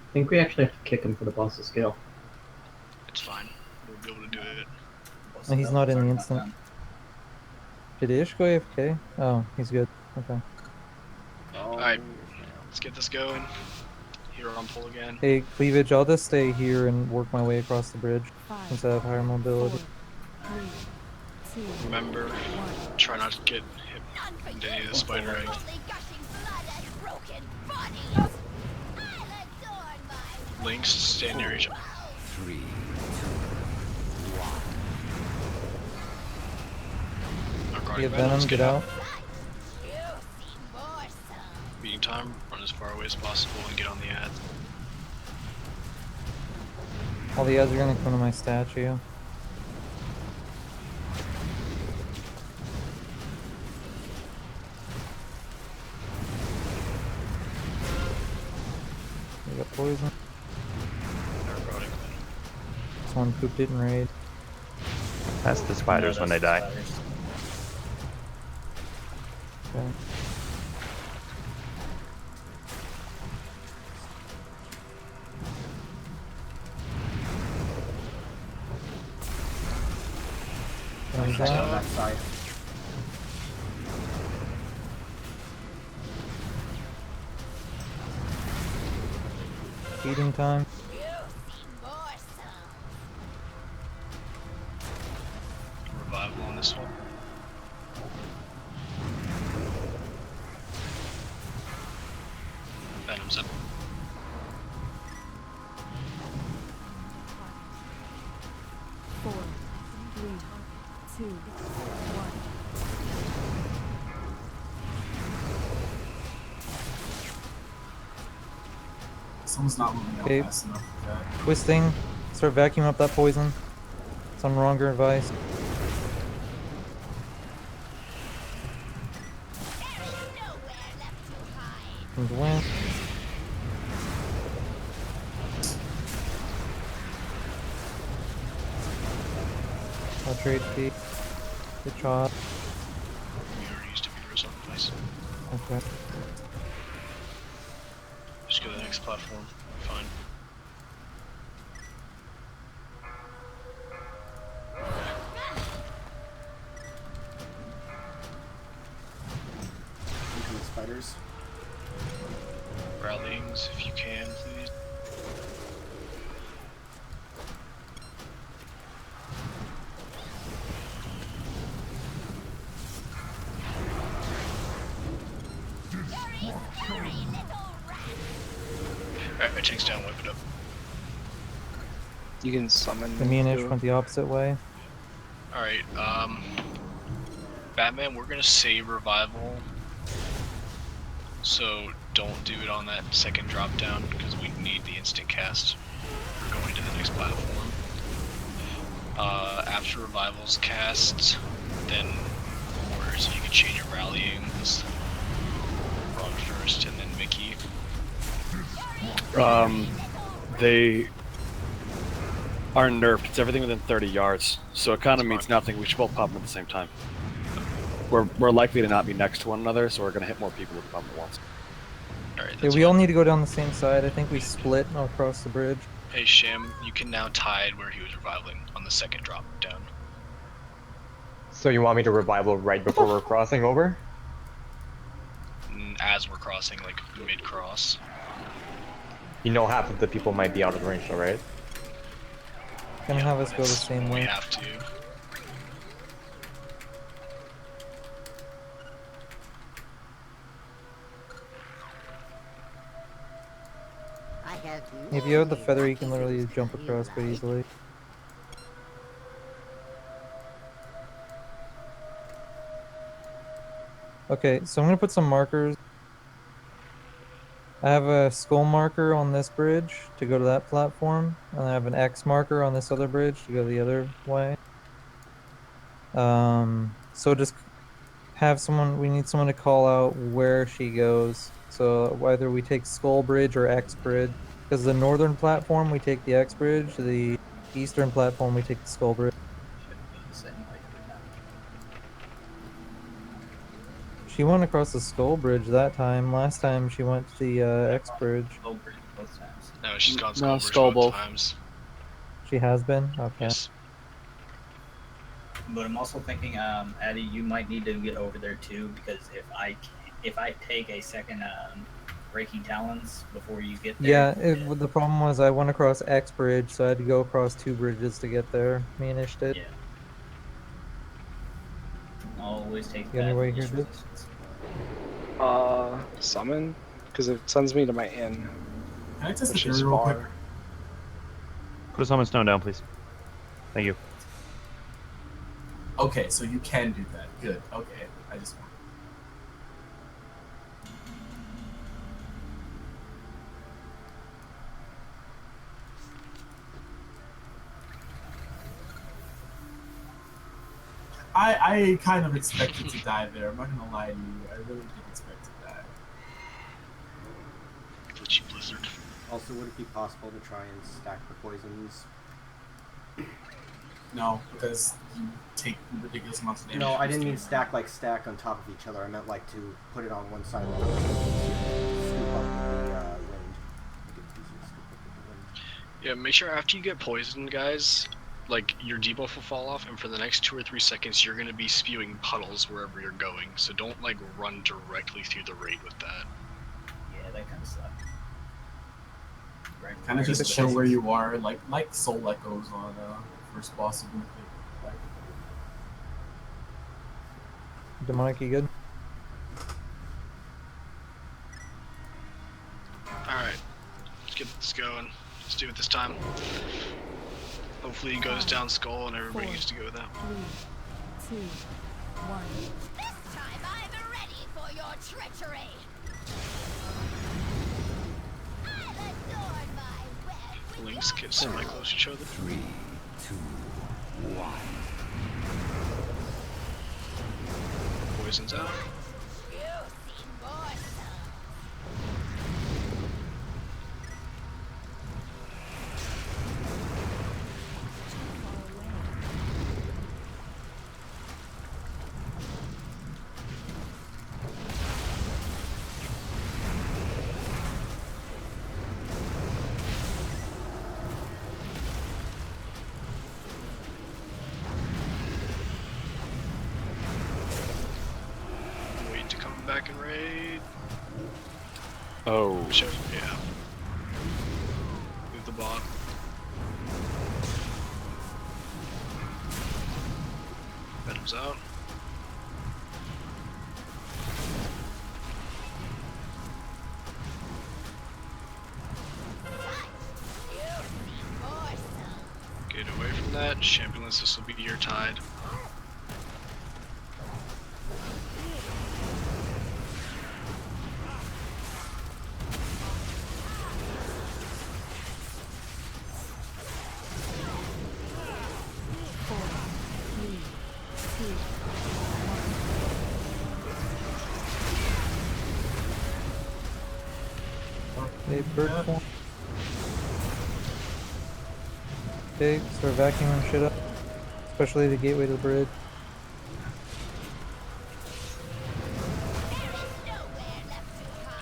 I think we actually have to kick him for the boss to scale. It's fine. We'll be able to do it. No, he's not in the instant. Did Ish go AFK? Oh, he's good. Okay. Alright, let's get this going. Here on pull again. Hey, Cleavage, I'll just stay here and work my way across the bridge since I have higher mobility. Remember, try not to get hit into any of the spider eggs. Links, stand near each other. 3, 2, 1. Our You guardian get Venom, get out. Beating time, run as far away as possible and get on the ad. All the ads are gonna come to my statue. We got poison. This one pooped it in raid. That's the spiders when they die. Okay. Nice shot on that side. Feeding time. Revival on this one. Venom's up. Four, three, two, one. Someone's not moving out Okay. fast enough for that. Twisting. Start vacuuming up that poison. Some wronger advice. And win. Ultra HP. Good job. We already used to be result place. Okay. Just go to the next platform. Fine. Incoming spiders. Rallyings, if you can, please. Alright, my tank's down, whip it up. You can summon. The Munish too. went the opposite way. Alright, Batman, we're gonna save revival. So don't do it on that second drop down because we need the instant cast. We're going to the next platform. After revival's cast, then orders if you can chain your rallyings. Ron first and then Mickey. They are nerfed. It's everything within 30 yards, so it kind of means nothing. We should both pop them at the same time. We're likely to not be next to one another, so we're going to hit more people with the pump at once. Alright, Yeah, we all need to go down the same side. I think we split across the bridge. Hey Shim, you can now tide where he was revivaling on the second drop down. So you want me to revival right before we're crossing over? As we're crossing, like mid-cross. You know half of the people might be out of range, though, right? Gonna have us go the same way. We have to. If you have the feather, you can literally jump across quite easily. Okay, so I'm gonna put some markers. I have a skull marker on this bridge to go to that platform, and I have an X marker on this other bridge to go the other way. So just have someone, we need someone to call out where she goes. So whether we take Skull Bridge or X Bridge, because the northern platform we take the X Bridge, the eastern platform we take the Skull Bridge. She went across the Skull Bridge that time. Last time she went to the X Bridge. Skull Bridge both times. No, she's gone No, Skull Bridge both both. times. She has been? Okay. Yes. But I'm also thinking, Addy, you might need to get over there too, because if I take a second Breaking Talons before you get there. Yeah, the problem was I went across X Bridge, so I had to go across 2 bridges to get there. Me and Ish did. Yeah. Always take You that anyway here, least dude? resistance. Summon? Because it sends me to my inn. Can I test the Which is theory real quick? far. Put a summon stone down, please. Thank you. Okay, so you can do that. Good. Okay, I just want. I kind of expected to die there. I'm not gonna lie to you. I really did expect to die. Glitchy blizzard. Also, would it be possible to try and stack the poisons? No, because you take ridiculous amounts of damage. No, I from didn't mean stealing. stack like stack on top of each other. I meant like to put it on one side of the scoop up the wind. Make it easier to scoop up with the wind. Yeah, make sure after you get poisoned, guys, like your debuff will fall off, and for the next 2 or 3 seconds, you're gonna be spewing puddles wherever you're going. So don't like run directly through the raid with that. Yeah, that kind of sucks. Right. Kind of just chill where you are, like Soul Echoes on first boss of Mythic. Demonic, you good? Alright, let's get this going. Let's do it this time. Hopefully it goes down Skull and everybody gets to go with that. 3, 2, 1. This time I'm ready for your treachery. I've adored my web. Links get semi-close to each other. 3, 2, 1. Poison's out. You seem more so. second raid. Oh. Yeah. Move the bot. Venom's out. Get away from that. Shambulance, this will be your tide. Okay, bird form. Okay, start vacuuming shit up. Especially the gateway to the bridge.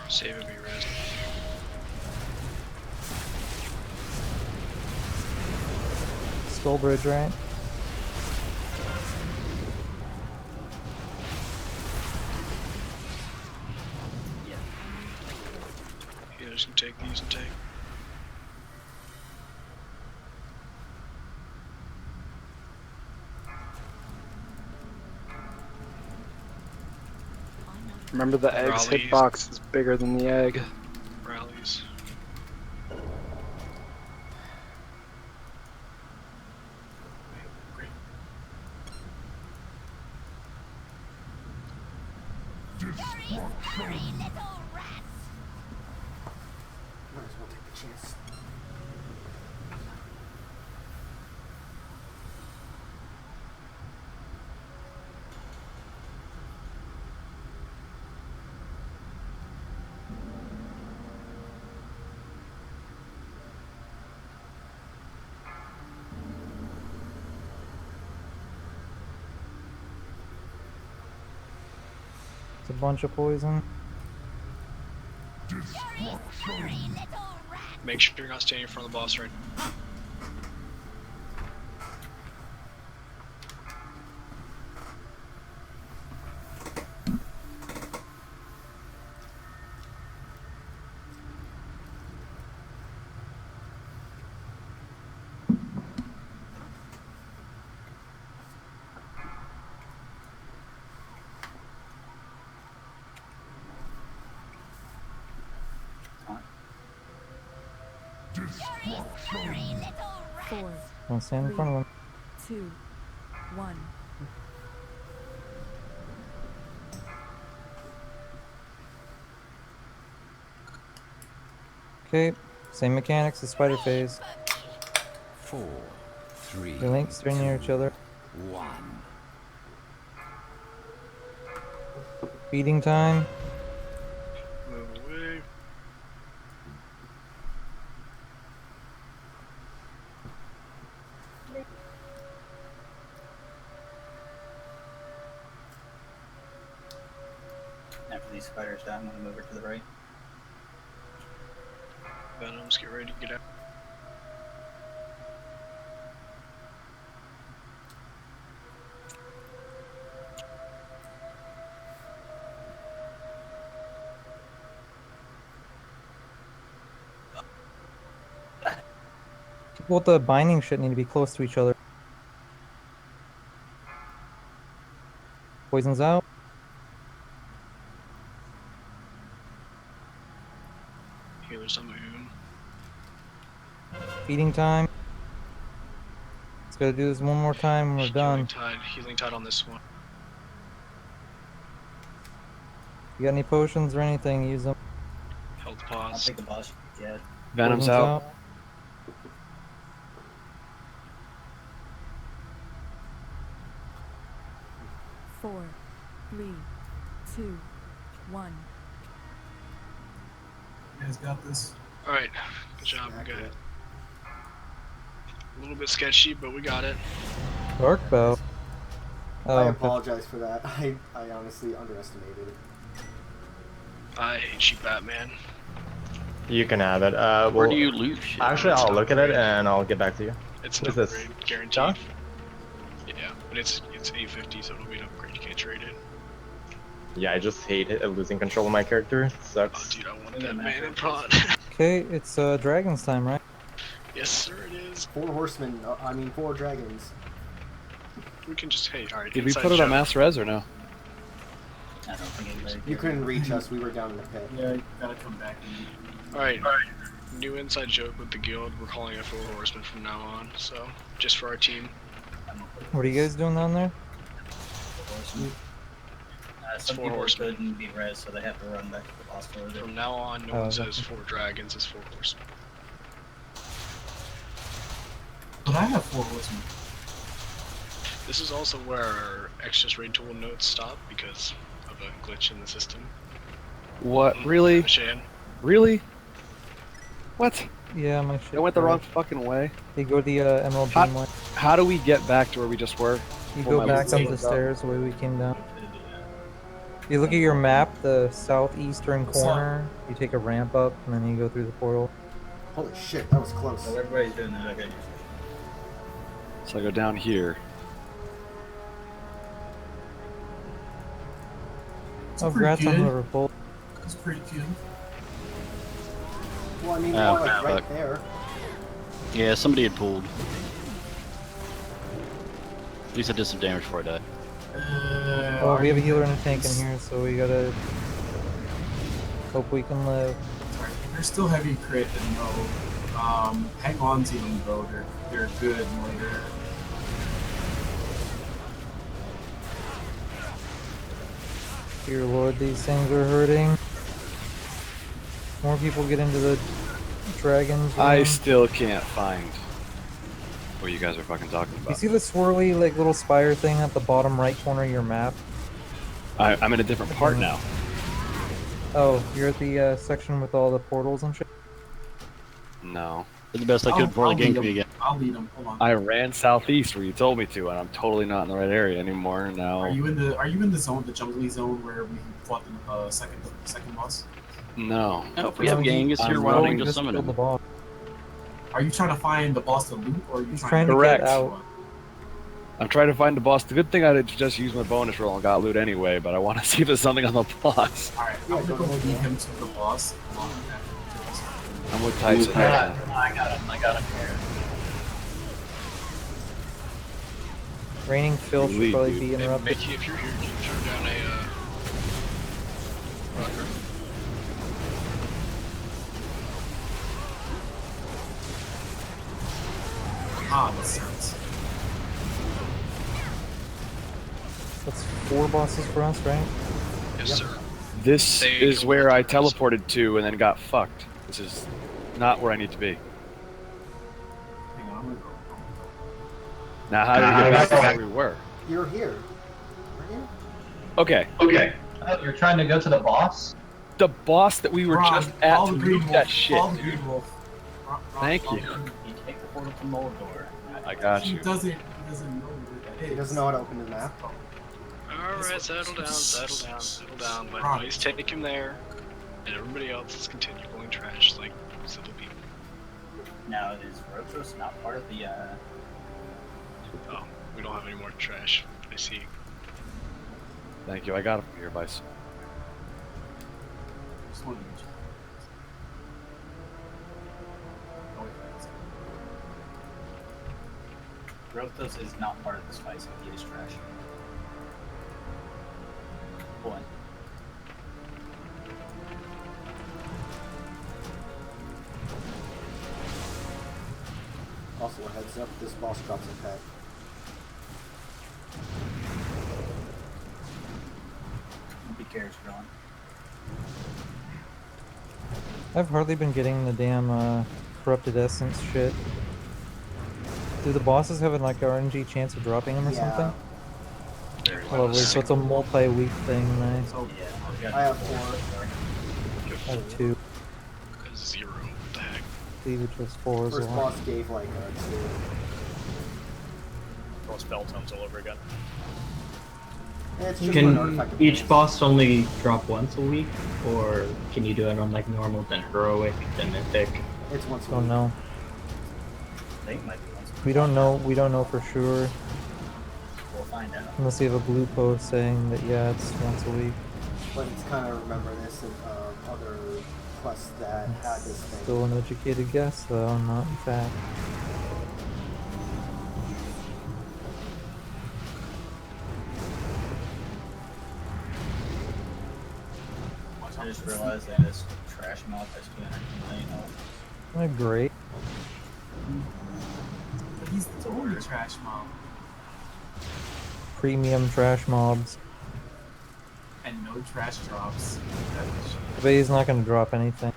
Save and be res. Skull bridge, right? Healers can take these and take. Remember the egg's Rallies. hitbox is bigger than the egg. Rallies. Might as well take the chance. It's a bunch of poison. Make sure you're not standing in front of the boss right now. Four, Don't stand in front of him. 2, 1. Okay, same mechanics as spider phase. 4, 3, Your links are near each other. 1. Feeding time. Move away. After these spiders die, I'm gonna move her to the right. Venoms, get ready to get out. People with the binding shit need to be close to each other. Poison's out. Healers on moon. Feeding time. Let's gotta do this one more time and we're done. Healing tide on this one. You got any potions or anything, use them. Health I'll pause. take the boss. Yeah. Venom's Poison's out. Four, 3, 2, 1. You guys got this. Alright, good job, we got it. A little bit sketchy, but we got it. Dark bow. Oh, I okay. apologize for that. I honestly underestimated it. I hate you, Batman. You can have it. Where do you lose shit? Actually, It's I'll not look at it great. and I'll get back to you. It's What an is this? upgrade, guaranteed. Josh? Yeah, but it's 850, so it'll be an upgrade. You can't trade it. Yeah, I just hate losing control of my character. It Oh, sucks. dude, I want that man in prod. Okay, it's Dragon's time, right? Yes, sir, it is. 4 horsemen. I mean 4 dragons. We can just, hey, alright, Did we inside put it on joke. mass res or no? I don't think anybody You couldn't reach us. We were down in the pit. Yeah, you gotta come back. Alright, new inside joke with the guild. We're calling it 4 horsemen from now on, so, just for our team. What are you guys doing down there? Some four people horsemen. couldn't be res, so they have to run back to the boss further. From now on, no Oh, one okay. says 4 dragons, it's 4 horsemen. But I have 4 horsemen. This is also where our extras raid tool notes stop because of a glitch in the system. What? Really? Shan. Really? What? Yeah, my shit. I went the wrong crashed. fucking way. You go the Emerald How- Beam way. How do we get back to where we just were? You Pull go my back up wheel the up. stairs the way we came down. You look at your map, the southeastern corner, you take a ramp up, and then you go through the portal. Holy shit, that was close. So everybody's doing that. Okay. So I go down here. Oh, congrats on the revolt. That's pretty cute. Well, I mean, Oh, more like fuck. right there. Yeah, somebody had pulled. At least I did some damage before I died. Well, we have a healer and a tank in here, so we gotta hope we can live. They're still heavy crit and no. Hang on to them though. They're good later. Dear Lord, these things are hurting. More people get into the dragons. I room. still can't find what you guys are fucking talking You about. see the swirly, like, little spire thing at the bottom right corner of your map? I'm in a different part now. Oh, you're at the section with all the portals and shit? No. Did the best I could before the game me again. I'll lead them. Hold on. I ran southeast where you told me to, and I'm totally not in the right area anymore now. Are you in the zone, the jungly zone where we fought the second boss? No. No, if we have Genghis here, why don't we just summon him? Are you trying to find the boss to loot, or are you trying to Correct. get out. I'm trying to find the boss. The good thing I did just use my bonus roll and got loot anyway, but I want to see if there's something on the boss. Alright, I'm gonna go lead him to the boss. I'm with Tyson. I got him here. Raining Phil should Lead, probably dude. be Hey, interrupted. Mickey, if you're here, can you turn down a, rocker? Ah, that sounds. That's 4 bosses for us, right? Yes, sir. This They is go where I back to us. teleported to and then got fucked. This is not where I need to be. Hang on, I'm gonna go. Now, how do we get back to where we were? You're here. Aren't you? Okay. Okay. You're trying to go to the boss? The boss that we were Ron, just at follow to the green loot wolf. that shit, Follow the dude. green wolf. Thank you. You take the portal to Moldor. I got He you. doesn't know where that is. He doesn't know how to open the map. Alright, settle down. Let Mice take him there, and everybody else is continue going trash like simple people. Now, is Rotros not part of the, Oh, we don't have any more trash. I see. Thank you. I got it from here, Vice. Just wanted to mention. Oh, wait, that's- Rotros is not part of this fight, so he is trash. One. Also, a heads up, this boss drops a pet. Be careful, Ron. I've hardly been getting the damn corrupted essence shit. Do the bosses have like an RNG chance of dropping them or Yeah. something? Very Lovely, so it's a multi-week thing, nice. So, I have 4. I have 2. 0. What the heck? Leave it just 4 as First well. boss gave like a 2. Roll spell tomes all over again. It's just an artifact Can of each mana. boss only drop once a week, or can you do it on like normal, then heroic, then mythic? It's once a Don't week. know. I think it might be once. We don't know. We don't know for sure. We'll find out. Unless you have a blue post saying that yeah, it's once a week. But it's kind of remember this and other quests that had this thing. Still an educated guess, though, not in fact. I just realized that this trash mob has 200 million health. Great. But he's the only trash mob. Premium trash mobs. And no trash drops. But he's not going to drop anything.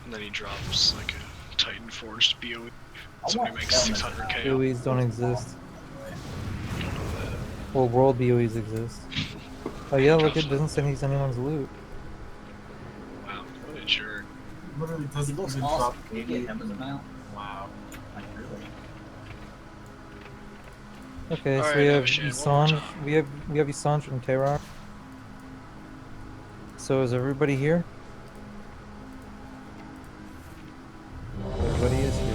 And then he drops like a Titan Forged BOE. I Somebody want makes helmets. 600k. BOEs don't exist. Well, world BOEs exist. Oh yeah, look, it doesn't send anyone's loot. Wow, what a jerk. Literally doesn't He looks even awesome. drop Can you get him as a mount? Wow. Like, really? Okay, so Alright, we have Avashan, one more Isange, we have Isange and Terrar. So is everybody here? Everybody is here.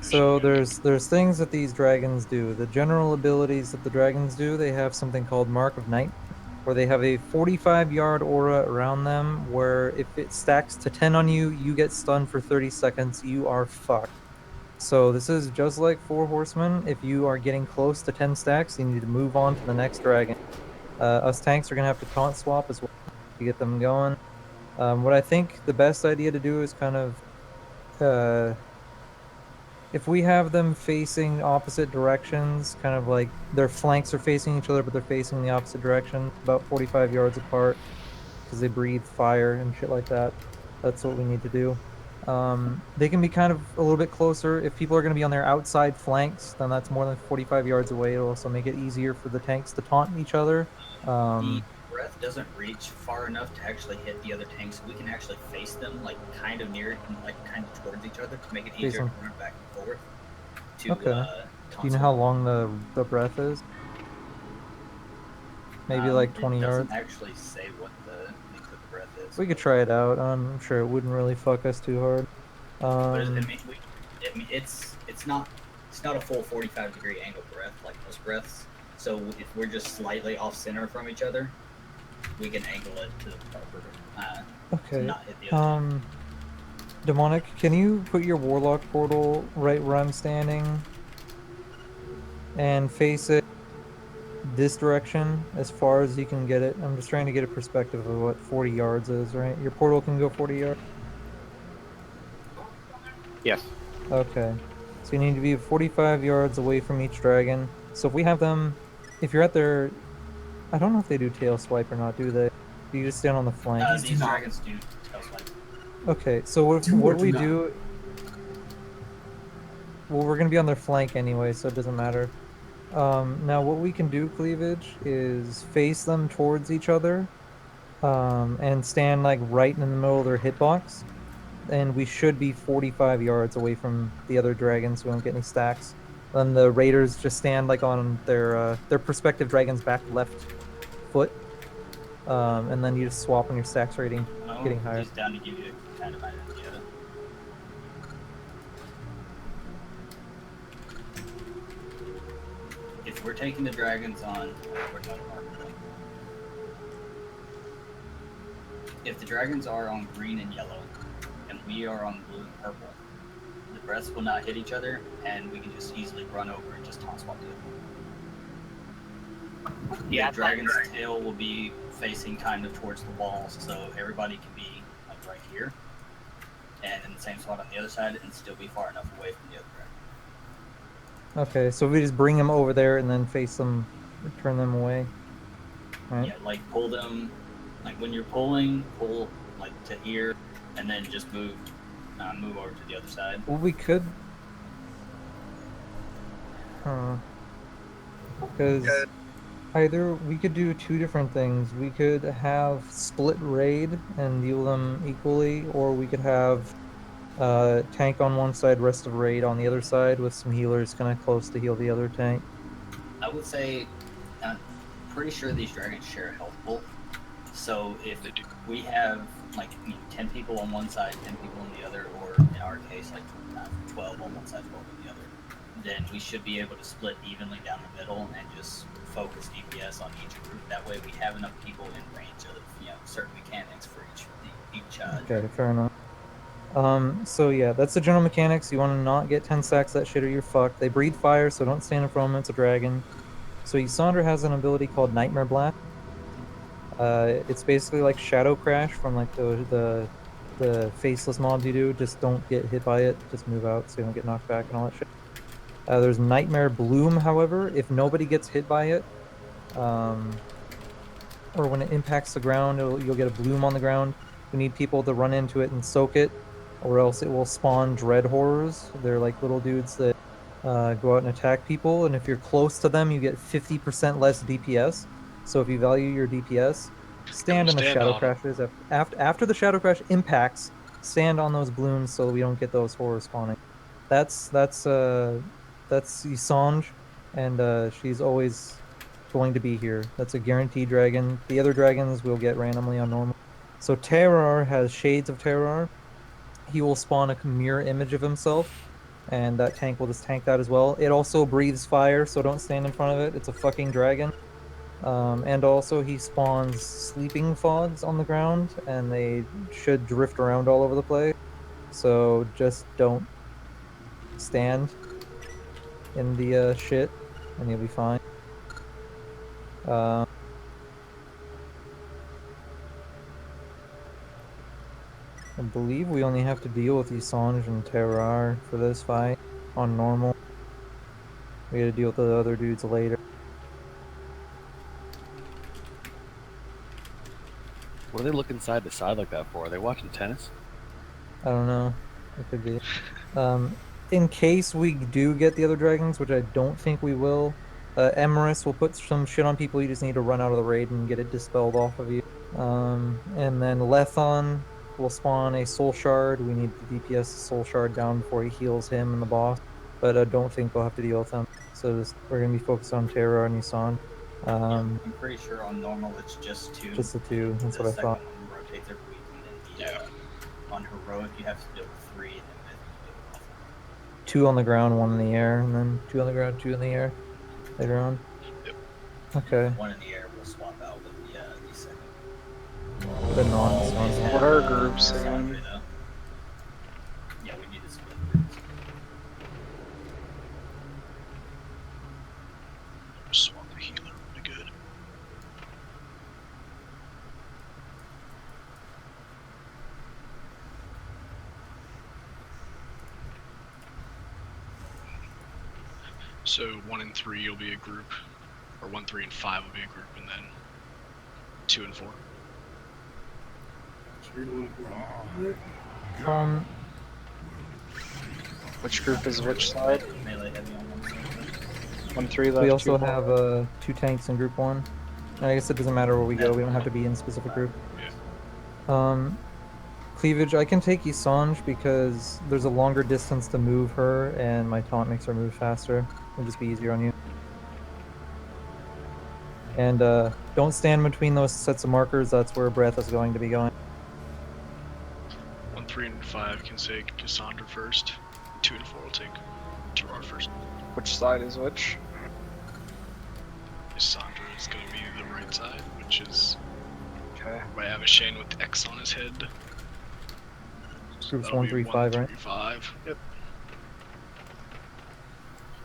So there's things that these dragons do. The general abilities that the dragons do, they have something called Mark of Night, where they have a 45-yard aura around them, where if it stacks to 10 on you, you get stunned for 30 seconds, you are fucked. So this is just like Four Horsemen. If you are getting close to 10 stacks, you need to move on to the next dragon. Us tanks are going to have to taunt swap as well to get them going. What I think the best idea to do is kind of... if we have them facing opposite directions, kind of like their flanks are facing each other, but they're facing the opposite direction, about 45 yards apart, because they breathe fire and shit like that. That's what we need to do. They can be kind of a little bit closer. If people are going to be on their outside flanks, then that's more than 45 yards away. It'll also make it easier for the tanks to taunt each other. The breath doesn't reach far enough to actually hit the other tanks, so we can actually face them like kind of near and like kind of towards each other to make it Face easier them. to run back and forth. Okay. Do you know how long the breath is? Maybe like 20 it yards. doesn't actually say what the length of the breath is. We could try it out. I'm sure it wouldn't really fuck us too hard. But it's not a full 45-degree angle breath like most breaths. So if we're just slightly off center from each other, we can angle it to the proper Okay. to not hit the other. Demonic, can you put your warlock portal right where I'm standing and face it this direction as far as you can get it? I'm just trying to get a perspective of what 40 yards is, right? Your portal can go 40 yards? Yes. Okay. So you need to be 45 yards away from each dragon. So if we have them, if you're at their, I don't know if they do tail swipe or not, do they? Do you just stand on the flank? These dragons do tail swipe. Okay, so what we do... Well, we're going to be on their flank anyway, so it doesn't matter. Now, what we can do, Cleavage, is face them towards each other and stand like right in the middle of their hitbox. And we should be 45 yards away from the other dragons, so we don't get any stacks. Then the raiders just stand like on their prospective dragon's back left foot. And then you just swap on your stacks rating, getting higher. Just down to give you kind of an idea. If we're taking the dragons on, if the dragons are on green and yellow, and we are on blue and purple, the breaths will not hit each other, and we can just easily run over and just taunt swap it. Yeah, The dragon's tail will be facing kind of towards the walls, so everybody can be like right here, and in the same spot on the other side, and still be far enough away from the other dragon. Okay, so we just bring them over there and then face them, turn them away. Right? Yeah, like pull them, like when you're pulling, pull like to here, and then just move over to the other side. Well, we could... Because either we could do two different things. We could have split raid and deal them equally, or we could have tank on one side, rest of raid on the other side, with some healers kind of close to heal the other tank. I would say, I'm pretty sure these dragons share a health pool. So if we have like 10 people on one side, 10 people on the other, or in our case like 12 on one side, 12 on the other, then we should be able to split evenly down the middle and just focus DPS on each group. That way we have enough people in range of certain mechanics for each Okay, fair enough. So yeah, that's the general mechanics. You want to not get 10 stacks that shit or you're fucked. They breathe fire, so don't stand in front of them. It's a dragon. So Ysandra has an ability called Nightmare Blast. It's basically like Shadow Crash from like the faceless mobs you do. Just don't get hit by it. Just move out so you don't get knocked back and all that shit. There's Nightmare Bloom, however, if nobody gets hit by it, or when it impacts the ground, you'll get a bloom on the ground. We need people to run into it and soak it, or else it will spawn dread horrors. They're like little dudes that go out and attack people, and if you're close to them, you get 50% less DPS. So if you value your DPS, stand in the stand shadow on 'em. crashes. After the shadow crash impacts, stand on those blooms so we don't get those horrors spawning. That's Isange, and she's always going to be here. That's a guaranteed dragon. The other dragons will get randomly on normal. So Terrar has Shades of Terrar. He will spawn a mirror image of himself, and that tank will just tank that as well. It also breathes fire, so don't stand in front of it. It's a fucking dragon. And also he spawns sleeping fogs on the ground, and they should drift around all over the place. So just don't stand in the shit, and you'll be fine. I believe we only have to deal with Isange and Terrar for this fight on normal. We gotta deal with the other dudes later. What do they look inside the side like that for? Are they watching tennis? I don't know. It could be. In case we do get the other dragons, which I don't think we will, Emerus will put some shit on people. You just need to run out of the raid and get it dispelled off of you. And then Lethon will spawn a soul shard. We need the DPS soul shard down before he heals him and the boss. But I don't think we'll have to deal with them. So we're gonna be focused on Terra and Isan. I'm pretty sure on normal it's just two. Just the two. That's The what I second thought. one rotates every week, and then on heroic you have to deal with 3, and then mythic you deal with 2 on the ground, 1 in the air, and then 2 on the ground, 2 in the air later on. Okay. 1 in the air. We'll swap out with the second. The non-Isan. What are groups again? Yeah, we need to split groups. Swap the healer would be good. So 1 and 3 will be a group, or 1, 3, and 5 will be a group, and then 2 and 4. Which group is which side? Melee heavy on one side. 1, 3 left. We also 2, have 2 tanks in group 1. And I guess it doesn't matter where we go. We don't have to be in a specific group. Cleavage, I can take Isange because there's a longer distance to move her, and my taunt makes her move faster. It'll just be easier on you. And don't stand between those sets of markers. That's where Breath is going to be going. 1, 3, and 5 can take Cassandra first. 2 and 4 will take Terrar first. Which side is which? Cassandra is going to be the right side, which is okay. by Avishane with X on his head. Groups That'll 1, be 3, 1, 5, right? 3, 5. Yep.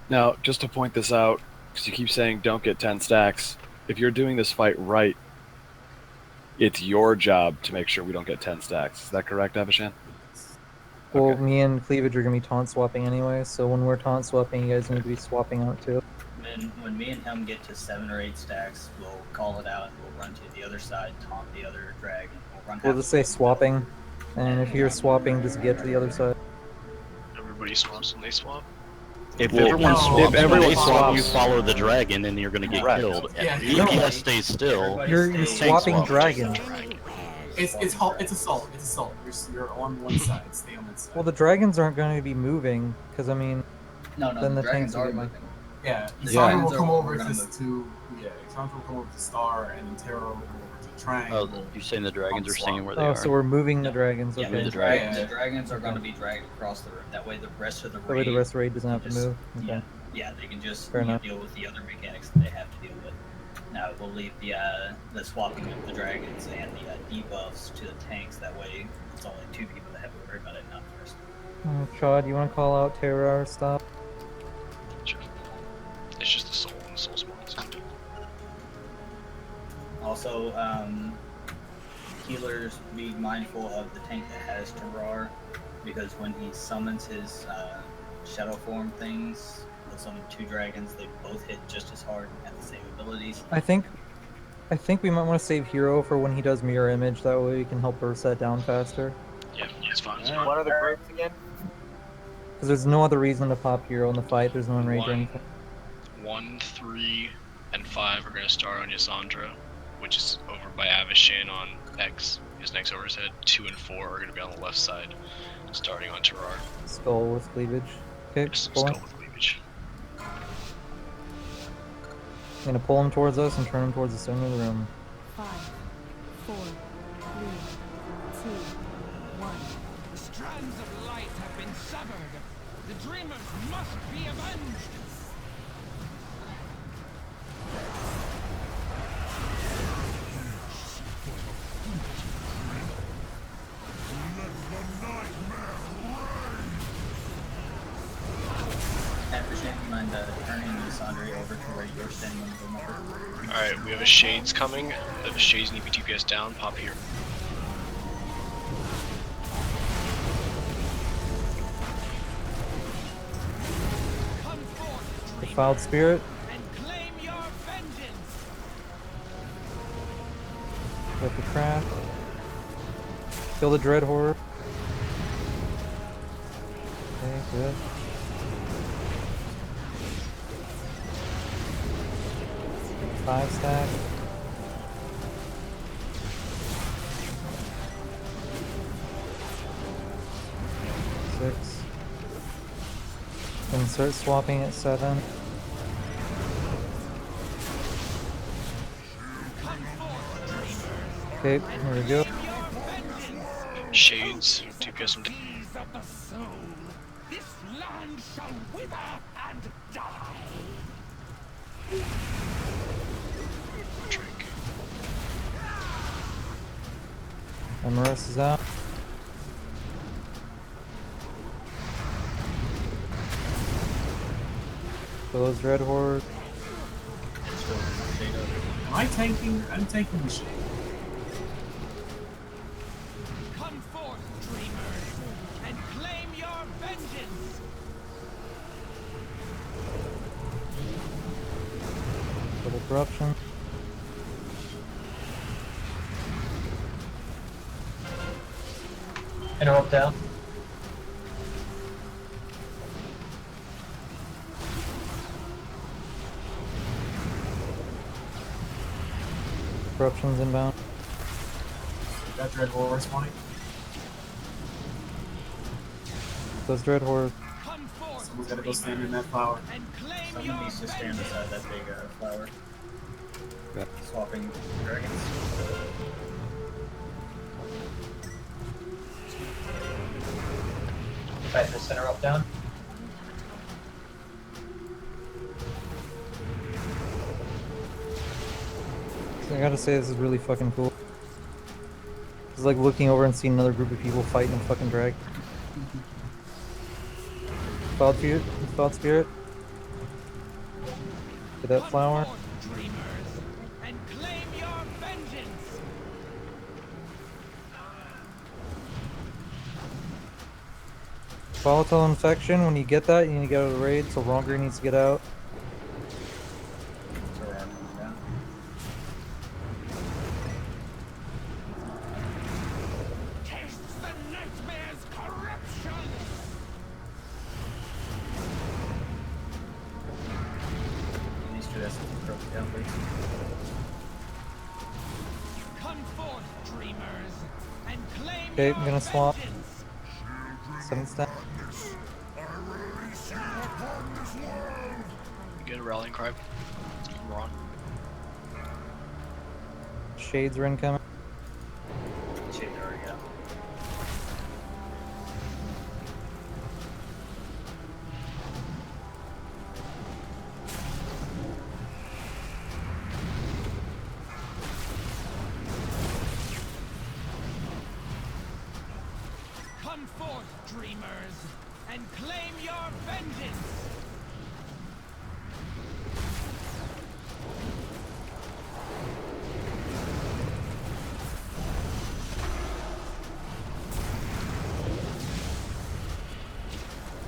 Now, just to point this out, because you keep saying don't get 10 stacks, if you're doing this fight right, it's your job to make sure we don't get 10 stacks. Is that correct, Avishane? Well, me and Cleavage are going to be taunt swapping anyway, so when we're taunt swapping, you guys need to be swapping out too. Then when me and him get to 7 or 8 stacks, we'll call it out and we'll run to the other side, taunt the other dragon. We'll just say swapping, and if you're swapping, just get to the other side. Everybody swaps when they swap. If Well, everyone no. swaps, If everyone when they swap, swaps- you follow the dragon, and you're going to get Right. killed. Yeah, And no. DPS stays still. You're tank swapping swap. dragon. It's assault. It's assault. You're on one side. Stay on that side. Well, the dragons aren't going to be moving, because I mean, No, then the dragons tanks will are get moving. Yeah, The Sandra dragons will come are- over we're gonna to Yeah, Exandra will come over to Star, and then Terra will go over to Triangle. Oh, you're saying the dragons are staying where they Oh, are? so we're moving the dragons. Yeah, Okay. the dragons are Okay. going to be dragged across the room. That way, the rest of the That way the rest of the raid doesn't have to move. Okay. Yeah, they can just Fair enough. deal with the other mechanics that they have to deal with. Now we'll leave the swapping of the dragons and the debuffs to the tanks. That way, it's only 2 people that have to worry about it, not the rest. Chad, you want to call out Terra or stop? Sure. It's just the soul and the soul spawns. Also, healers be mindful of the tank that has Terrar, because when he summons his shadow form things, he'll summon 2 dragons. They both hit just as hard and have the same abilities. I think we might want to save Hero for when he does mirror image. That way we can help her set down faster. Yeah, it's fine. What are the groups again? Because there's no other reason to pop Hero in the fight. There's no enrage or anything. 1, 3, and 5 are going to start on Yasandra, which is over by Avishyn on X. His next over his head. 2 and 4 are going to be on the left side, starting on Terrar. Skull with cleavage. Okay, pull him. Skull with cleavage. I'm gonna pull him towards us and turn him towards the center of the room. 5, 4, 3, 2, 1. The strands of light have been severed. The dreamers must be avenged. After Shane, mind turning Sandri over to where you're standing on the number. Alright, we have a Shades coming. The Shades need to be DPS down. Pop here. Defiled Spirit. Got the craft. Kill the Dread Horde. Okay, good. Five stack. Six. Then start swapping at 7. Okay, here we go. Shades, DPS them down. Of the soul, this land shall wither and die. Drink. Emerus is out. Those Dread Horde. Am I tanking? I'm tanking the shade. Come forth, dreamers, and claim your vengeance. Double corruption. Interrupt down. Corruption's inbound. That Dread Horde spawning. Those Dread Horde. Someone's gotta go stand in that flower. Someone needs to stand beside that big flower. Swapping dragons. Right, the center up down. I gotta say, this is really fucking cool. It's like looking over and seeing another group of people fighting a fucking drag. Defiled Spirit. Defiled Spirit. Get that flower. And claim your vengeance. Volatile Infection. When you get that, you need to get out of the raid, so Wronger needs to get out. Taste the nightmare's corruption. These two SSs broke down, please. Come forth, dreamers, and claim Okay, your I'm gonna swap. vengeance. 7 stack. Get a rallying cry. We're on. Shades are incoming. Shades are already up. Come forth, dreamers, and claim your vengeance!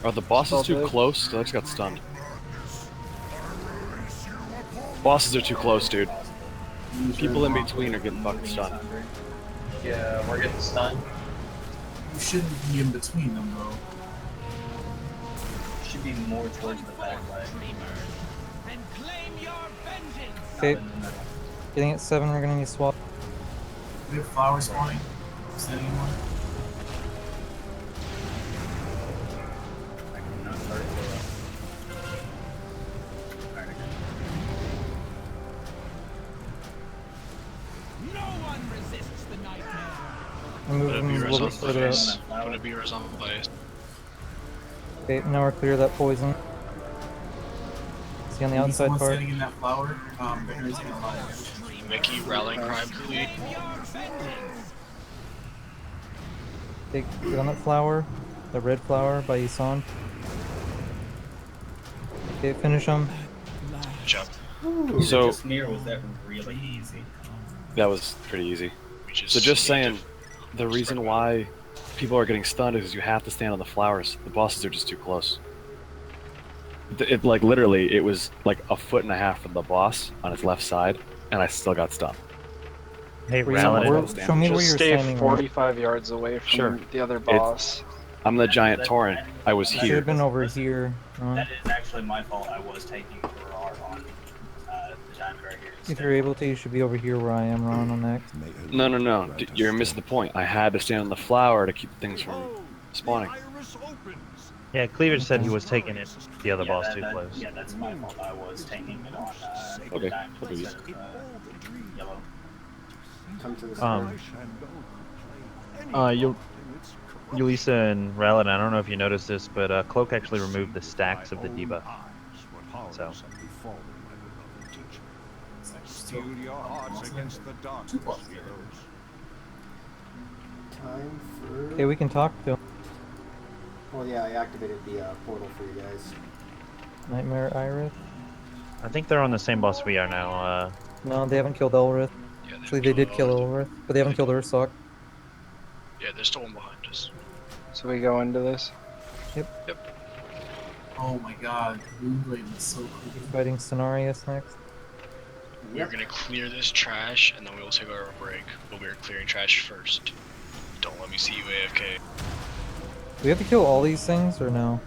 Are the bosses All too good. close? 'Cause I just got stunned. Bosses are too close, dude. People in between are getting fucking stunned. Yeah, we're getting stunned. You shouldn't be in between them, though. Should be more towards the back leg. And claim your vengeance! Okay. Getting at 7, we're gonna need swap. We have flowers spawning. Is that anyone? I cannot start it. Alright, okay. No one resists the nightmare! I'm moving a little bit further out. Put a beer's on place. Okay, now we're clear of that poison. See on the Need outside someone part. standing in that flower. They're gonna take a lot of damage. Mickey, rallying cry, please. Get on that flower. The red flower by Isan. Okay, finish him. Good job. So Just me, or was that really easy? that was pretty easy. We just So just need to saying, the reason why people are getting stunned is you have to stand on the flowers. The bosses are just too close. It like literally, it was like a foot and a half from the boss on his left side, and I still got stunned. Hey, Show me where Just you're stay standing. 45 yards away from Sure. the other boss. I'm the giant torrent. I was You should here. have been over here. That is actually my fault. I was taking Gerard on the diamond right here. If you're able to, you should be over here where I am, Ron, on next. No. You're missing the point. I had to stand on the flower to keep things from spawning. Yeah, Cleavage said he was taking it the other boss too close. Yeah, that's my fault. I was taking it on Okay, diamond what are these? instead of yellow. Come to the Yulisa and Rallet, I don't know if you noticed this, but Cloak actually removed the stacks of the debuff. So. Steel your hearts against the darkness, heroes. Time for... Okay, we can talk to him. Well, yeah, I activated the portal for you guys. Nightmare Iris. I think they're on the same boss we are now. No, they haven't killed Elrith. Actually, they did kill Elrith, but they haven't killed Ursoc. Yeah, there's still one behind us. So we go into this. Yep. Oh my god, Moonblade is so cool. Fighting Cenarius next. We're gonna clear this trash, and then we will take our break. But we're clearing trash first. Don't let me see you AFK. Do we have to kill all these things, or no?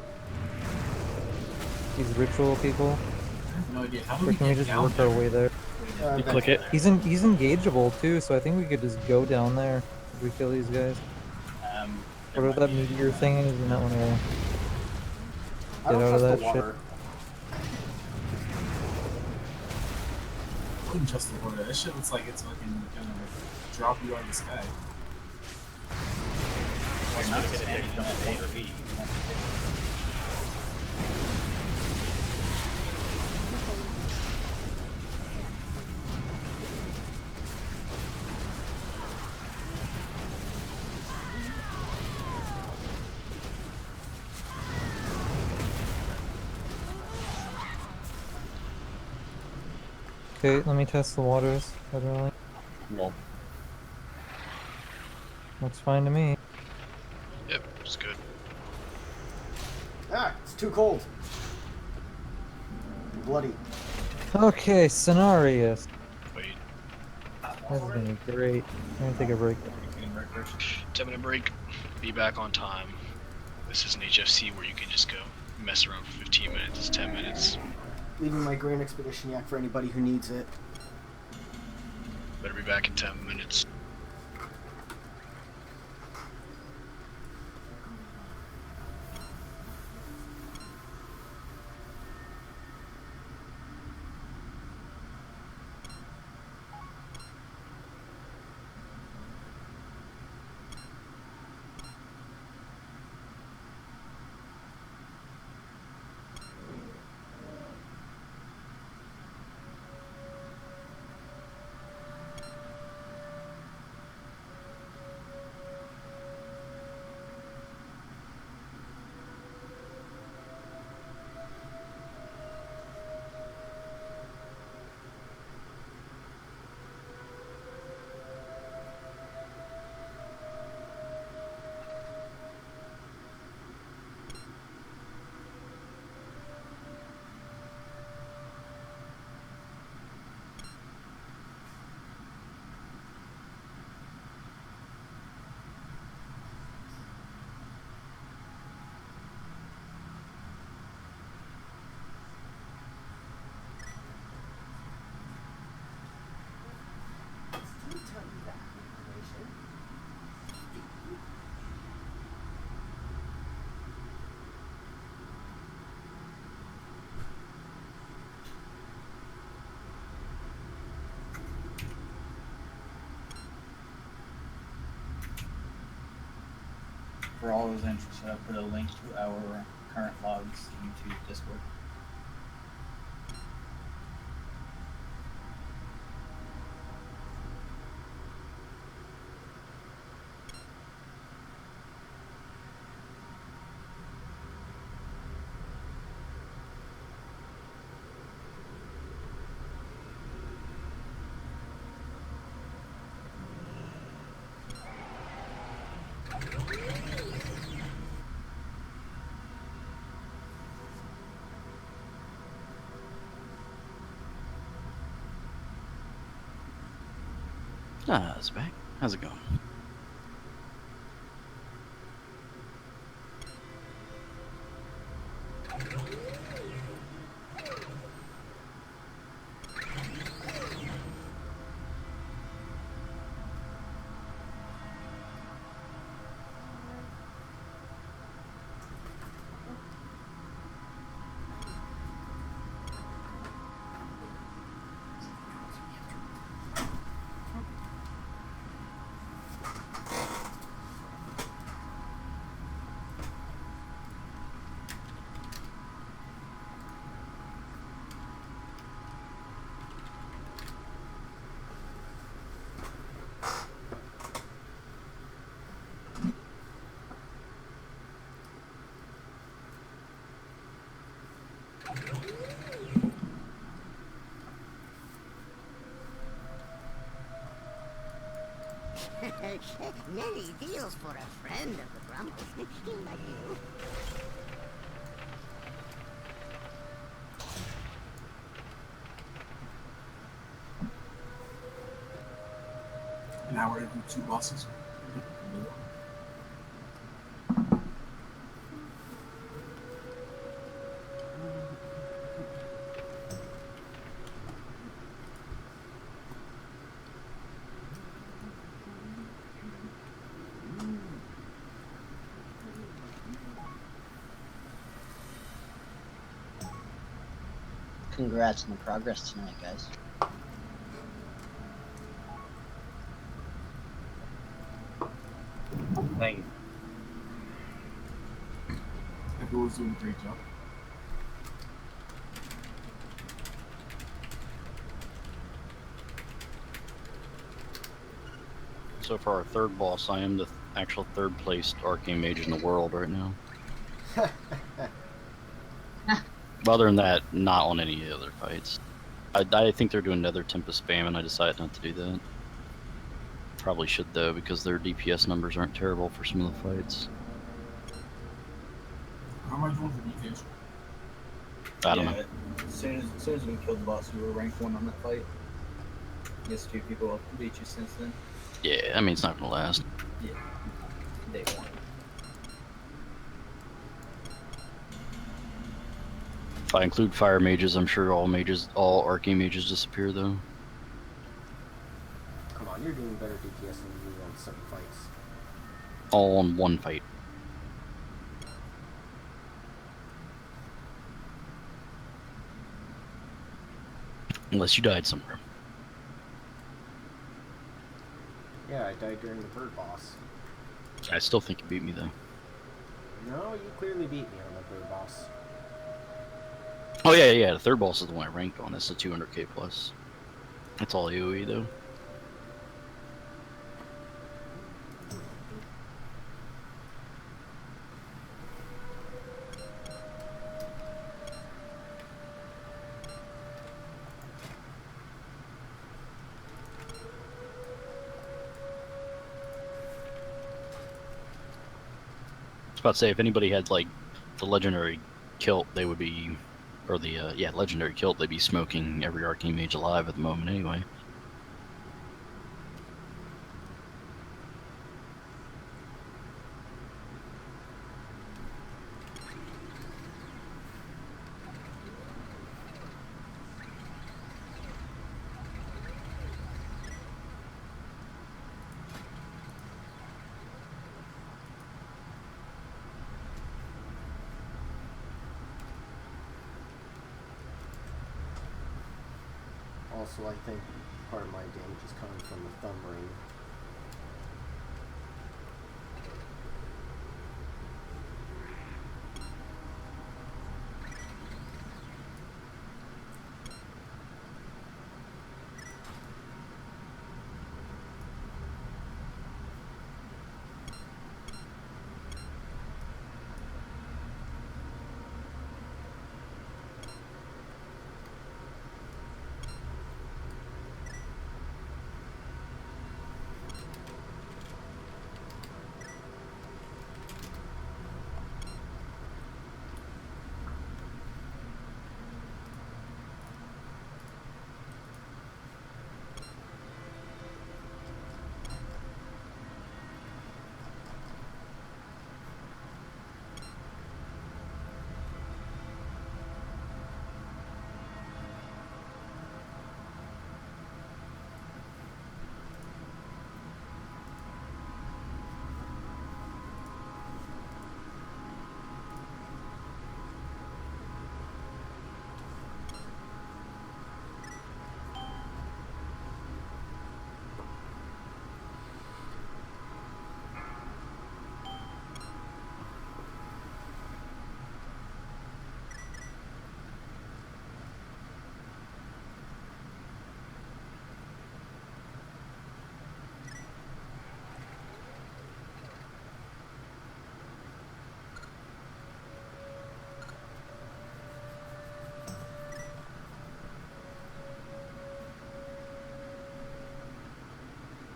These ritual people? I have no idea. How do Or we can we get just down work there? our way there? You click it. He's engageable too, so I think we could just go down there if we kill these guys. Whatever that meteor thing is, we not want to I get don't out of trust that the shit. water. I wouldn't trust the water. That shit looks like it's fucking gonna drop you out of the sky. You're not standing on that water. Okay, let me test the waters. Literally. No. Looks fine to me. Yep, it's good. Ah, it's too cold. Bloody. Okay, Cenarius. Wait. This is gonna be great. I'm gonna take a break. 10-minute break. Be back on time. This is an HFC where you can just go mess around for 15 minutes. It's 10 minutes. Leaving my Grand Expedition Yak for anybody who needs it. Better be back in 10 minutes. for all those interested, I put a link to our current logs into Discord. Ah, it's back. How's it going? Many deals for a friend of the Grumbles. Like you. An hour to do 2 bosses. Congrats on the progress tonight, guys. Thank you. Everyone's doing a great job. So for our third boss, I am the actual third placed arcane mage in the world right now. But other than that, not on any other fights. I think they're doing Nether Tempest spam, and I decided not to do that. Probably should though, because their DPS numbers aren't terrible for some of the fights. How am I doing for DPS? I don't know. As soon as we killed the boss, we were ranked 1 on that fight. I guess 2 people have beat you since then. Yeah, I mean it's not gonna last. Yeah. Day 1. If I include fire mages, I'm sure all arcane mages disappear though. Come on, you're doing better DPS than you on some fights. All on one fight. Unless you died somewhere. Yeah, I died during the bird boss. I still think you beat me though. No, you clearly beat me on the bird boss. Oh yeah, the third boss is the one I ranked on. That's the 200k plus. That's all AoE though. I was about to say, if anybody had like the legendary kilt, they would be, or the legendary kilt, they'd be smoking every arcane mage alive at the moment anyway. Also, I think part of my damage is coming from the thumb ring.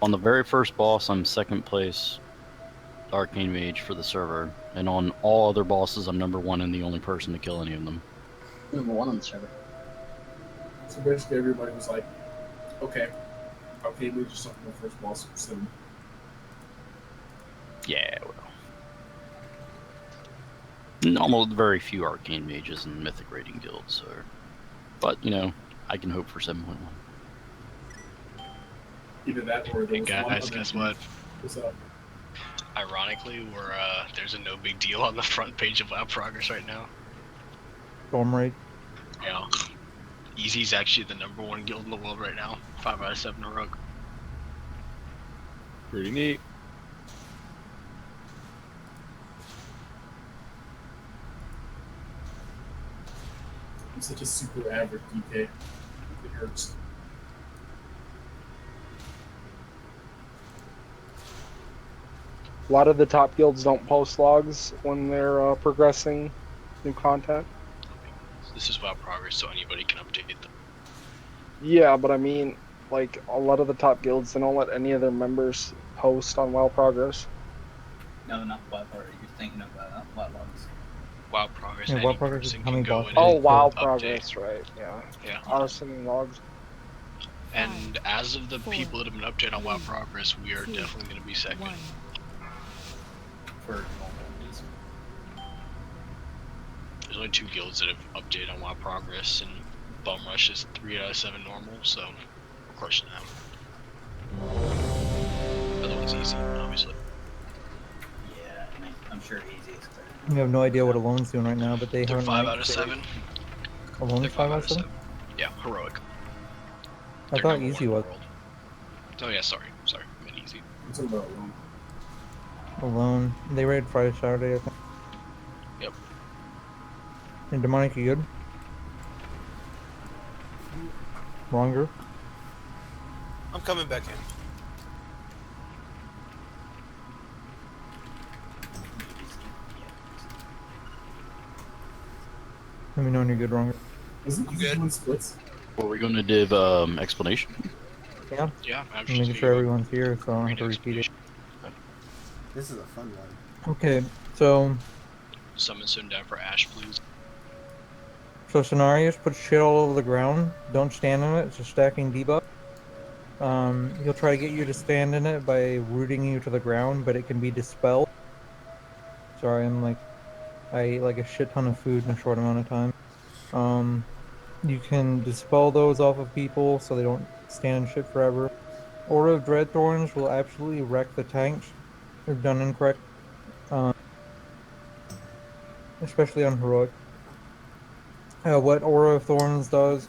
On the very first boss, I'm second place Arcane Mage for the server, and on all other bosses, I'm number 1 and the only person to kill any of them. Number 1 on the server. So basically, everybody was like, okay, okay, we just something the first boss. So Yeah, well. Almost very few Arcane Mages in Mythic rating guilds, so. But, you know, I can hope for 7.1. either that or there was one Guys, other guess dude. what? What's up? Ironically, there's a no big deal on the front page of WoW Progress right now. Storm rate. Yeah. Easy's actually the number 1 guild in the world right now. 5 out of 7 heroic. Pretty neat. I'm such a super average DK. It hurts. A lot of the top guilds don't post logs when they're progressing new content. This is WoW Progress, so anybody can update them. Yeah, but I mean, like, a lot of the top guilds, they don't let any of their members post on WoW Progress. No, not WoW Progress. You're thinking of WoW Logs. WoW Progress, Yeah, any WoW Progress person is how can many go bosses in Oh, and WoW update. Progress, right, yeah. Yeah. I was sending logs. And as of the people that have been updated on WoW Progress, we are definitely going to be second. For normal reasons. There's only 2 guilds that have updated on WoW Progress, and Bum Rush is 3 out of 7 normal, so we're crushing them. The other one's easy, obviously. Yeah, I'm sure easy is clear. We have no idea what Alone's doing right now, but they They're haven't 5 ranked out of 7. Alone They're is 5 out of 7? Yeah, heroic. I They're thought number easy 1 in the was. world. Oh yeah, sorry, I meant easy. What's about Alone? Alone. They raided Friday, Saturday, I think. Yep. And Demonic, you good? Wronger? I'm coming back in. Let me know when you're good, Wronger. Isn't he doing splits? Were we going to give explanation? Yeah? Yeah, I'm I'm making sure everyone's here, so I don't have to repeat it. This is a fun one. Okay, so Summon soon down for Ash, please. Scenarios, put shit all over the ground. Don't stand in it. It's a stacking debuff. He'll try to get you to stand in it by rooting you to the ground, but it can be dispelled. Sorry, I ate like a shit ton of food in a short amount of time. You can dispel those off of people so they don't stand in shit forever. Order of Dreadthorns will absolutely wreck the tanks if done incorrect. Especially on heroic. What Aura of Thorns does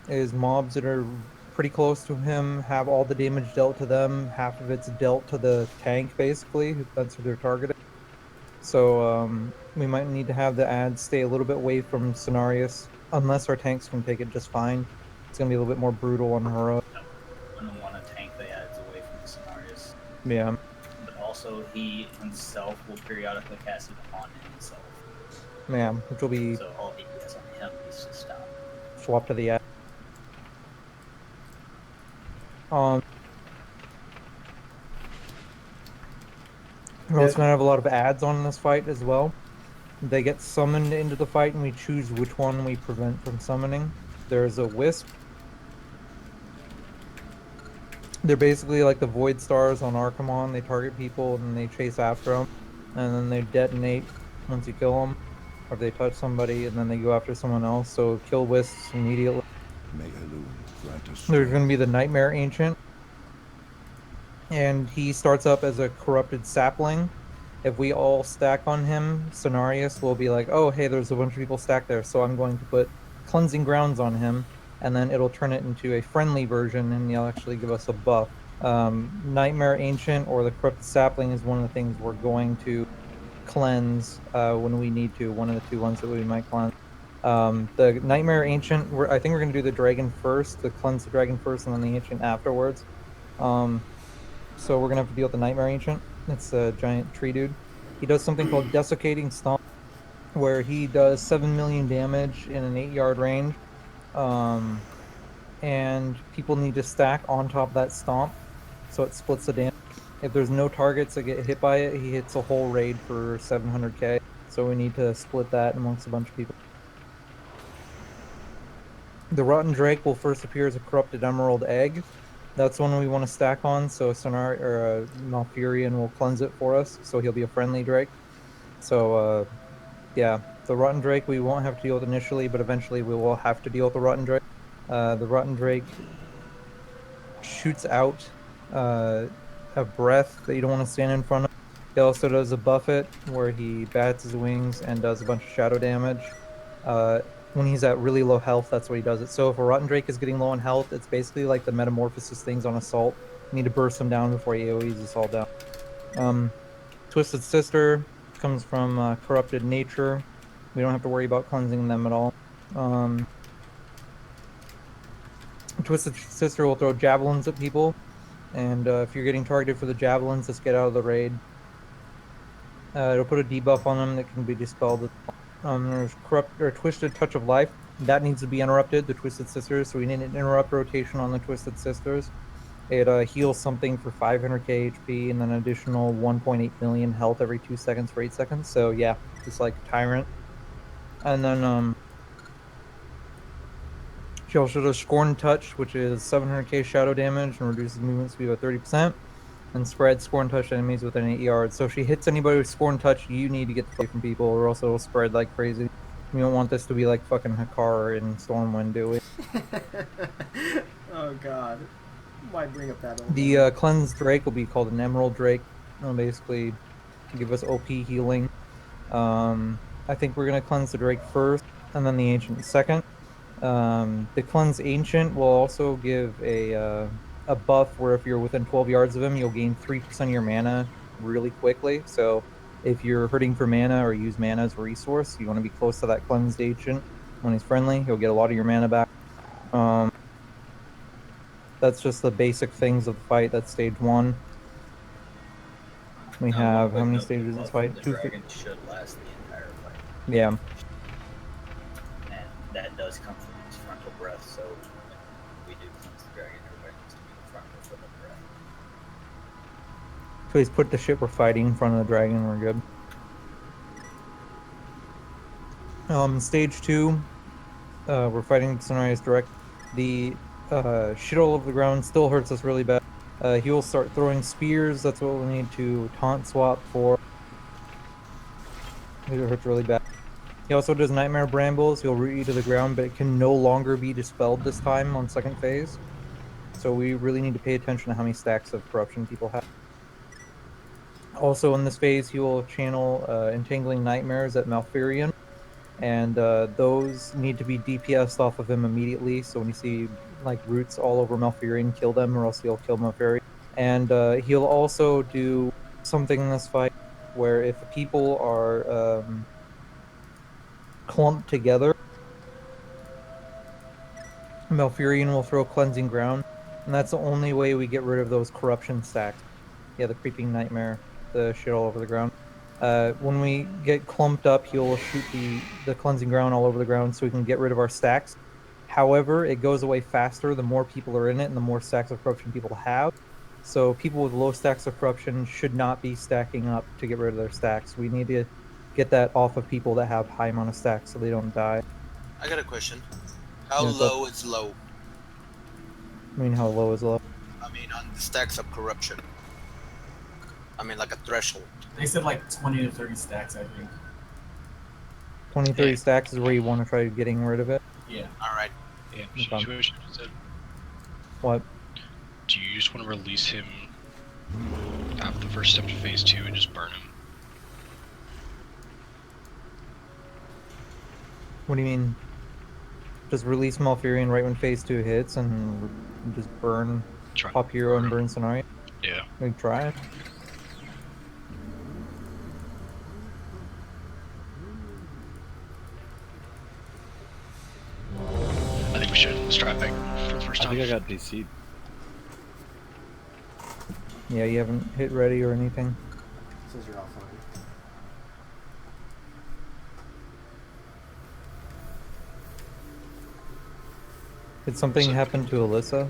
is mobs that are pretty close to him have all the damage dealt to them. Half of it's dealt to the tank, basically. That's who they're targeting. So we might need to have the ads stay a little bit away from Cenarius, unless our tanks can take it just fine. It's going to be a little bit more brutal on heroic. I don't want to tank the ads away from the Cenarius. Yeah. But also, he himself will periodically cast it upon himself. Yeah, which will be So all DPS on him needs to stop. swap to the ad. We're also going to have a lot of ads on this fight as well. They get summoned into the fight, and we choose which one we prevent from summoning. There's a Wisp. They're basically like the Void Stars on Archimon. They target people, and they chase after them. And then they detonate once you kill them. Or if they touch somebody, and then they go after someone else. So kill Wisps immediately. There's going to be the Nightmare Ancient. And he starts up as a corrupted sapling. If we all stack on him, Cenarius will be like, oh, hey, there's a bunch of people stacked there, so I'm going to put Cleansing Grounds on him, and then it'll turn it into a friendly version, and he'll actually give us a buff. Nightmare Ancient or the Corrupted Sapling is one of the things we're going to cleanse when we need to, one of the 2 ones that we might cleanse. The Nightmare Ancient, I think we're going to do the Dragon first, to cleanse the Dragon first, and then the Ancient afterwards. So we're going to have to deal with the Nightmare Ancient. It's a giant tree dude. He does something called Desiccating Stomp, where he does 7 million damage in an 8-yard range. And people need to stack on top of that stomp. so it splits the damage. If there's no targets that get hit by it, he hits a whole raid for 700k. So we need to split that amongst a bunch of people. The Rotten Drake will first appear as a corrupted emerald egg. That's one we want to stack on, so Sonar or Malfurion will cleanse it for us, so he'll be a friendly Drake. So yeah, the Rotten Drake we won't have to deal with initially, but eventually we will have to deal with the Rotten Drake. The Rotten Drake shoots out a breath that you don't want to stand in front of. He also does a buffet where he bats his wings and does a bunch of shadow damage. When he's at really low health, that's what he does it. So if a Rotten Drake is getting low on health, it's basically like the metamorphosis things on Assault. You need to burst them down before he AoEs us all down. Twisted Sister comes from Corrupted Nature. We don't have to worry about cleansing them at all. Twisted Sister will throw javelins at people, and if you're getting targeted for the javelins, just get out of the raid. It'll put a debuff on them that can be dispelled. There's Twisted Touch of Life. That needs to be interrupted, the Twisted Sisters, so we need an interrupt rotation on the Twisted Sisters. It heals something for 500k HP and then an additional 1.8 million health every 2 seconds for 8 seconds. So yeah, just like Tyrant. And then she also does Scorn Touch, which is 700k shadow damage and reduces movement speed by 30%. And spread Scorn Touch enemies within 8 yards. So if she hits anybody with Scorn Touch, you need to get away from people, or else it'll spread like crazy. We don't want this to be like fucking Hakar in Stormwind, do we? Oh god. Why bring up that old The Cleansed Drake will be called an Emerald Drake. It'll basically give us OP healing. I think we're going to cleanse the Drake first, and then the Ancient second. The Cleanse Ancient will also give a buff where if you're within 12 yards of him, you'll gain 3% of your mana really quickly. So if you're hurting for mana or use mana as a resource, you want to be close to that Cleansed Ancient. When he's friendly, he'll get a lot of your mana back. That's just the basic things of the fight. That's stage 1. We have how many stages in this fight? The dragon should last the entire fight. Yeah. And that does come from his frontal breath, so when we do cleanse the dragon, everybody needs to be in front of the breath. So he's put the shit we're fighting in front of the dragon, we're good. Stage 2, we're fighting Sunrise Direct. The shit all over the ground still hurts us really bad. He will start throwing spears, that's what we'll need to taunt swap for. It hurts really bad. He also does Nightmare Brambles, he'll root you to the ground, but it can no longer be dispelled this time on second phase. So we really need to pay attention to how many stacks of corruption people have. Also in this phase, he will channel Entangling Nightmares at Malfurion, and those need to be DPS'd off of him immediately, so when you see like roots all over Malfurion, kill them or else he'll kill Malfurion. And he'll also do something in this fight where if people are clumped together, Malfurion will throw Cleansing Ground, and that's the only way we get rid of those corruption stacks. Yeah, the Creeping Nightmare, the shit all over the ground. When we get clumped up, he'll shoot the Cleansing Ground all over the ground so we can get rid of our stacks. However, it goes away faster the more people are in it and the more stacks of corruption people have. So people with low stacks of corruption should not be stacking up to get rid of their stacks. We need to get that off of people that have high amount of stacks so they don't die. I got a question. How Yeah, low is low? I mean, how low is low? I mean, on the stacks of corruption. I mean, like a threshold. They said like 20 to 30 stacks, I think. 20, 30 stacks is where you want to try getting rid of it. Yeah. Alright. Yeah, Okay. situation is that What? do you just want to release him after the first step to phase 2 and just burn him? What do you mean? Just release Malfurion right when phase 2 hits and just burn Pop Hero and burn Scenario? Yeah. We can try it. I think we should. Let's try it back for the first time. I think I got DC'd. Yeah, you haven't hit ready or anything. It says you're offline. Did something happen to Alyssa?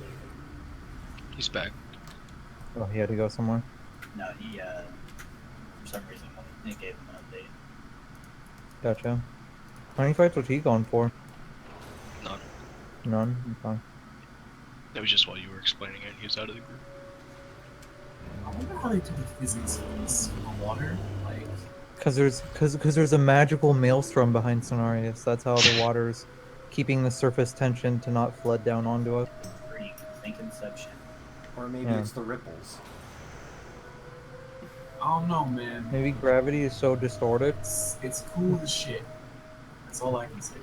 He's back. Oh, he had to go somewhere. No, he for some reason it gave him an update. Gotcha. How many fights was he going for? None. None? Okay. That was just while you were explaining it. He was out of the group. I wonder how they do the physics of this in the water. Like, Cause there's a magical maelstrom behind Cenarius. That's how the water's keeping the surface tension to not flood down onto us. Think Inception. Or maybe Yeah. it's the ripples. I don't know, man. Maybe gravity is so distorted. It's cool as shit. That's all I can say.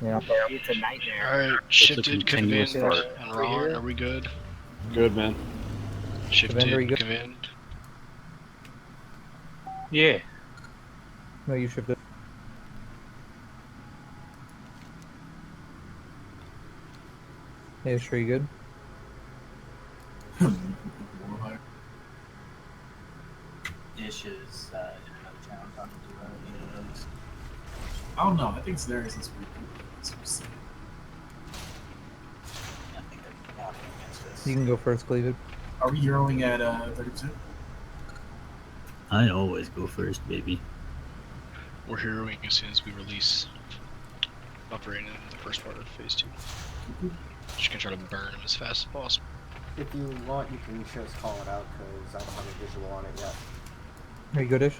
Yeah. It's a nightmare. Alright, shifted, conveyed, and Ron, are we good? Good, man. Shifted, Conveyed, are you good? conveyed. Yeah. No, you should. Yeah, sure, you good? Ish is in another town talking to roads. I don't know. I think Cenarius is pretty cool. That's what I'm saying. I think they're walking against us. You can go first, Cleveland. Are we heroing at 30%? I always go first, baby. We're heroing as soon as we release operating in the first part of phase 2. Just gonna try to burn him as fast as possible. If you want, you can just call it out because I don't have a visual on it yet. Are you good-ish?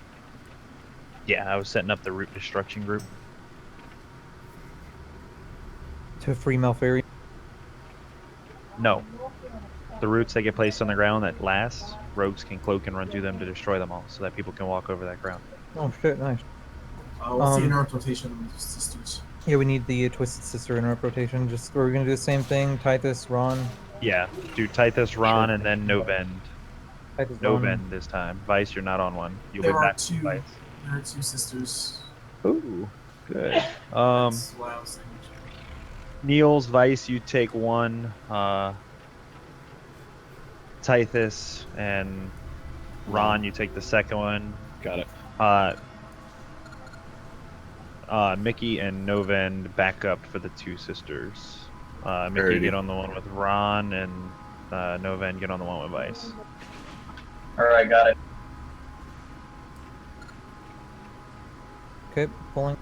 Yeah, I was setting up the root destruction group. To free Malferi? No. The roots that get placed on the ground that last, rogues can cloak and run through them to destroy them all, so that people can walk over that ground. Oh shit, nice. What's the interrupt rotation of the sisters? Yeah, we need the Twisted Sister interrupt rotation. Just we're gonna do the same thing. Titus, Ron. Yeah, do Titus, Ron, and then Novend. Titus, Novend Ron. this time. Vice, you're not on one. You'll There be are back two. on Vice. There are two sisters. Ooh, good. That's why I was saying. Niels, Vice, you take one. Tithus and Ron, you take the second one. Got it. Mickey and Novend back up for the two sisters. Mickey, Alrighty. get on the one with Ron, and Novend, get on the one with Vice. Alright, got it. Okay, pulling.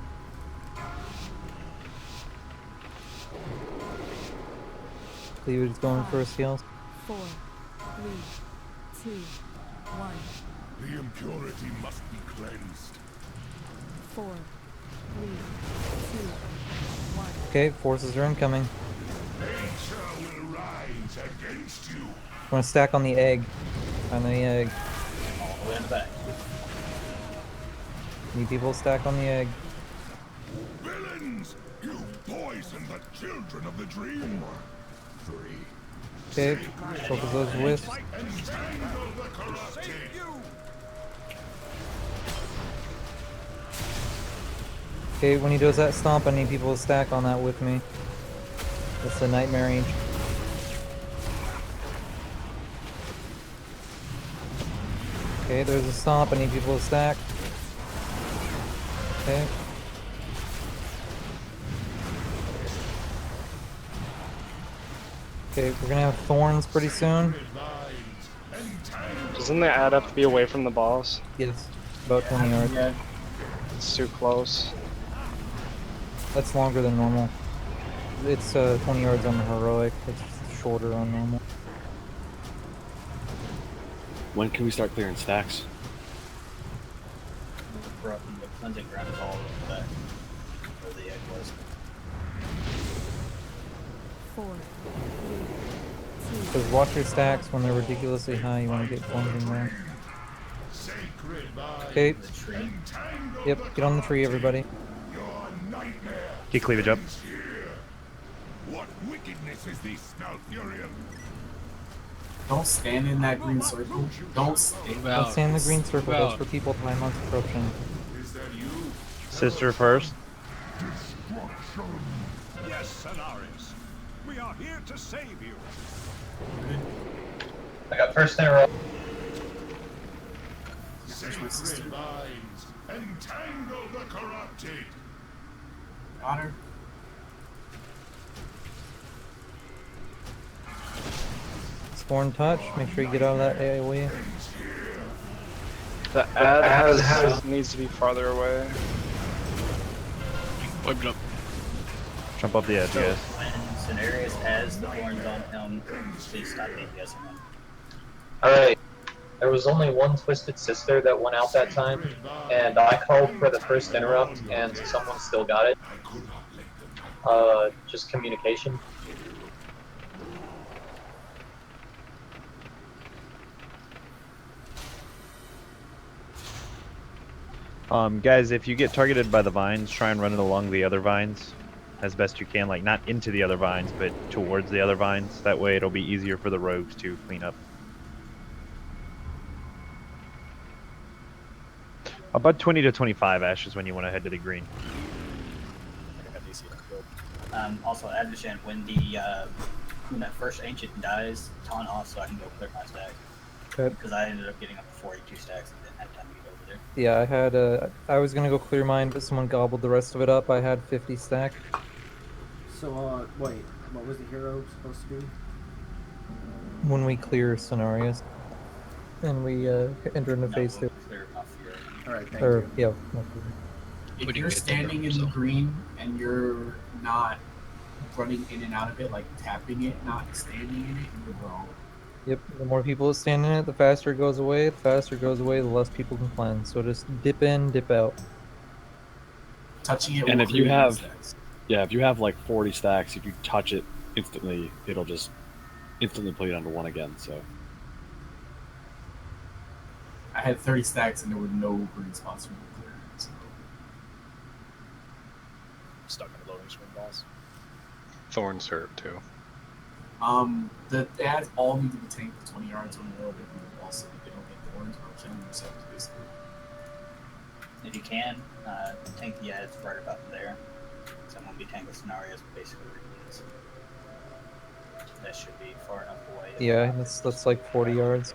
Cleavage is going first, heals. 4, 3, 2, 1. The impurity must be cleansed. 4, 3, 2, 1. Okay, forces are incoming. Nature will rise against you. I'm gonna stack on the egg. On the egg. All the way in the back. Need people to stack on the egg. Villains! You poison the children of the dream. 3. Okay, focus those wisps. Entangle the corrupted. Okay, when he does that stomp, I need people to stack on that with me. That's the nightmare range. Okay, there's a stomp. I need people to stack. Okay. Okay, we're gonna have thorns pretty soon. Doesn't the ad have to be away from the boss? Yes, about 20 yards. Yeah. It's too close. That's longer than normal. It's 20 yards on the heroic. It's shorter on normal. When can we start clearing stacks? The cleansing ground is all over the back. Where the egg was. 4, 3, 2. Because watch your stacks when they're ridiculously high. You want to get plunging there. Okay. Yep, get on the tree, everybody. Get cleavage up. What wickedness is this, Malfurion? Don't stand in that green circle. Don't stand. Don't stand in the green circle. That's for people to climb on corruption. Sister first. Destruction. Yes, Cenarius. We are here to save you. I got first arrow. Sacred minds, entangle the corrupted. Got her. Thorn touch. Make sure you get out of that AoE. The ad needs to be farther away. Wipe it up. Jump off the edge, So guys. when Cenarius has the horns on him, please stop DPSing him. Alright. There was only one Twisted Sister that went out that time, and I called for the first interrupt, and someone still got it. Just communication. Guys, if you get targeted by the vines, try and run it along the other vines as best you can. Like, not into the other vines, but towards the other vines. That way it'll be easier for the rogues to clean up. About 20 to 25 Ash is when you want to head to the green. Also, Advishan, when that first ancient dies, taunt off so I can go clear my stack. Okay. Because I ended up getting up to 42 stacks and didn't have time to get over there. Yeah, I had I was gonna go clear mine, but someone gobbled the rest of it up. I had 50 stack. So, wait, what was the hero supposed to be? When we clear Cenarius, and we enter into phase 2. Alright, thank Or, you. yeah. If you're standing in the green and you're not running in and out of it, like tapping it, not standing in it, you're wrong. Yep, the more people that stand in it, the faster it goes away. The faster it goes away, the less people can cleanse. So just dip in, dip out. Touching it And will if you clear have, stacks. yeah, if you have like 40 stacks, if you touch it instantly, it'll just instantly put it onto one again. So I had 30 stacks and there were no green spots for me to clear. So. Stuck in a loading screen, boss. Thorns hurt too. The ads all need to be tanked for 20 yards or more. They also they don't get thorns or killing themselves basically. If you can, tank the ads right about there. So I'm gonna be tanking scenarios, basically repeats. That should be far enough away. Yeah, that's like 40 yards.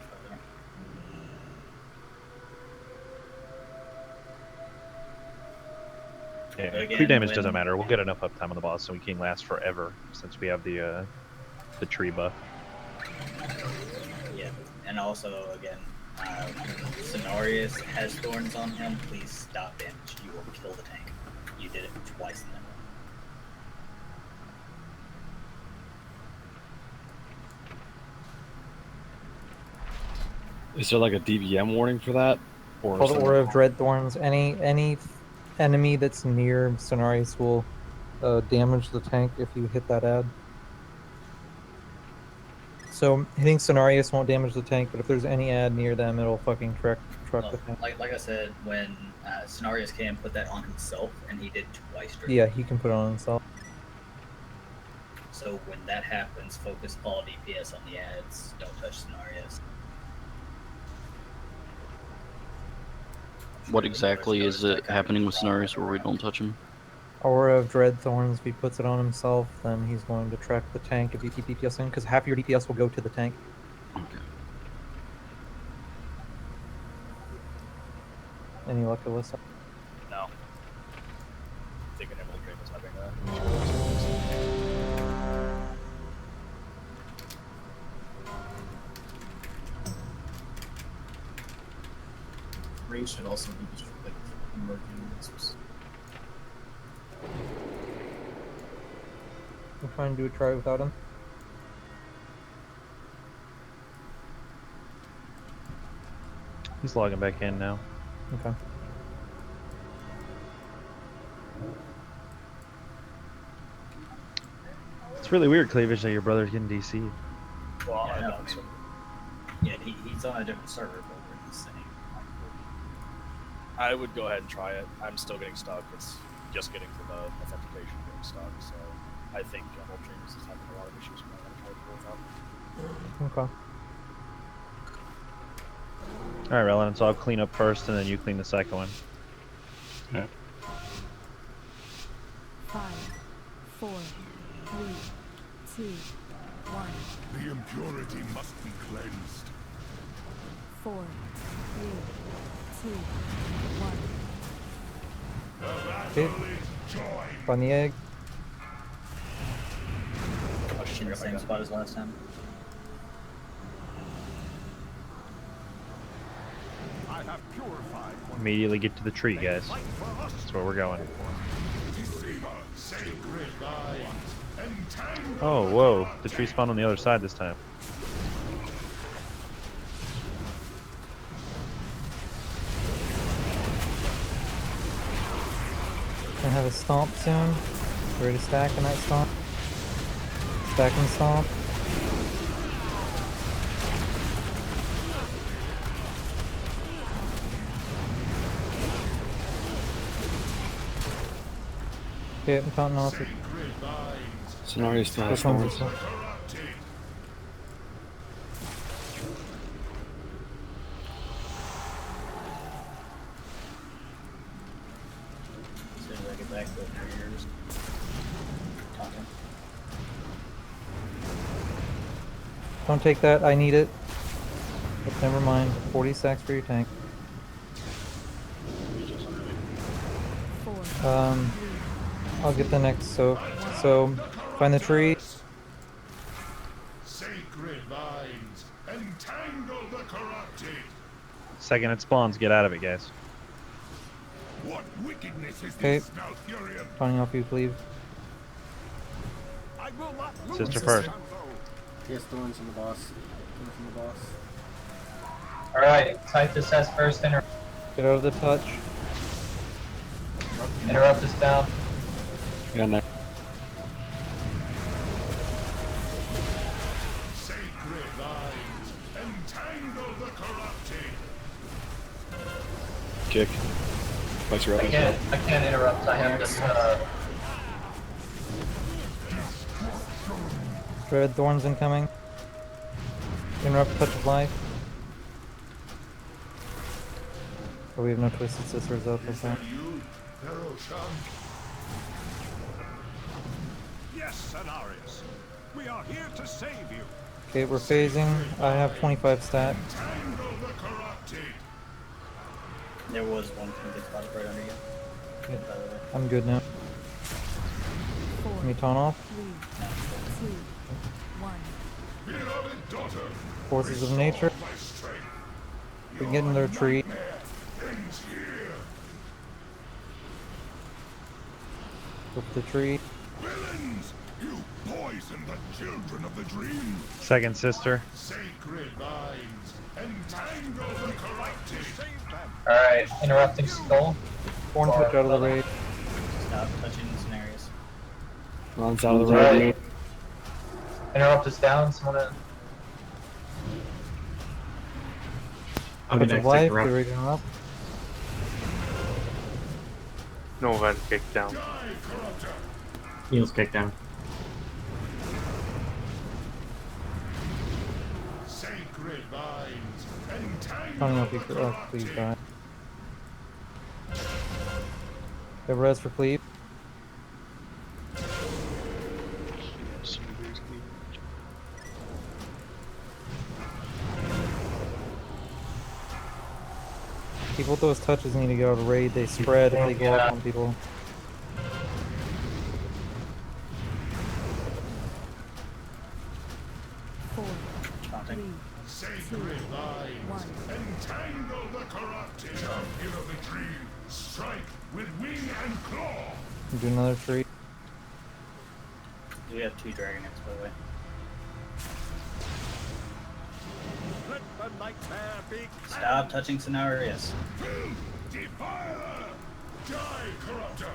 Yeah, Again, clear damage when- doesn't matter. We'll get enough uptime on the boss so we can last forever since we have the tree buff. Yeah, and also again, Cenarius has thorns on him. Please stop damage. You will kill the tank. You did it twice in that is there like a DVM warning for that? Or Called something? Aura of Dread Thorns. Any enemy that's near Cenarius will damage the tank if you hit that ad. So hitting Cenarius won't damage the tank, but if there's any ad near them, it'll fucking truck the tank. Like I said, when Cenarius can put that on himself, and he did twice. During Yeah, he can put it on himself. So when that happens, focus all DPS on the ads. Don't touch Cenarius. What exactly is it happening with scenarios where we don't touch him? Aura of Dread Thorns, if he puts it on himself, then he's going to track the tank if you keep DPS in, because half your DPS will go to the tank. Okay. Any luck, Alyssa? No. Thinking Emily Drake was having that. Range should also be just like emerging users. I'm trying to do a try without him. He's logging back in now. Okay. It's really weird, Cleavage, that your brother's getting DC'd. Well, Yeah, I no, know. I mean, yeah, he's on a different server, but we're in the same. I would go ahead and try it. I'm still getting stuck. It's just getting to the authentication getting stuck. So I think General Dreams is having a lot of issues with that. I'm trying to pull it up. Okay. Alright, Relevant, so I'll clean up first and then you clean the second one. Yeah. 5, 4, 3, 2, 1. The impurity must be cleansed. 4, 3, 2, 1. Okay. On the egg. In the same spot as last time. Immediately get to the tree, guys. That's where we're going. Oh, whoa. The tree spawned on the other side this time. Gonna have a stomp soon. Ready to stack on that stomp. Stack and stomp. Okay, I'm counting off it. Scenario still has Which one thorns. was it? As soon as I get back to the careers. Talking. Don't take that, I need it. But never mind. 40 stacks for your tank. I'll get the next soak. So, find the tree. Sacred vines, entangle the corrupted. Second it spawns, get out of it, guys. What wickedness is Okay. this, Malfurion? Counting off you, cleave. I will not lose Sister this first. combo. Yes, thorns from the boss. Thorns from the boss. Alright, type this as first Get out of the touch. interrupt is down. Yeah, no. Sacred vines, entangle the corrupted. Kick. Place your I can't interrupt, I have this Dread thorns incoming. Interrupt touch of life. Oh, we have no twisted sisters up this time. Yes, Cenarius. We are here to save you. Okay, we're phasing. I have 25 stat. Entangle the corrupted. There was one thing that's spotted right under you. Yeah. By the way. I'm good now. Let me taunt off. 3, 2, 1. Beloved daughter, Forces of nature. my strength. We get in their tree. Ends here. Go for the tree. Villains, you poison the children of the dream. Second sister. Sacred vines, entangle the corrupted. Save them. Alright, interrupting skull. Thorn touch out of the raid. Stop touching scenarios. Ron's out of the road. Interrupt is down, someone I'll be Touch of next. life. Take Get ready to interrupt. No event kicked down. Heels kicked down. Sacred vines, entangle Counting off the you, corrupted. please die. Have res for cleave. People with those touches need to go to raid. They spread if they go up on people. Four, Taunting. Sacred vines, entangle the corrupted. Champion of the dream, strike with wing and claw. Do another tree. We have 2 dragon eggs, by the way. Let the nightmare be. Stop touching scenarios. Defiler, die, corruptor.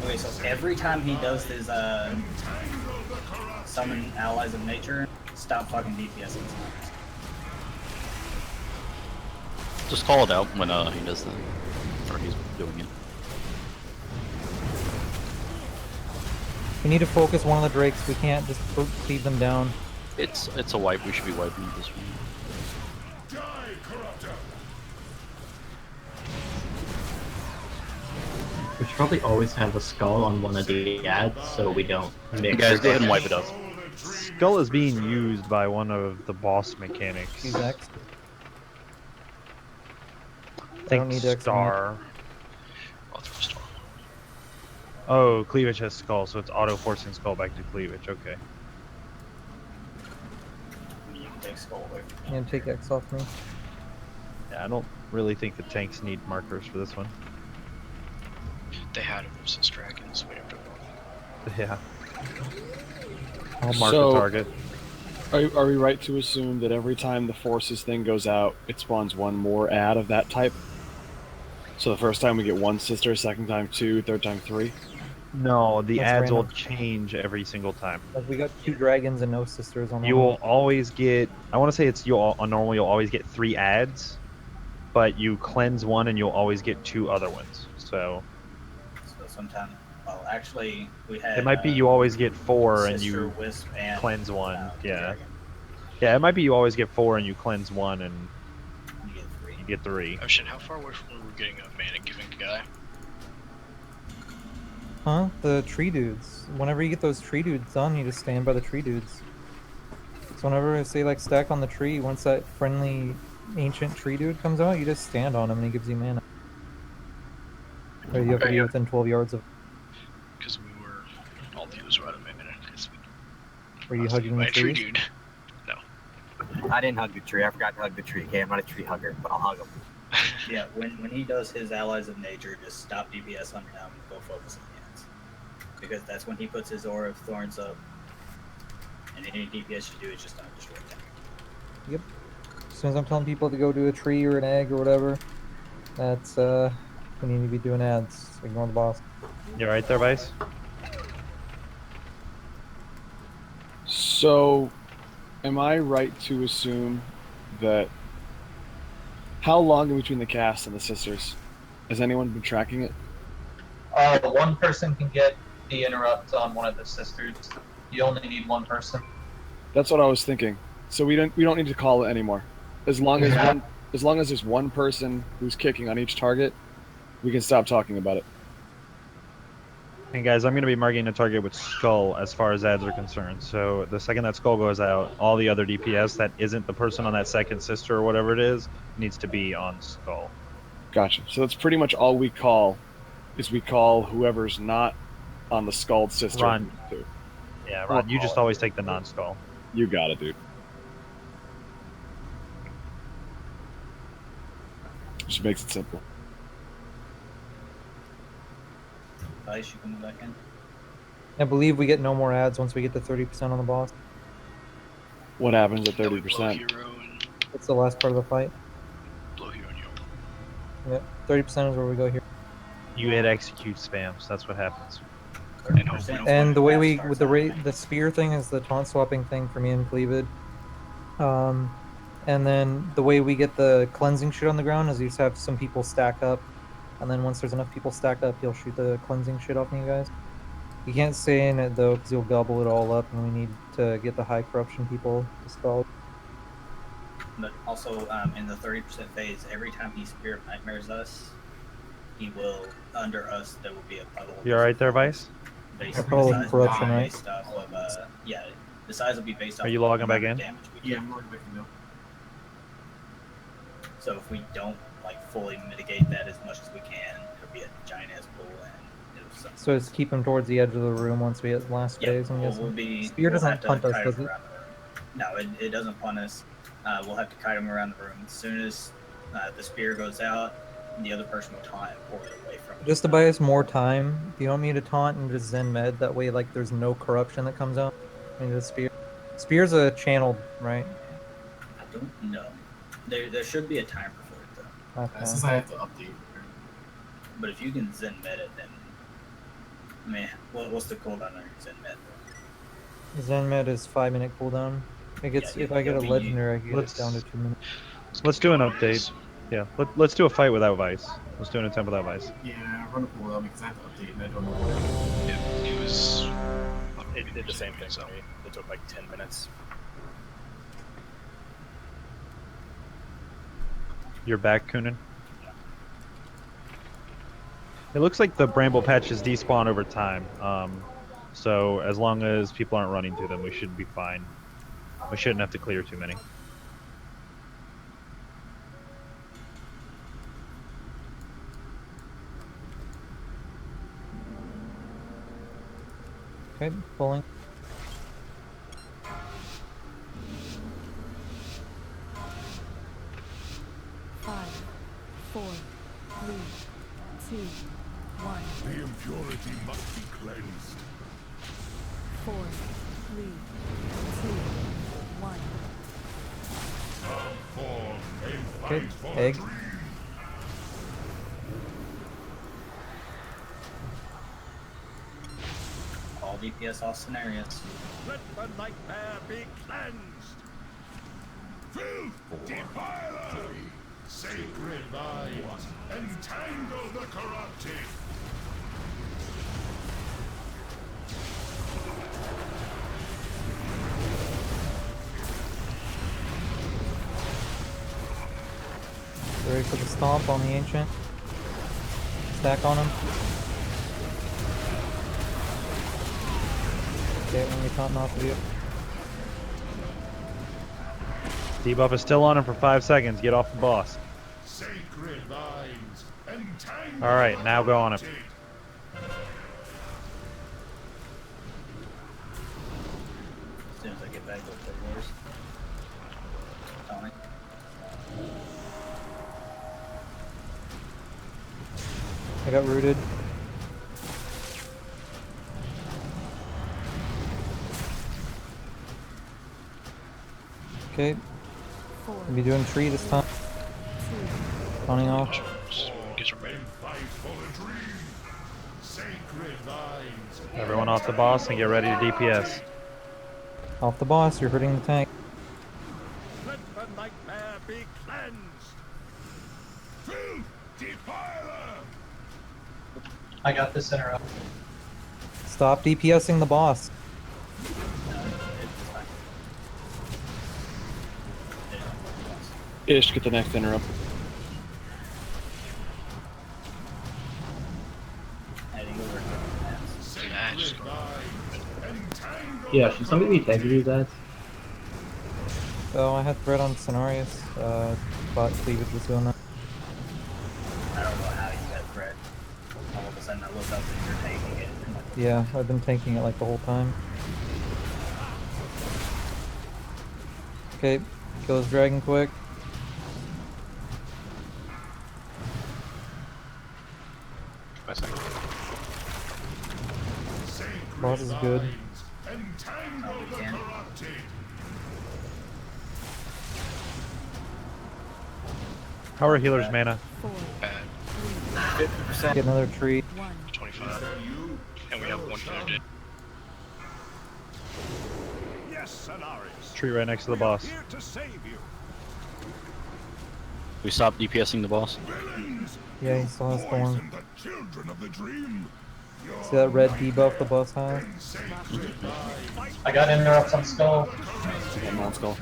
Okay, so every time he does his summon allies of nature, stop fucking DPSing scenarios. Just call it out when he does that, or he's doing it. We need to focus one of the drakes. We can't just feed them down. It's a wipe. We should be wiping this one. Die, corruptor. We should probably always have a skull on one of the ads so we don't mix. You guys go ahead and wipe it up. Skull is being used by one of the boss mechanics. Use X. I don't think need X Star. I'll throw a star. Oh, cleavage has skull, so it's auto forcing skull back to cleavage. Okay. And take X off me. Yeah, I don't really think the tanks need markers for this one. They had them since Dragons. We have to Yeah. I'll mark So- the target. Are we right to assume that every time the forces thing goes out, it spawns one more ad of that type? So the first time we get one sister, second time two, third time three? No, the That's ads will random. change every single time. Like we got 2 dragons and no sisters on You one. will always get. I want to say it's normally you'll always get 3 ads, but you cleanse one and you'll always get 2 other ones. So So sometimes, well, actually, we had. it might be you always get 4 and Sister, you Wisp, and cleanse one. Yeah. Dragon. Yeah, it might be you always get 4 and you cleanse one and You get 3. you get 3. Oh shit, how far away from where we're getting a mana giving guy? Huh? The tree dudes. Whenever you get those tree dudes done, you just stand by the tree dudes. So whenever I say like stack on the tree, once that friendly ancient tree dude comes out, you just stand on him and he gives you mana. Or you have to be within 12 yards of. Because we were all the others were out of mana. Were you hugging the tree trees? dude. I didn't hug the tree. I forgot to hug the tree. Okay, I'm not a tree hugger, but I'll hug him. Yeah, when he does his allies of nature, just stop DPS on him and go focus on the ants. Because that's when he puts his aura of thorns up. And any DPS you do is just not destroy them. Yep. As soon as I'm telling people to go do a tree or an egg or whatever, that's we need to be doing ads. Ignore the boss. You right there, Vice? So, am I right to assume that... How long in between the cast and the sisters? Has anyone been tracking it? One person can get the interrupt on one of the sisters. You only need one person. That's what I was thinking. So we don't need to call it anymore. As long as there's one person who's kicking on each target, we can stop talking about it. Hey guys, I'm going to be marking a target with Skull as far as ads are concerned. So the second that Skull goes out, all the other DPS that isn't the person on that second sister or whatever it is needs to be on Skull. Gotcha. So that's pretty much all we call, is we call whoever's not on the Skulled sister. Ron. Yeah, Ron, you just always take the non-Skull. You got it, dude. Just makes it simple. Vice, you coming back in? I believe we get no more ads once we get to 30% on the boss. What happens at 30%? That's the last part of the fight. Blow hero and yo. Yep, 30% is where we go here. You hit execute spams. That's what happens. And the way we with the spear thing is the taunt swapping thing for me and Cleavid. And then the way we get the cleansing shit on the ground is you just have some people stack up, and then once there's enough people stacked up, he'll shoot the cleansing shit off you guys. You can't stay in it though, because you'll gobble it all up, and we need to get the high corruption people dispelled. But also, in the 30% phase, every time he Spirit Nightmares us, he will, under us, there will be a puddle. You alright there, Vice? Corruption, right? Based off of, yeah, the size will be based off Are you of logging the back amount in? of damage we Yeah, do. I'm logging back in now. So if we don't, like, fully mitigate that as much as we can, it'll be a giant-ass pool, and it'll suck. So just keep him towards the edge of the room once we hit the last phase. I'm guessing. Spear we'll doesn't have to punt us, kite does him it? around the room. No, it doesn't punt us. We'll have to kite him around the room. As soon as the spear goes out, the other person will taunt and pull it away from him. Just to buy us more time, you don't need a taunt and just Zen Med. That way, like, there's no corruption that comes out into the spear. Spear's a channeled, right? I don't know. There should be a timer for it, though. Okay. Since I have to update. But if you can Zen Med it, then... Man, what's the cooldown on your Zen Med? Zen Med is 5-minute cooldown. It gets, Yeah, if I get a you'll be- legendary, I get it Let's- down to 2 minutes. Let's do an update. Yeah, let's do a fight without Vice. Let's do an attempt without Vice. Yeah, run a cooldown because I have to update and I don't know. It was. It did the same thing for me. It took like 10 minutes. You're back, Kunin? It looks like the bramble patches despawn over time. So as long as people aren't running to them, we should be fine. We shouldn't have to clear too many. Okay, pulling. 3, 2, 1. The impurity must be cleansed. 4, 3, 2, 1. Come forth and Okay, fight for egg. the dream. All DPS, all scenarios. Let the nightmare be cleansed. Filth, defiler, sacred vines, entangle the corrupted. Ready for the stomp on the ancient. Stack on him. Okay, when we taunt off of you. Debuff is still on him for 5 seconds. Get off the boss. Sacred vines, entangle. All right, now go on him. As soon as I get back to the wars. Tony. I got rooted. Okay. We'll be doing tree this time. Taunting off. Get your ready. Fight for the dream. Sacred vines. Everyone off the boss and get ready to DPS. Off the boss, you're hurting the tank. Let the nightmare be cleansed. Filth, defiler. I got this interrupt. Stop DPSing the boss. Ish, get the next interrupt. Yeah, should somebody be tagging you that? Oh, I had thread on Cenarius. But Cleavage was doing that. I don't know how you got threat. All of a sudden I look up and you're taking it. Yeah, I've been tanking it like the whole time. Okay, kill this dragon quick. Boss is good. Entangle the corrupted. How are healers' mana? 50%. Get another tree. 25. And we have one candidate. Yes, Cenarius. Tree right next to the boss. Here to save you. We stopped DPSing the boss. Yeah, he still has Thorn. The children of the dream. See that red debuff the boss has? I got interrupts on skull. I'm on skull.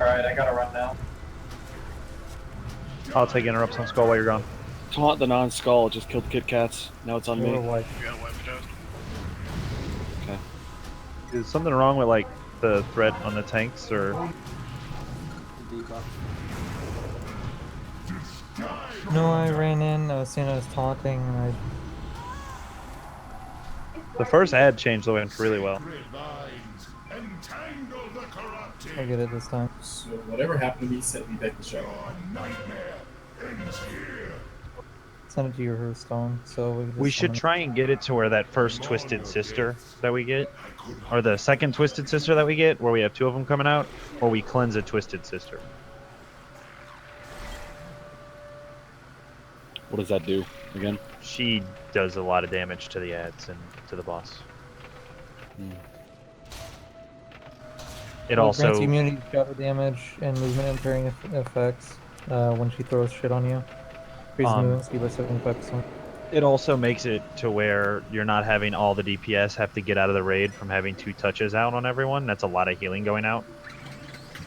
Alright, I gotta run now. I'll take interrupts on skull while you're gone. Taunt the non-skull, just killed Kit Kats. Now it's on me. You gotta wipe it out. Okay. Is something wrong with like the threat on the tanks or? No, I ran in, I was seeing I was taunting, and The first ad changed the went really well. I get it this time. So whatever happened to me sent me back to show. Send it to your Hearthstone, so we, We should try and get it to where that first Twisted Sister that we get, or the second Twisted Sister that we get, where we have 2 of them coming out, or we cleanse a Twisted Sister. What does that do again? She does a lot of damage to the ads and to the boss. It Well, also grants immunity to shadow damage and movement impairing effects when she throws shit on you. Increases movement speed by 75%. It also makes it to where you're not having all the DPS have to get out of the raid from having 2 touches out on everyone. That's a lot of healing going out.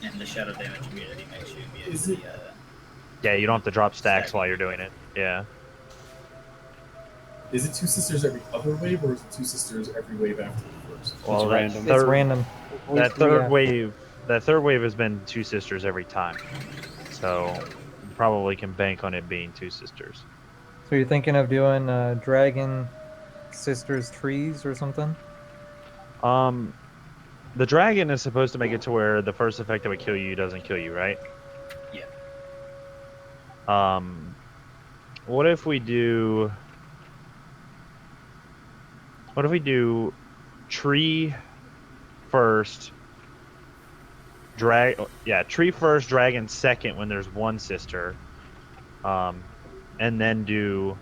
And the shadow damage immunity makes you immune Is to it- the, Yeah, you don't have to drop stacks while you're doing it. Yeah. Is it 2 sisters every other wave, or is it 2 sisters every wave after the first? Well, that It's random. That third wave, has been 2 sisters every time. So you probably can bank on it being 2 sisters. So you're thinking of doing Dragon Sisters Trees or something? The dragon is supposed to make it to where the first effect that would kill you doesn't kill you, right? Yeah. What if we do? What if we do tree first? Tree first, dragon second when there's one sister. And then do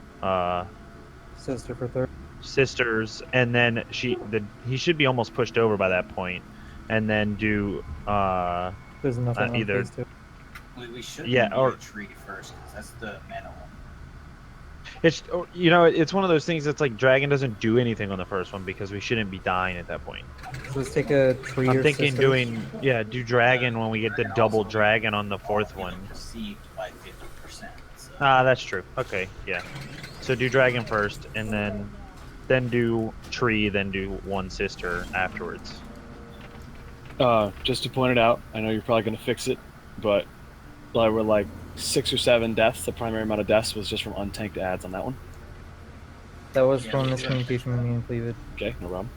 Sister for third. sisters, and then he should be almost pushed over by that point, and then do There's nothing on either phase 2. We shouldn't Yeah, do or- a tree first, because that's the mana one. it's it's one of those things that's like dragon doesn't do anything on the first one because we shouldn't be dying at that point. So let's take a tree I'm or thinking sisters. do dragon when we get the double dragon on the fourth one. Received by 50%. So. That's true. Okay, yeah. So do dragon first, and then do tree, then do one sister afterwards. Just to point it out, I know you're probably going to fix it, but there were like 6 or 7 deaths. The primary amount of deaths was just from untanked ads on that one. That was from miscommunication with me and cleavage. Okay, no problem.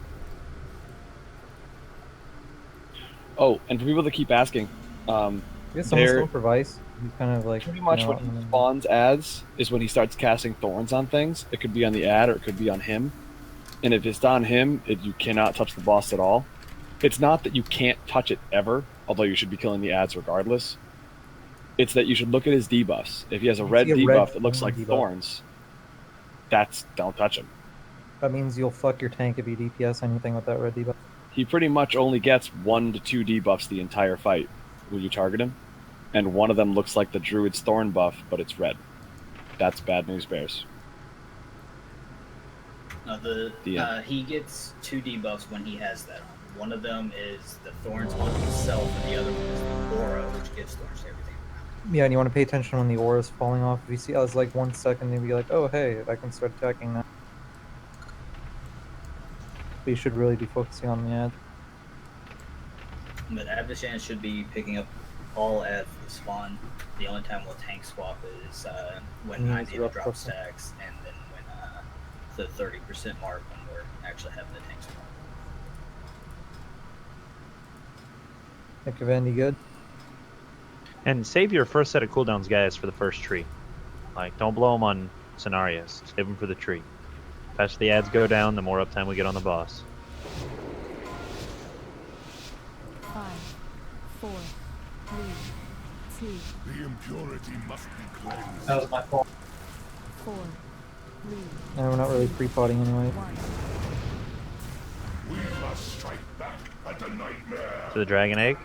Oh, and for people that keep asking, I guess someone still for Vice. He's kind of like pretty much when he spawns ads is when he starts casting thorns on things. It could be on the ad or it could be on him. And if it's on him, you cannot touch the boss at all. It's not that you can't touch it ever, although you should be killing the ads regardless. It's that you should look at his debuffs. If he has a red debuff that looks like thorns, don't touch him. That means you'll fuck your tank if you DPS anything with that red debuff. He pretty much only gets 1 to 2 debuffs the entire fight when you target him. And one of them looks like the Druid's Thorn buff, but it's red. That's bad news bears. No, he gets 2 debuffs when he has that on. One of them is the thorns on himself, and the other one is the aura, which gives thorns to everything. Yeah, and you want to pay attention when the aura's falling off. If you see us like 1 second, maybe be like, oh hey, I can start attacking now. But you should really be focusing on the ad. But Avashan should be picking up all ads that spawn. The only time we'll tank swap is when I need to drop stacks, and then when the 30% mark when we're actually having the tank swap. Nick Evandy, good? And save your first set of cooldowns, guys, for the first tree. Like, don't blow them on scenarios. Save them for the tree. The faster the ads go down, the more uptime we get on the boss. 5, 4, 3, 2. The impurity must be cleansed. That was my fault. 4, 3. No, we're not really pre-potting anyway. 1. We must strike back at the nightmare. To the dragon egg.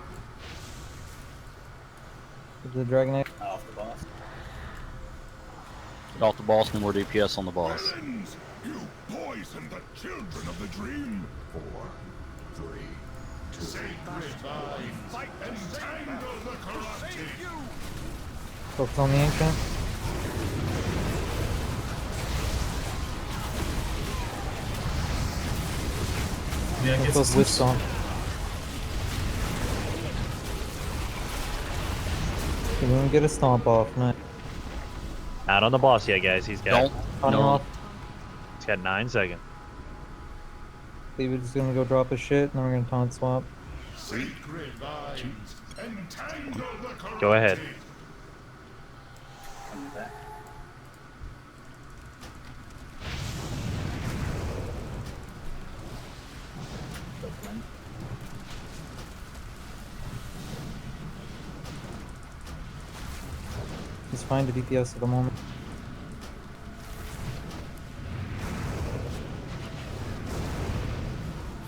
The dragon egg. Off the boss. Get off the boss, no more DPS on the boss. Villains, you poison the children of the dream. 4, 3, 2. Sacred vine, fight and tangle the corrupted. Focus on the ancient. Yeah, Get those wisps on. Can we get a stomp off? No. Not on the boss yet, guys. He's got Off. He's got 9 seconds. Cleavage is gonna go drop his shit, and then we're gonna taunt swap. Sacred vines, entangle the corrupted. Go ahead. Come back. He's fine to DPS at the moment.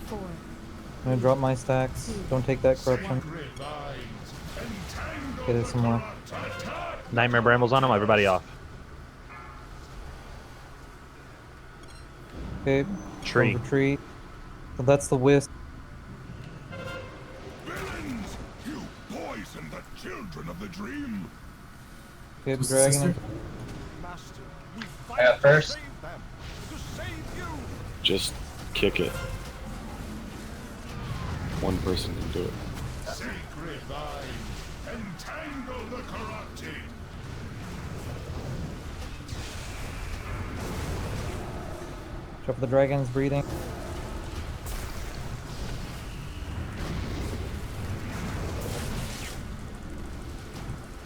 Four. I'm gonna drop my stacks. Don't take that corruption. Get it some more. Nightmare Brambles on him. Everybody off. Okay. Tree. Tree. So that's the wisp. Villains, you poison the children of the dream. Okay, the dragon. Master, we I fight got to first. save them, to save you. Just kick it. One person can do it. Sacred vine, entangle the corrupted. Drop the dragon's breathing.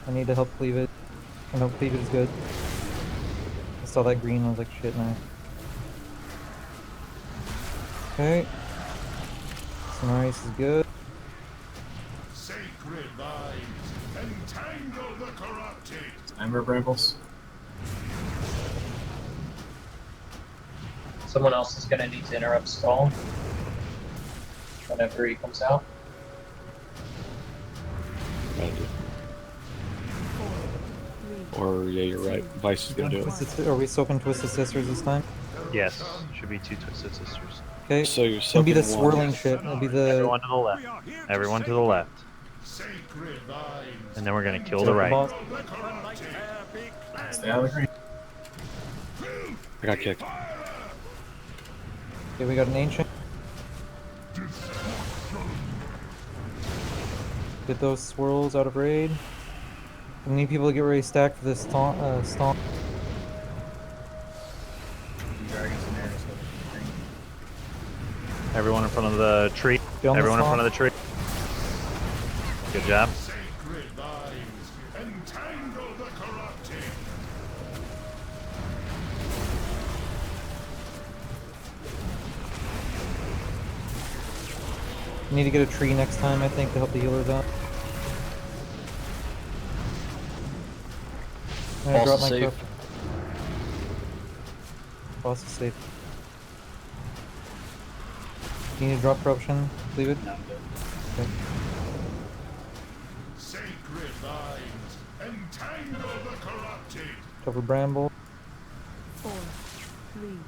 I need to help cleave it. I know cleave it is good. saw that green, I was like, shit, no. Okay. Scenarios is good. Sacred vines, entangle the corrupted. Ember brambles. Someone else is gonna need to interrupt Skull whenever he comes out. Or yeah, you're right. Vice is gonna do it. Are we soaking Twisted Sisters this time? Yes, should be 2 Twisted Sisters. Okay. So you're It's gonna be the soaking one. swirling shit. It'll be the. Everyone to the left. Everyone to the left. And then we're gonna kill the right. Stay out of the green. I got kicked. Okay, we got an ancient. Get those swirls out of raid. We need people to get ready to stack for this stomp. Everyone in front of the tree. Down the Everyone in swamp. front of the tree. Good job. Sacred vines, entangle the corrupted. We need to get a tree next time, I think, to help the healers out. I'm gonna Boss drop is my safe. corrupt. Boss is safe. You need to drop corruption? Leave it? No, I'm good. Okay. Sacred vines, entangle the corrupted. Cover bramble. 4, 3,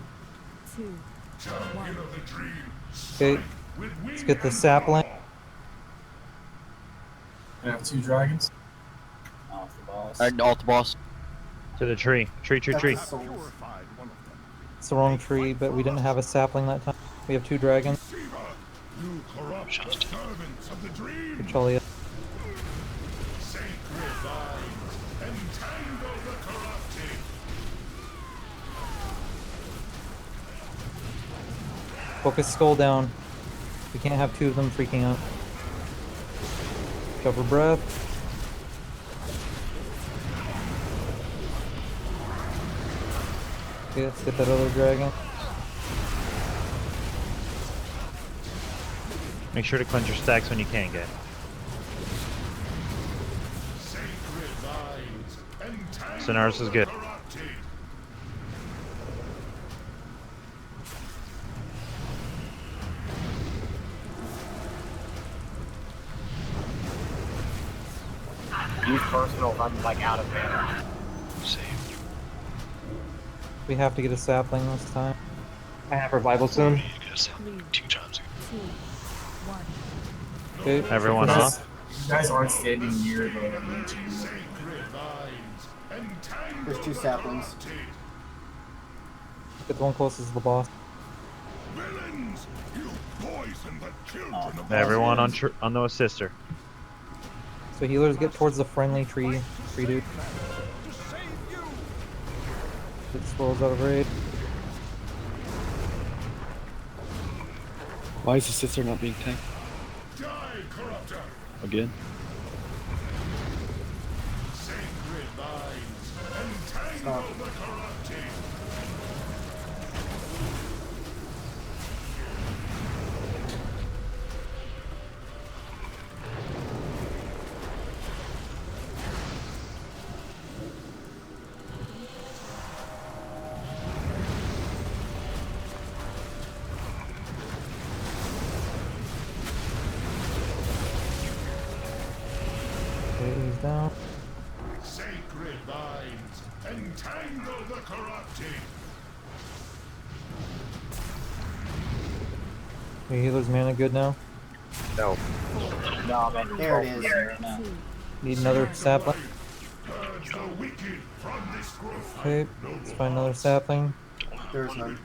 2, Champion of the dream. Okay. Let's get the sapling. I have 2 dragons. Off the boss. Alt the boss. To the tree. Tree. It's the wrong tree, but we didn't have a sapling that time. We have 2 dragons. You corrupt the servants of the dream. Good Charlie. Sacred vines, entangle the corrupted. Focus skull down. We can't have 2 of them freaking out. Cover breath. Okay, let's get that other dragon. Make sure to cleanse your stacks when you can, get. Sacred vines, entangle Sonaris is good. the corrupted. Use personal if I'm like out of mana. We have to get a sapling this time. I have revival soon. 2 times. 2, 1. Okay. Everyone off. You guys aren't standing near the chamber. Sacred vines, entangle There's 2 the saplings. corrupted. Get the one closest to the boss. Villains, you poison the children of Everyone on the assister. So healers get towards the friendly tree dude. Get swirls out of raid. Why is the sister not being tanked? Die, corruptor. Again? Sacred vines, entangle the corrupted. Okay, he's down. Sacred vines, entangle the corrupted. Your healer's mana good now. No. No, man. There it is. Need another sapling. Purge the wicked from this growth. Okay, let's find another sapling. There's none.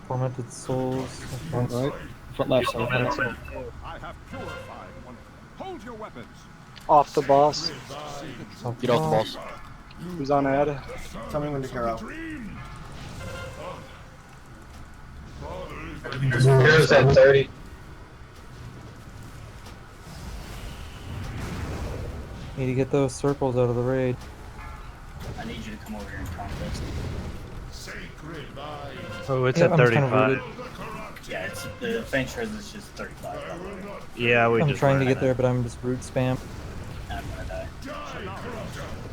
Tormented souls. Front right. Front left. Sorry. I have purified one of them. Hold your weapons. Off the boss. Get off the boss. Who's on Ed? Tell me when to hero. Heroes at 30. Need to get those circles out of the raid. I need you to come over here and contest. Sacred vine. Oh, it's Yeah, at I'm just kind of 35. rooted. Yeah, it's the faint shreds is just 35. By the way. Yeah, we I'm just trying to ran get it. there, but I'm just root spam. I'm gonna die.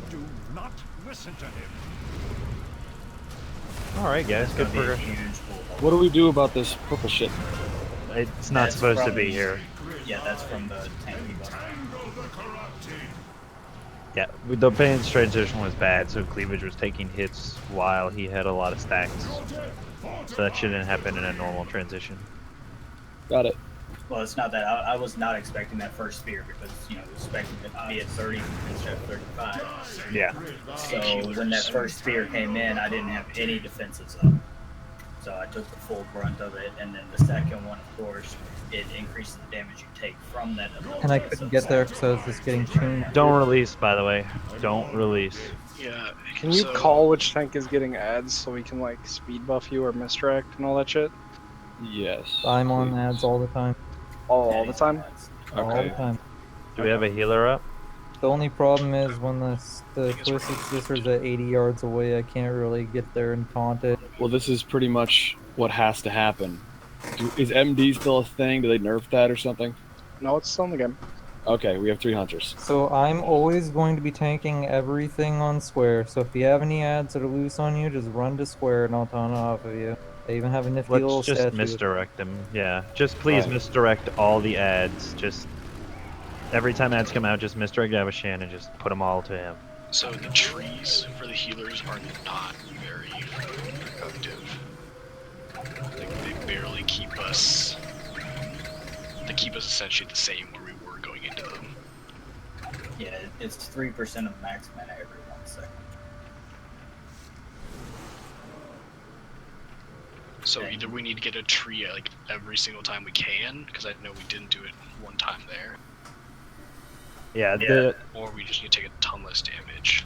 Do not listen to him. Alright, guys, good Gonna be a progression. huge pool. What do we do about this purple shit? It's not That's supposed to from- be here. Yeah, that's from the tank debuff. Yeah, the Pain's transition was bad, so Cleavage was taking hits while he had a lot of stacks. So that shouldn't happen in a normal transition. Got it. Well, it's not that. I was not expecting that first spear because, you know, expecting it to be at 30 instead of 35. Yeah. So when that first spear came in, I didn't have any defenses up. So I took the full brunt of it, and then the second one, of course, it increases the damage you take from that ability. And I couldn't get there, so it's just getting tuned. Don't release, by the way. Don't release. Yeah. Can you so- call which tank is getting ads so we can like speed buff you or misdirect and all that shit? Yes. I'm on ads all the time. All the time? All the time. Do we have a healer up? The only problem is when the Twisted Sister's at 80 yards away, I can't really get there and taunt it. Well, this is pretty much what has to happen. Is MD still a thing? Do they nerf that or something? No, it's still in the game. Okay, we have 3 hunters. So I'm always going to be tanking everything on square. So if you have any ads that are loose on you, just run to square and I'll taunt it off of you. I even have a nifty little Let's just statue. misdirect them. Yeah, just please Right. misdirect all the ads. Just every time ads come out, just misdirect Avashan and just put them all to him. So the trees for the healers are not very productive. They barely keep us. They keep us essentially the same where we were going into them. Yeah, it's 3% of max mana every 1 second. So either we need to get a tree like every single time we can, because I know we didn't do it one time there. Yeah, Or we just need to take a ton less damage.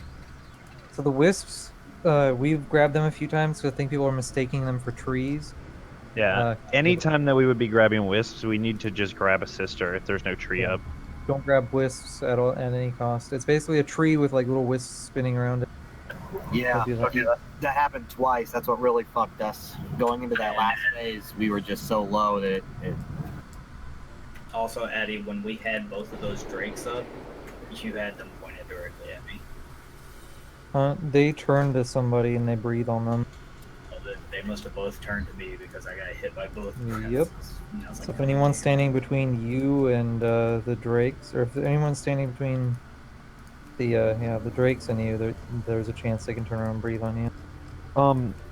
So the wisps, we've grabbed them a few times because I think people are mistaking them for trees. Yeah. Anytime that we would be grabbing wisps, we need to just grab a sister if there's no tree up. Don't grab wisps at all at any cost. It's basically a tree with like little wisps spinning around it. Yeah, Don't do that happened twice. That's what really fucked us. Going into that last phase, we were just so low that it Also, Addy, when we had both of those drakes up, you had them pointed directly at me. They turn to somebody and they breathe on them. So they must have both turned to me because I got hit by both. Yep. So if anyone's standing between you and the drakes, or if anyone's standing between the drakes and you, there's a chance they can turn around and breathe on you.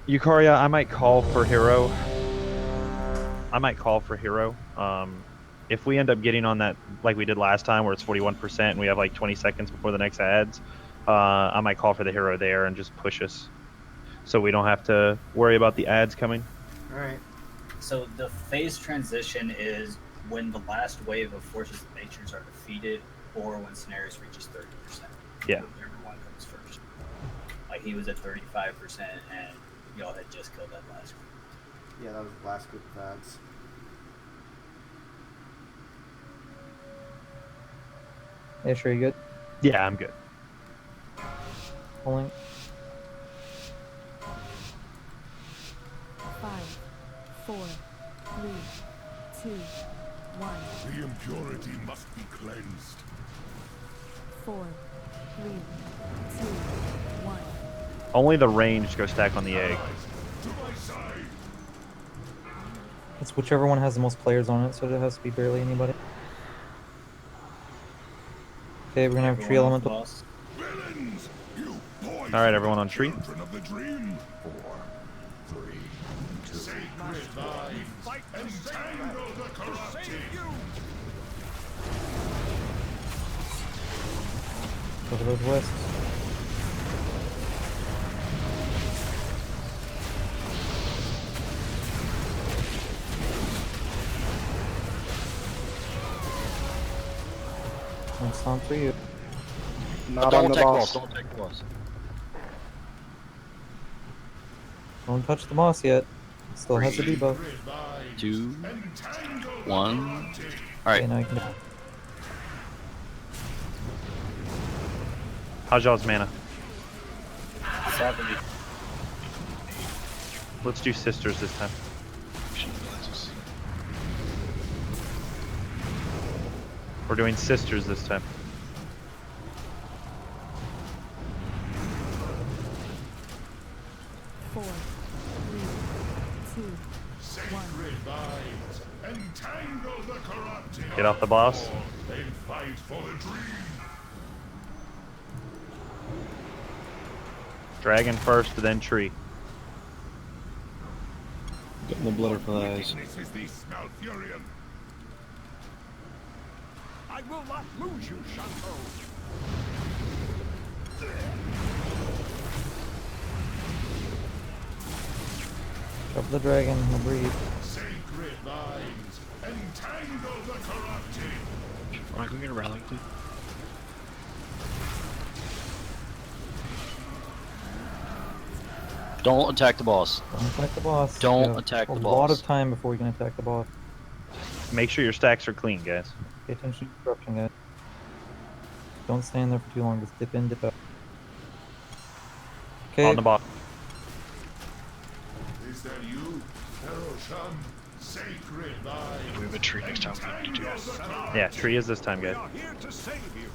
Eukaria, I might call for hero. If we end up getting on that like we did last time where it's 41% and we have like 20 seconds before the next ads, I might call for the hero there and just push us so we don't have to worry about the ads coming. Alright. So the phase transition is when the last wave of forces of natures are defeated or when Cenarius reaches 30%. Yeah. Whichever one comes first. Like he was at 35% and y'all had just killed that last group. Yeah, that was the last group of ads. Yeah, sure, you good? Yeah, I'm good. Pulling. 5, 4, 3, 2, 1. The impurity must be cleansed. 4, 3, 2, 1. Only the ranged go stack on the egg. It's whichever one has the most players on it, so it has to be barely anybody. Okay, we're gonna have tree elemental. Alright, everyone on tree. Children of the dream. 4, 3, 2. Sacred vine, fight and tangle the corrupted. Go for those wisps. It's time for you. Not on the boss. Don't take the boss. Don't touch the boss yet. Still has the debuff. 2, 1. Alright. Okay, now you can. How's y'all's mana? 70. Let's do sisters this time. We're doing sisters this time. Four, three, two, Sacred vines, entangle the corrupted. Get off the boss. They fight for the dream. Dragon first, then tree. Getting the butterflies. Wickedness is the Smalfurion. I will not lose you, Shanto. Drop the dragon, he'll breathe. Sacred vines, entangle the corrupted. Alright, can we get a rally, please? Don't attack the boss. Don't attack the boss. Don't You have attack the a boss. lot of time before you can attack the boss. Make sure your stacks are clean, guys. Pay attention to corruption, guys. Don't stand there for too long, just dip in, dip out. Okay. On the boss. Is that you, Eroshan? Sacred vines. We have a tree next time we need to do this. Yeah, tree is this time, guys. We are here to save you.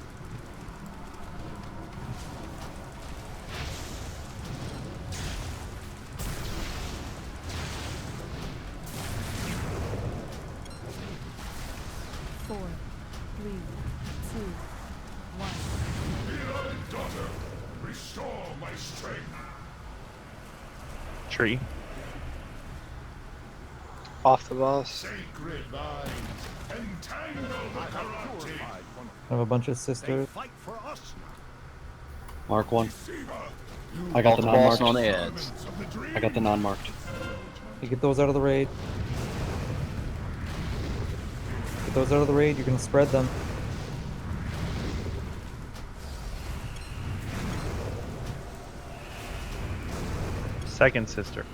four, three, two, one. Beloved daughter, restore my strength. Tree. Off the boss. Sacred vines, entangle the corrupted. I have a bunch of sisters. Fight for us. Mark one. I got the boss on the ads. I got the non-marked. You get those out of the raid. Get those out of the raid, you can spread them. Second sister.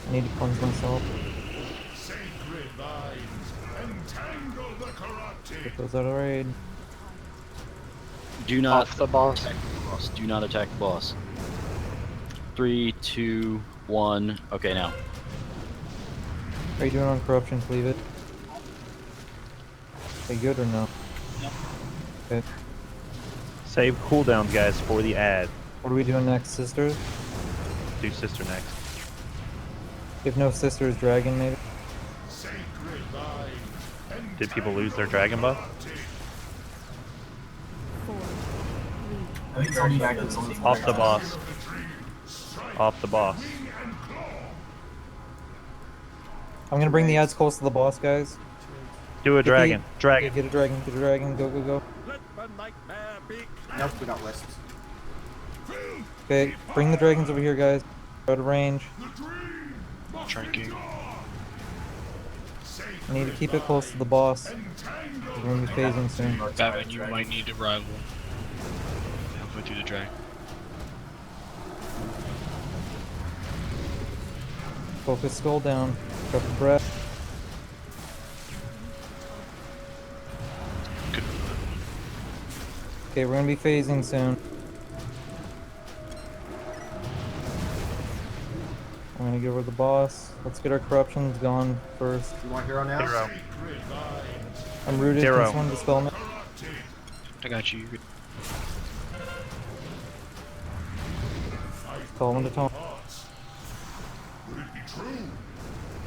I need to cleanse myself. Sacred vines, entangle the corrupted. Get those out of the raid. Do not Off the boss. attack the boss. Do not attack the boss. 3, 2, 1. Okay, now. Are you doing on corruption? Leave it. Are you good or no? No. Okay. Save cooldowns, guys, for the ad. What are we doing next, sisters? Do sister next. If no sisters, dragon maybe? Sacred vines, Did people lose their dragon buff? Four, three, I think it's only active on the Off the boss. Off the boss. I'm gonna bring the ads close to the boss, guys. Do a Get the- dragon. Dragon. Get a dragon, get a dragon, go, go, go. let the nightmare be. Nope, we got lists. Okay, bring the dragons over here, guys. Out of range. Drinking. I need to keep it close to the boss. We're gonna be phasing soon. Batman, you might need to rival. Halfway through the drag. Focus skull down. Drop the breath. Good. Okay, we're gonna be phasing soon. I'm gonna get over the boss. Let's get our corruptions gone first. You want hero now? Hero. I'm rooted. Hero. Can someone dispel me? I got you. Call him to tone. Would it be true?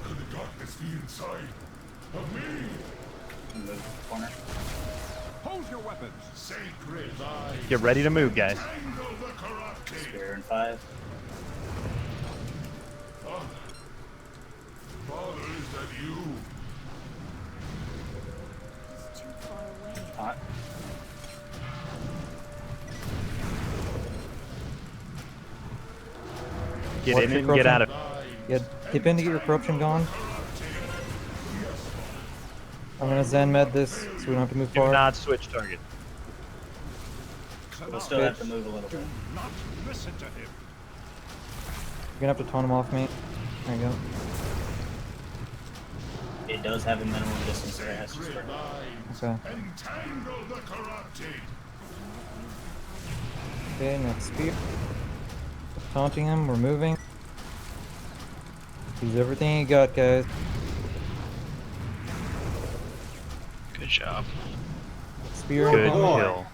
Could the darkness be inside of me? Move the corner. Hold your weapons. Sacred vines, Get ready to move, guys. entangle the corrupted. Spear in 5. Father, Father, is that you? it's too far away. Hot. Get Watch in your and get corruption. out of it. Yeah, dip in to get your corruption gone. I'm gonna Zen med this so we don't have to move Do far. not switch target. We'll still have to move a little bit. Not listen to him. You're gonna have to taunt him off me. There you go. It does have a minimum distance that it has to spread. Okay. Entangle the corrupted. Okay, next spear. Taunting him, we're moving. Use everything you got, guys. Good job. Spear Good and helmet. kill.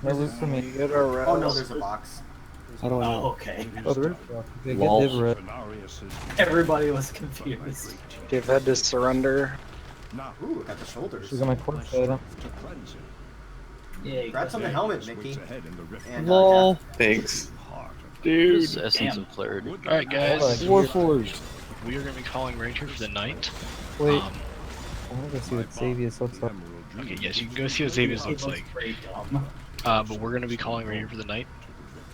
No loot for me. Get a res. Oh no, there's a box. How do I know? Okay. Oh, there is. Okay, Lol. get div res. Everybody was confused. They've had to surrender. Ooh, got the shoulders. She got my quartz item. Yeah, Congrats on the helmet, Mickey. And, Lol. Thanks. Dude. This essence of clarity. Alright, guys. Warforged. We are going to be calling Ranger for the night. Wait. I want to go see what Xavius looks like. Okay, yes, you can go see what Xavius looks like. But we're going to be calling Ranger for the night.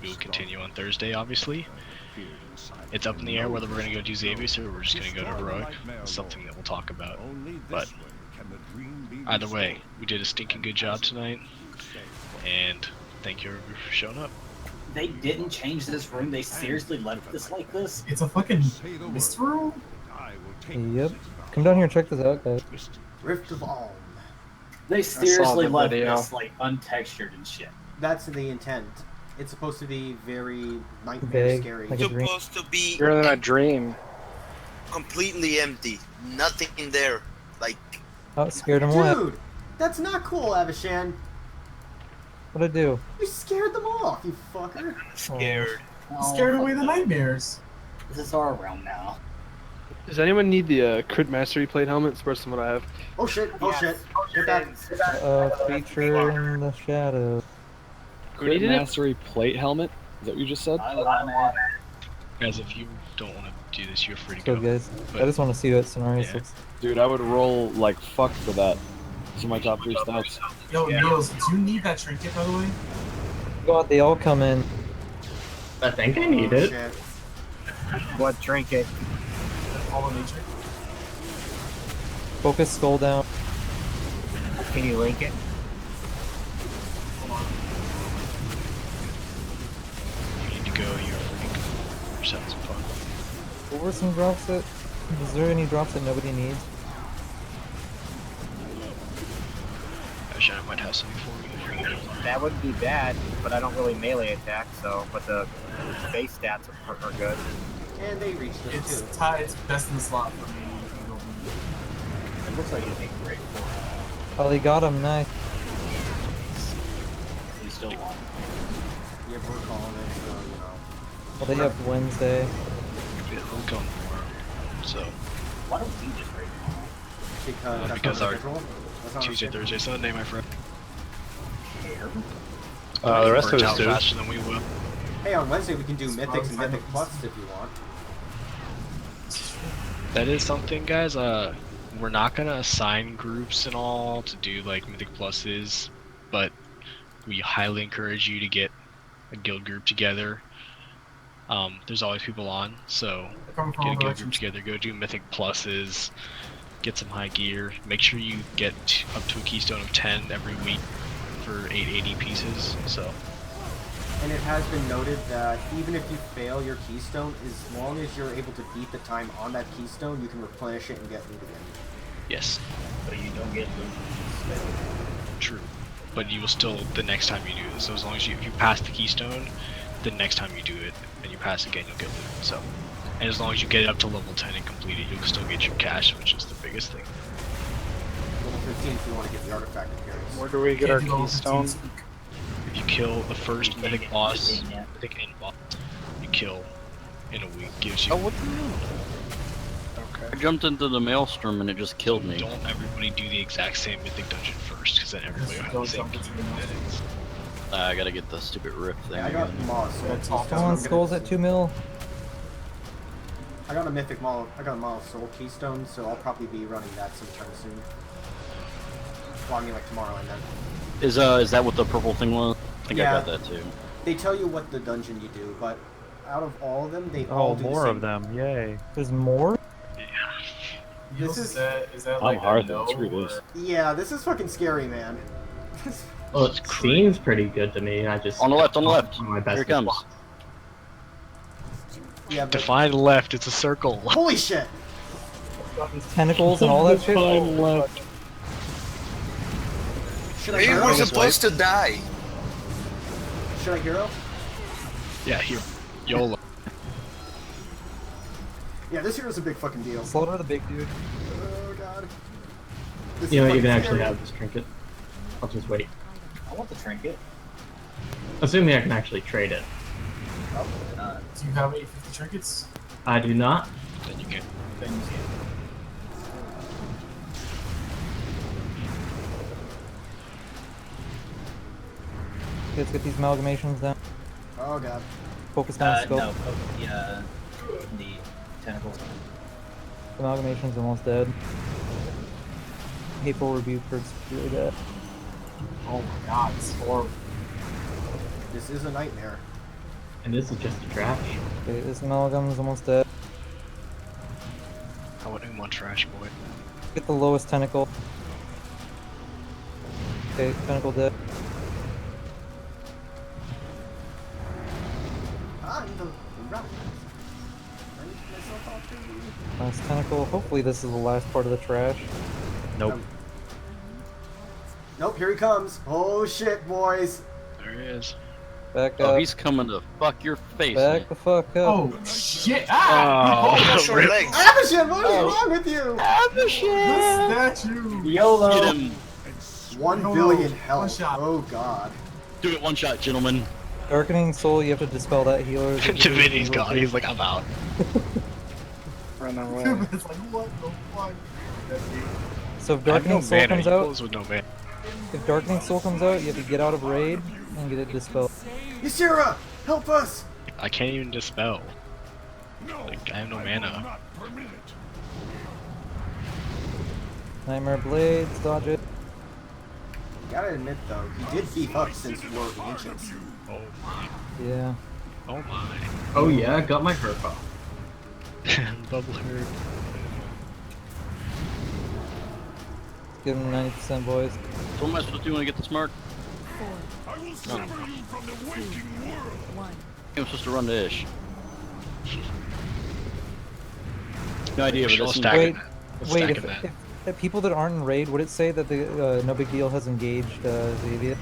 We will continue on Thursday, obviously. It's up in the air whether we're going to go do Xavius or we're just going to go to Heroic. It's something that we'll talk about. But either way, we did a stinking good job tonight. And thank you everybody for showing up. They didn't change this room. They seriously left this like this. It's a fucking mist room? Yep. Come down here and check this out, guys. Rift of Alm. They seriously the left video. this like untextured and shit. That's the intent. It's supposed to be very nightmare Vague, scary. like a dream. Supposed to be You're in a dream. completely empty. Nothing in there. Like, Oh, scared him away. Dude, that's not cool, Avashan. What'd I do? You scared them off, you fucker. scared. Scared away the nightmares. This is our realm now. Does anyone need the crit mastery plate helmet? It's worse than what I have. Oh shit, oh shit. Get back. Feature in the shadow. Crit mastery plate helmet? Is that what you just said? I want it. Guys, if you don't want to do this, you're free to So, go. guys, But I just want to see what Scenarios yeah. looks Dude, I would roll like fuck for that. These are my top 3 stats. Yo, Niels, do you need that trinket, by the way? God, they all come in. I think I Oh, need it. shit. What trinket? All of nature. Focus skull down. Can you link it? Hold on. you need to go, you're free to go. We're just having some fun. What were some drops that... Is there any drops that nobody needs? Actually, I might have something for you. That wouldn't be bad, but I don't really melee attack, so, but the base stats are good. And they reached us It's too. it's best in the slot for me. It looks like it'd be great for Oh, they got him. Nice. we still want. Yeah, we're calling it, so, you know. Well, they have Wednesday. Yeah, we'll go tomorrow. So, Why don't we just raid Because that's because on our the schedule. That's on our Tuesday, schedule. Thursday, Sunday, my friend. The rest of Burns us out do. faster than we will. Hey, on Wednesday we can do Mythics and Mythic Plus if you want. That is something, guys. We're not gonna assign groups and all to do like Mythic Pluses, but we highly encourage you to get a guild group together. There's always people on, so Coming from get a all guild group directions. together. Go do Mythic Pluses. Get some high gear. Make sure you get up to a keystone of 10 every week for 880 pieces. So. And it has been noted that even if you fail your keystone, as long as you're able to beat the time on that keystone, you can replenish it and get loot again. Yes. But you don't get loot. True. But you will still the next time you do it. So as long as if you pass the keystone, the next time you do it and you pass again, you'll get loot. So, and as long as you get it up to level 10 and complete it, you'll still get your cash, which is the biggest thing. Level 15 if you want to get the artifact appearance. Where do we get our Can't do all keystone? 15 speak. If you kill the first mythic boss, mythic end boss, you kill in a week gives you. Oh, what do you mean? I jumped into the maelstrom and it just killed me. Don't everybody do the exact same mythic dungeon first, because then everybody will have the Don't same jump into the minutes. I gotta get the stupid rift thing. Yeah, I got again. Moss. So That's keystone. all. Come on, skulls at 2 mil. I got a mythic Maul. I got a Maul Soul Keystone, so I'll probably be running that sometime soon. Well, I mean like tomorrow and then. Is that what the purple thing was? I think Yeah. I got that too. They tell you what the dungeon you do, but out of all of them, they Oh, all do more the of same. them. Yay. There's more? Niels, This is that I'm like hard a though, no, screw this. or- Yeah, this is fucking scary, man. Well, it seems pretty good to me. I just On the left, on the left. My best Here it comes. response. Yeah, but Define left, it's a circle. holy shit! Got these tentacles and all that shit? Define left. Should I We hero? were supposed to die. Should I hero? Yeah, here. YOLO. Yeah, this hero's a big fucking deal. Slaughter the big dude. Oh god. This You is know, you can fucking actually scary. have this trinket. I'll just wait. I want the trinket. Assuming I can actually trade it. Probably not. Do you have 850 trinkets? I do not. Then you can. Then you can. Let's get these amalgamations down. Oh god. Focus down the skull. No, the tentacles. Amalgamation's almost dead. Hateful Rebuke hurts really bad. Oh my god, it's horrible. This is a nightmare. And this is just a trash. Okay, this amalgam's almost dead. I wouldn't want trash, boy. Get the lowest tentacle. Okay, tentacle dead. I'm the rat. I need myself off the- Last tentacle. Hopefully this is the last part of the trash. Nope. Nope, here he comes. Oh shit, boys. There he is. Back Oh, up. he's coming to fuck your face. Back man. the fuck up. Oh shit! Ah! Oh, short legs. Abishan, what is wrong with you? The statue! YOLO! Get him. 1 No, billion one health. shot. Oh god. Do it one shot, gentlemen. Darkening Soul, you have to dispel that healer. Divinity's gone. He's like, I'm out. Run away. It's like, what the fuck? So if I have no Darkening Soul mana. comes He out, pulls with no mana. if Darkening Soul comes out, you have to get out of raid and get it dispelled. Ysira, help us! I can't even dispel. Like, I have no mana. Nightmare Blades, dodge it. Gotta admit though, he did beef up since War of the Ancients. Oh my. Yeah. Oh my. Oh yeah, I got my hurt off. Bubble hurt. Give him 90%, boys. So what am I supposed to do when I get this mark? 4, I will sever you from the waking world. 1. I'm supposed to run to Ish. No idea, but We'll this stack Wait, it. We'll wait, stack if, it, man. if people that aren't in raid, would it say that the No Big Deal has engaged Xavier?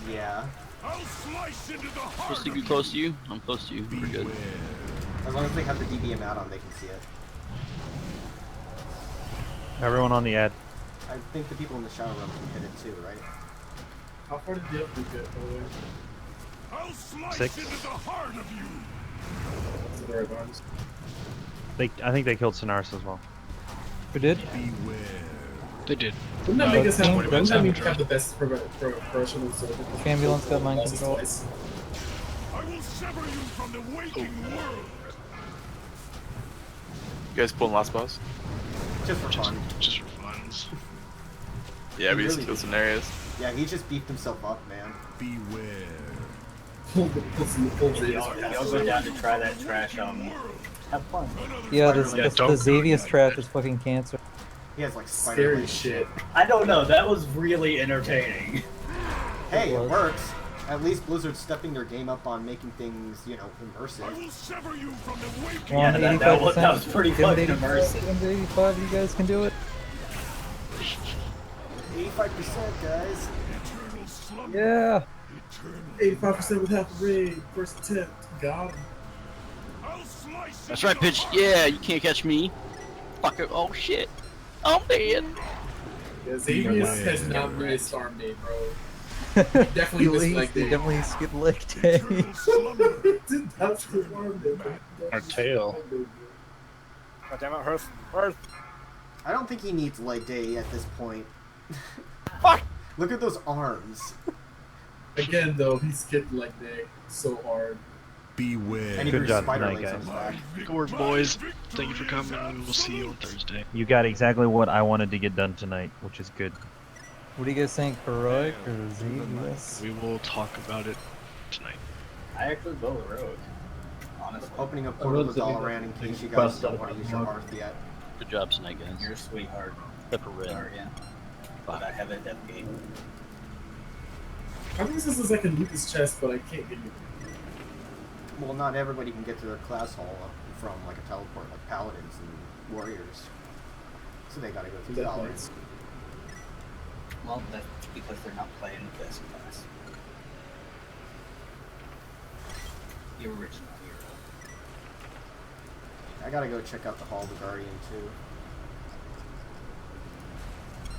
Yeah. I'll slice into the heart supposed to of be close to you. I'm close to you. We're good. As long as they have the DBM out on, they can see it. Everyone on the ad. I think the people in the shower room can hit it too, right? How far did the update get, by the way? I'll slice 6. into the heart of you. It's the right arms. I think they killed Sonaris as well. Who did? They did. Wouldn't that make us have, Would've been wouldn't that mean we Saboteur. have the best progression of Silver? Ambulance got mind control. I will sever you from the waking world. You guys pulling last boss? Just for fun. Just for funds. Yeah, we He just really kill did. some areas. Yeah, he just beefed himself up, man. Beware. Y'all go down to try that trash have fun. Yeah, Yeah, the don't- Xavier's trash is fucking cancer. He has like spider Scary legs. shit. I don't know, that was really entertaining. Hey, it was. works. At least Blizzard's stepping their game up on making things, you know, immersive. I will sever you from the waking Come on, Yeah, 85%. that was pretty Give him fucking 85, immersive. give him to 85, you guys can do it. 85%, guys. Eternal slumber. Yeah. 85% with half a raid, first attempt. Got him. I'll slice That's right, pitch. Yeah, you can't catch me. Fucker. Oh shit. I'm dead. Yeah, Xavier has not been a storm day, bro. Definitely missed leg day. Definitely skip leg day. That's the storm day, bro. Our tail. God damn it, Hearth. Hearth. I don't think he needs leg day at this point. Fuck! Look at those arms. Again, though, he skipped leg day so hard. Beware. And he Good grew job spider tonight, legs on his guys. back. Good work, boys. Thank you for coming. We will see you on Thursday. You got exactly what I wanted to get done tonight, which is good. What do you guys think, Heroic or Xavier? We will talk about it tonight. I actually go with Rogue, honestly. Opening up portals all around in case you guys don't want to use your hearth yet. Good job tonight, guys. You're a sweetheart. Except for Red. Sorry, yeah. But I have a death game. I think this is like a Lucas chest, but I can't get it. Well, not everybody can get to their class hall from like a teleport, like paladins and warriors. So they gotta go through the dollars. Well, that's because they're not playing this class. the original hero. I gotta go check out the Hall of the Guardian too.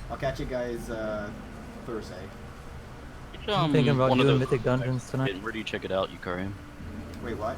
I'll catch you guys Thursday. I'm thinking about one of doing those- Mythic Dungeons tonight. Where do you check it out, Yukarian? Wait, what?